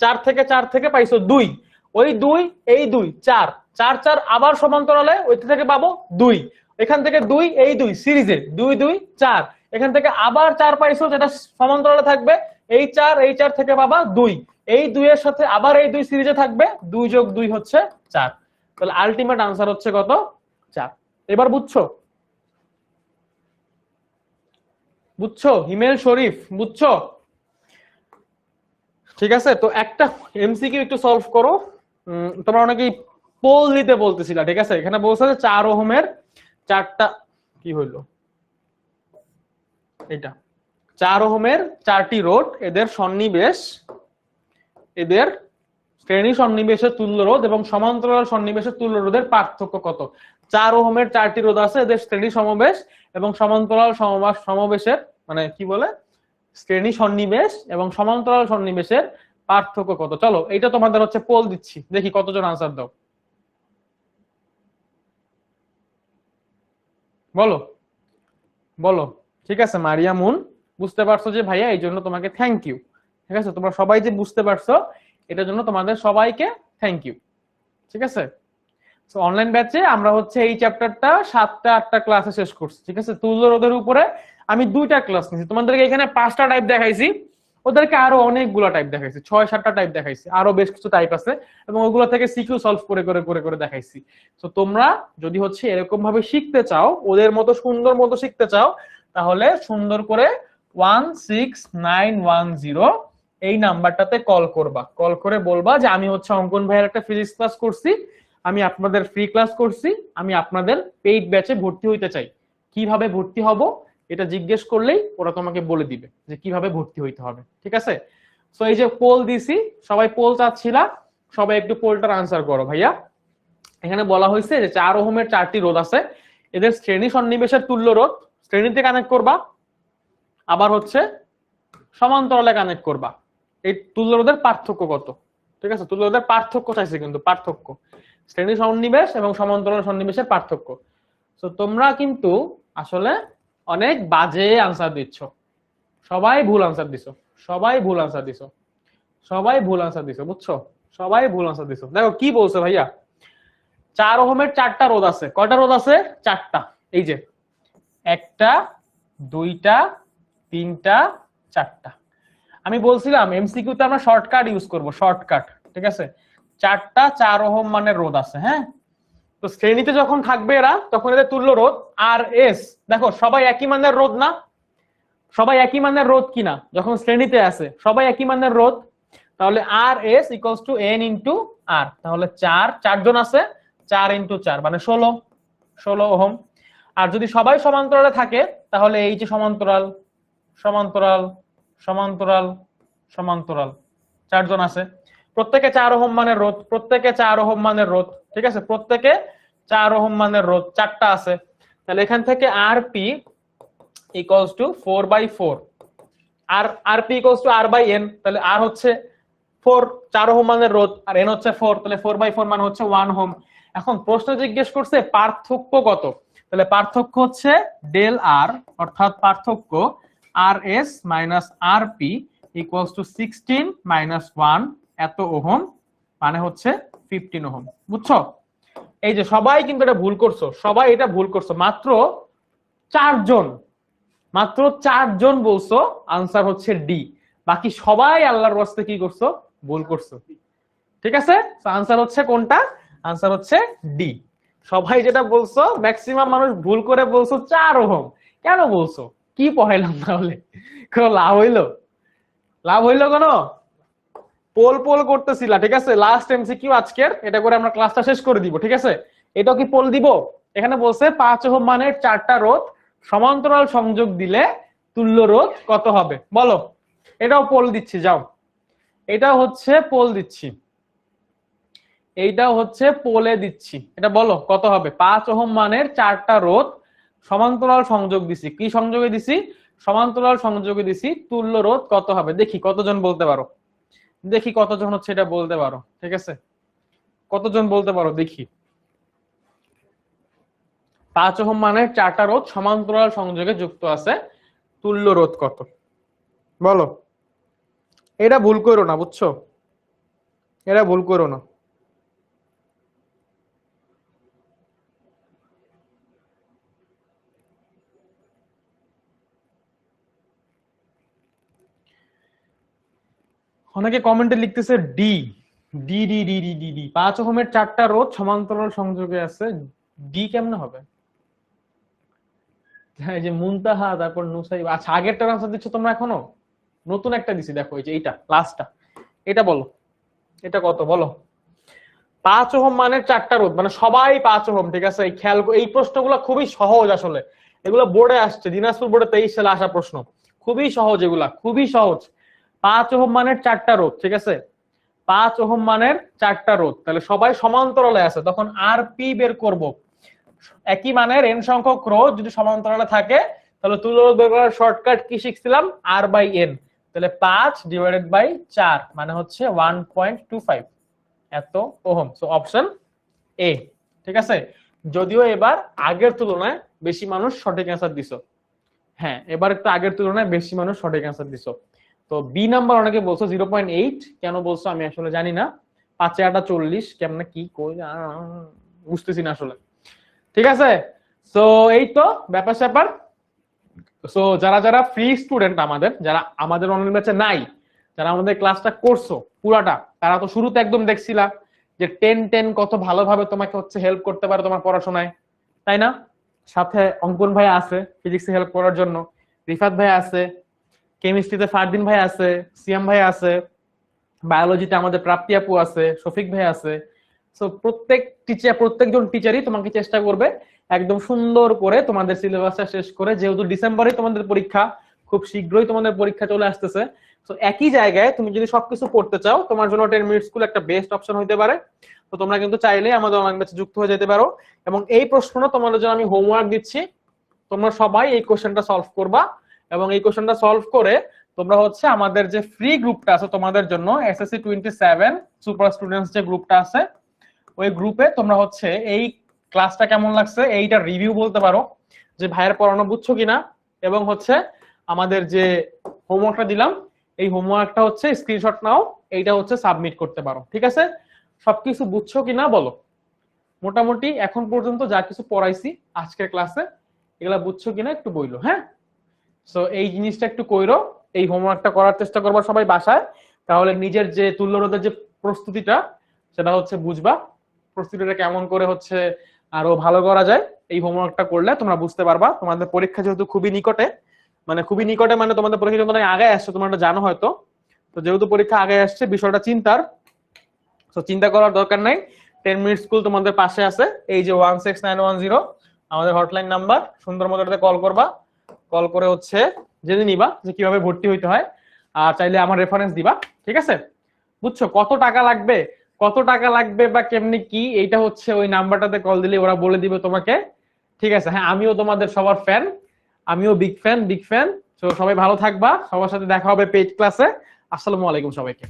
4 থেকে পাইছো 2, ওই 2 এই 2 4 4 4 আবার সমান্তরালে, ওই থেকে পাবো 2। এখান থেকে 2 এই 2 সিরিজে 2 2 4, এখান থেকে আবার 4 পাইছো যেটা সমান্তরালে থাকবে, এই 4 থেকে পাবা 2, এই 2 এর সাথে আবার এই 2 সিরিজে থাকবে, 2 যোগ 2 হচ্ছে 4। তাহলে আলটিমেট আনসার হচ্ছে কত? 4। এবার বুঝছো? বুঝছো হিমেল শরীফ? বুঝছো? ঠিক আছে, তো একটা এমসিকিউ একটু সলভ করো। তোমরা অনেকেই পোল দিতে বলতেছিলা, ঠিক আছে? এখানে বলছে যে 4 ওহমের 4টা কি হইলো, এটা 4 ওহমের 4টি রোধ, এদের সন্নিবেশ, এদের শ্রেণী সন্নিবেশের তুল্য রোধ এবং সমান্তরাল সন্নিবেশের তুল্য রোধের পার্থক্য কত? 4 ওহমের 4টি রোধ আছে, এদের শ্রেণী সমবেশ এবং সমান্তরাল সমবেশের মানে কি বলে, শ্রেণী সন্নিবেশ এবং সমান্তরাল সন্নিবেশের পার্থক্য কত? চলো এটা তোমাদের হচ্ছে পোল দিচ্ছি, দেখি কতজন আনসার দাও। বলো বলো। ঠিক আছে মারিয়া মুন, বুঝতে পারছো যে ভাইয়া, এই জন্য তোমাকে থ্যাংক ইউ। ঠিক আছে, তোমরা সবাই যে বুঝতে পারছো এটার জন্য তোমাদের সবাইকে থ্যাংক ইউ। ঠিক আছে, তো অনলাইন ব্যাচে আমরা হচ্ছে এই চ্যাপ্টারটা 7টা 8টা ক্লাসে শেষ করছি। ঠিক আছে, তুল্য রোধের উপরে আমি 2টা ক্লাস নিয়েছি, তোমাদেরকে এখানে 5টা টাইপ দেখাইছি, ওদেরকে আরো অনেকগুলো টাইপ দেখাইছি, 6 7টা টাইপ দেখাইছি, আরো বেশ কিছু টাইপ আছে এবং ওগুলো থেকে সিকিউ সলভ করে করে করে করে দেখাইছি। তো তোমরা যদি হচ্ছে এরকম ভাবে শিখতে চাও, ওদের মতো সুন্দর মতো শিখতে চাও, তাহলে সুন্দর করে 16910 এই নাম্বারটাতে কল করবা। কল করে বলবা যে আমি হচ্ছে অঙ্কন ভাইয়ের একটা ফিজিক্স ক্লাস করছি, আমি আপনাদের ফ্রি ক্লাস করছি, আমি আপনাদের পেইড ব্যাচে ভর্তি হইতে চাই। কিভাবে ভর্তি হব এটা জিজ্ঞেস করলেই ওরা তোমাকে বলে দিবে যে কিভাবে ভর্তি হইতে হবে। ঠিক আছে, সো এই যে পোল দিছি, সবাই পোল চাচ্ছিলা, সবাই একটু পোলটার আনসার করো ভাইয়া। এখানে বলা হয়েছে যে 4 ওহমের 4টি রোধ আছে, এদের শ্রেণী সন্নিবেশের তুল্য রোধ, শ্রেণীতে কানেক্ট করবা, আবার হচ্ছে সমান্তরালে কানেক্ট করবা। এই তুল্য রোধের পার্থক্য কত? ঠিক আছে, তুল্য রোধের পার্থক্য চাইছে, কিন্তু পার্থক্য, শ্রেণী সন্নিবেশ এবং সমান্তরাল সন্নিবেশের পার্থক্য। তো তোমরা কিন্তু আসলে অনেক বাজে আনসার দিচ্ছ, সবাই ভুল আনসার দিছো, সবাই ভুল আনসার দিছো, সবাই ভুল আনসার দিছো, বুঝছো? সবাই ভুল আনসার দিছো। দেখো কি বলছে ভাইয়া, 4 ওহমের 4টা রোধ আছে, কয়টা রোধ আছে? 4টা। এই যে 1টা 2টা 3টা 4টা। আমি বলছিলাম এমসিকিউতে আমরা শর্টকাট ইউজ করব, শর্টকাট। ঠিক আছে, 4টা 4 ওহম মানের রোধ আছে, হ্যাঁ? তো শ্রেণীতে যখন থাকবে এরা, তখন এদের তুল্য রোধ আর এস, দেখো সবাই একই মানের রোধ না? সবাই একই মানের রোধ কিনা? যখন শ্রেণীতে আছে সবাই একই মানের রোধ, তাহলে R S equals to N into R. তাহলে 4 জন আছে, 4 ইনটু 4 মানে 16 ওহম। আর যদি সবাই সমান্তরালে থাকে, তাহলে এই যে সমান্তরাল সমান্তরাল সমান্তরাল সমান্তরাল 4 জন আছে, প্রত্যেকে 4 ওহম মানের রোধ, প্রত্যেকে 4 ওহম মানের রোধ। ঠিক আছে, প্রত্যেকে 4 ওহম মানের রোধ, 4টা আছে। তাহলে এখান থেকে R P equals to 4/4, R R P equals to R by N, তাহলে আর হচ্ছে 4 4 ওহম মানের রোধ, আর এন হচ্ছে 4, তাহলে 4/4 মানে হচ্ছে 1 ওহম। এখন প্রশ্ন জিজ্ঞেস করছে পার্থক্য কত, তাহলে পার্থক্য হচ্ছে ডেল আর, অর্থাৎ পার্থক্য R S minus R P equals to 16 minus 1 এত ওহম, মানে হচ্ছে 15 ওহম। বুঝছো? এই যে সবাই কিন্তু এটা ভুল করছো, সবাই এটা ভুল করছো, মাত্র 4 জন বলছো আনসার হচ্ছে ডি, বাকি সবাই আল্লাহর ওয়াস্তে কি করছো, ভুল করছো। ঠিক আছে, আনসার হচ্ছে কোনটা, আনসার হচ্ছে ডি। সবাই যেটা বলছো, ম্যাক্সিমাম মানুষ ভুল করে বলছো 4 ওহম। কেন বলছো, কি পড়াইলাম তাহলে, কোনো লাভ হইলো? লাভ হইলো কোনো? পোল পোল করতেছিলা, ঠিক আছে, লাস্ট এমসিকিউ আজকের, এটা করে আমরা ক্লাসটা শেষ করে দিব। ঠিক আছে, এটাও কি পোল দিব? এখানে বলছে 5 ওহম মানের 4টা রোধ সমান্তরাল সংযোগ দিলে তুল্য রোধ কত হবে, বলো। এটাও পোল দিচ্ছি, যাও, এটা হচ্ছে পোল দিচ্ছি, এইটাও হচ্ছে পোলে দিচ্ছি, এটা বলো কত হবে। 5 ওহম মানের 4টা রোধ সমান্তরাল সংযোগ দিছি, কি সংযোগে দিছি, সমান্তরাল সংযোগে দিছি, তুল্য রোধ কত হবে, দেখি কতজন বলতে পারো, দেখি কতজন হচ্ছে এটা বলতে পারো। ঠিক আছে, কতজন বলতে পারো দেখি। 5 ওহম মানের 4টা রোধ সমান্তরাল সংযোগে যুক্ত আছে, তুল্য রোধ কত, বলো। এটা ভুল করো না, বুঝছো, এটা ভুল করো না। অনেকে কমেন্টে লিখতেছে D, D D D D D D 5 ওহমের 4টা রোধ সমান্তরাল সংযোগে আছে, ডি কেমনে হবে? হ্যাঁ, এই যে মুনতাহা, তারপর নুসাইব, আচ্ছা আগেরটা আনসার দিচ্ছ তোমরা এখনো, নতুন একটা দিছি দেখো, এই যে এইটা লাস্টটা, এটা বলো, এটা কত বলো। 5 ওহম মানের 4টা রোধ, মানে সবাই 5 ওহম। ঠিক আছে, এই খেয়াল, এই প্রশ্নগুলো খুবই সহজ আসলে, এগুলো বোর্ডে আসছে, দিনাজপুর বোর্ডে 23 সালে আসা প্রশ্ন, খুবই সহজ, এগুলা খুবই সহজ। 5 ওহম মানের 4টা রোধ, ঠিক আছে, 5 ওহম মানের 4টা রোধ, তাহলে সবাই সমান্তরালে আছে, তখন আর পি বের করব। একই মানের n সংখ্যক রোধ যদি সমান্তরালে থাকে, তাহলে তুল্য রোধ বের করার shortcut key শিখছিলাম, R by N, তাহলে 5 ডিভাইডেড বাই 4 মানে হচ্ছে 1.25 এত ওহম। So option A. ঠিক আছে, যদিও এবার আগের তুলনায় বেশি মানুষ সঠিক অ্যান্সার দিছো, হ্যাঁ এবার একটু আগের তুলনায় বেশি মানুষ সঠিক অ্যান্সার দিছো। তো বি নাম্বার অনেকে বলছো 0.8, কেন বলছো আমি আসলে জানি না, 5 8 40 কেমনে কি কই বুঝতেছি না আসলে। ঠিক আছে, সো এই তো ব্যাপার স্যাপার। সো যারা যারা ফ্রি স্টুডেন্ট আমাদের, যারা আমাদের অনলাইন ব্যাচে নাই, যারা আমাদের ক্লাসটা করছো পুরাটা, তারা তো শুরুতে একদম দেখছিলা যে 10 কত ভালোভাবে তোমাকে হচ্ছে হেল্প করতে পারে তোমার পড়াশোনায়, তাই না? সাথে অঙ্কন ভাই আছে ফিজিক্সে হেল্প করার জন্য, রিফাত ভাই আছে, কেমিস্ট্রিতে ফারদিন ভাই আছে, সিয়াম ভাই আছে, বায়োলজিতে আমাদের প্রাপ্তি আপু আছে, শফিক ভাই আছে। সো প্রত্যেকজন টিচারই তোমাকে চেষ্টা করবে একদম সুন্দর করে তোমাদের সিলেবাসটা শেষ করে, যেহেতু ডিসেম্বরে তোমাদের পরীক্ষা, খুব শীঘ্রই তোমাদের পরীক্ষা চলে আসতেছে। তো একই জায়গায় তুমি যদি সবকিছু পড়তে চাও, তোমার জন্য 10 মিনিট স্কুল একটা বেস্ট অপশন হতে পারে। তো তোমরা কিন্তু চাইলে আমাদের অনলাইন ব্যাচে যুক্ত হয়ে যেতে পারো, এবং এই প্রশ্নটা তোমাদের জন্য আমি হোমওয়ার্ক দিচ্ছি, তোমরা সবাই এই কোশ্চেনটা সলভ করবা, এবং এই কোশ্চেনটা সলভ করে তোমরা হচ্ছে আমাদের যে ফ্রি গ্রুপটা আছে তোমাদের জন্য, এসএসসি 27 সুপার স্টুডেন্টস যে গ্রুপটা আছে, ওই গ্রুপে তোমরা হচ্ছে এই ক্লাসটা কেমন লাগছে এইটা রিভিউ বলতে পারো, যে ভাইয়ের পড়ানো বুঝছো কিনা, এবং হচ্ছে আমাদের যে হোমওয়ার্কটা দিলাম এই হোমওয়ার্কটা হচ্ছে স্ক্রিনশট নাও, এইটা হচ্ছে সাবমিট করতে পারো। ঠিক আছে, সবকিছু বুঝছো কিনা বলো, মোটামুটি এখন পর্যন্ত যা কিছু পড়াইছি আজকের ক্লাসে এগুলা বুঝছো কিনা একটু বইলো, হ্যাঁ। সো এই জিনিসটা একটু কইরো, এই হোমওয়ার্কটা করার চেষ্টা করবা সবাই বাসায়, তাহলে নিজের যে তুল্য রোধের যে প্রস্তুতিটা সেটা হচ্ছে বুঝবা, প্রস্তুতিটা কেমন করে হচ্ছে আরো ভালো করা যায়। এই হোমওয়ার্কটা করলে তোমরা বুঝতে পারবা। তোমাদের পরীক্ষা যেহেতু খুবই নিকটে, মানে খুবই নিকটে মানে তোমাদের পরীক্ষা যখন আগে আসছে তোমরা জানো হয়তো, তো যেহেতু পরীক্ষা আগে আসছে বিষয়টা চিন্তার, তো চিন্তা করার দরকার নাই। 10 মিনিট স্কুল তোমাদের পাশে আছে, এই যে 16910 আমাদের হটলাইন নাম্বার, সুন্দর মতো কল করবা, কল করে হচ্ছে জেনে নিবা যে কিভাবে ভর্তি হইতে হয়, আর চাইলে আমার রেফারেন্স দিবা। ঠিক আছে, বুঝছো কত টাকা লাগবে, কত টাকা লাগবে বা কেমনি কি, এইটা হচ্ছে ওই নাম্বারটাতে কল দিলে ওরা বলে দিবে তোমাকে। ঠিক আছে, হ্যাঁ আমিও তোমাদের সবার ফ্যান, আমিও বিগ ফ্যান, বিগ ফ্যান। তো সবাই ভালো থাকবা, সবার সাথে দেখা হবে পেইড ক্লাসে। আসসালামু আলাইকুম সবাইকে।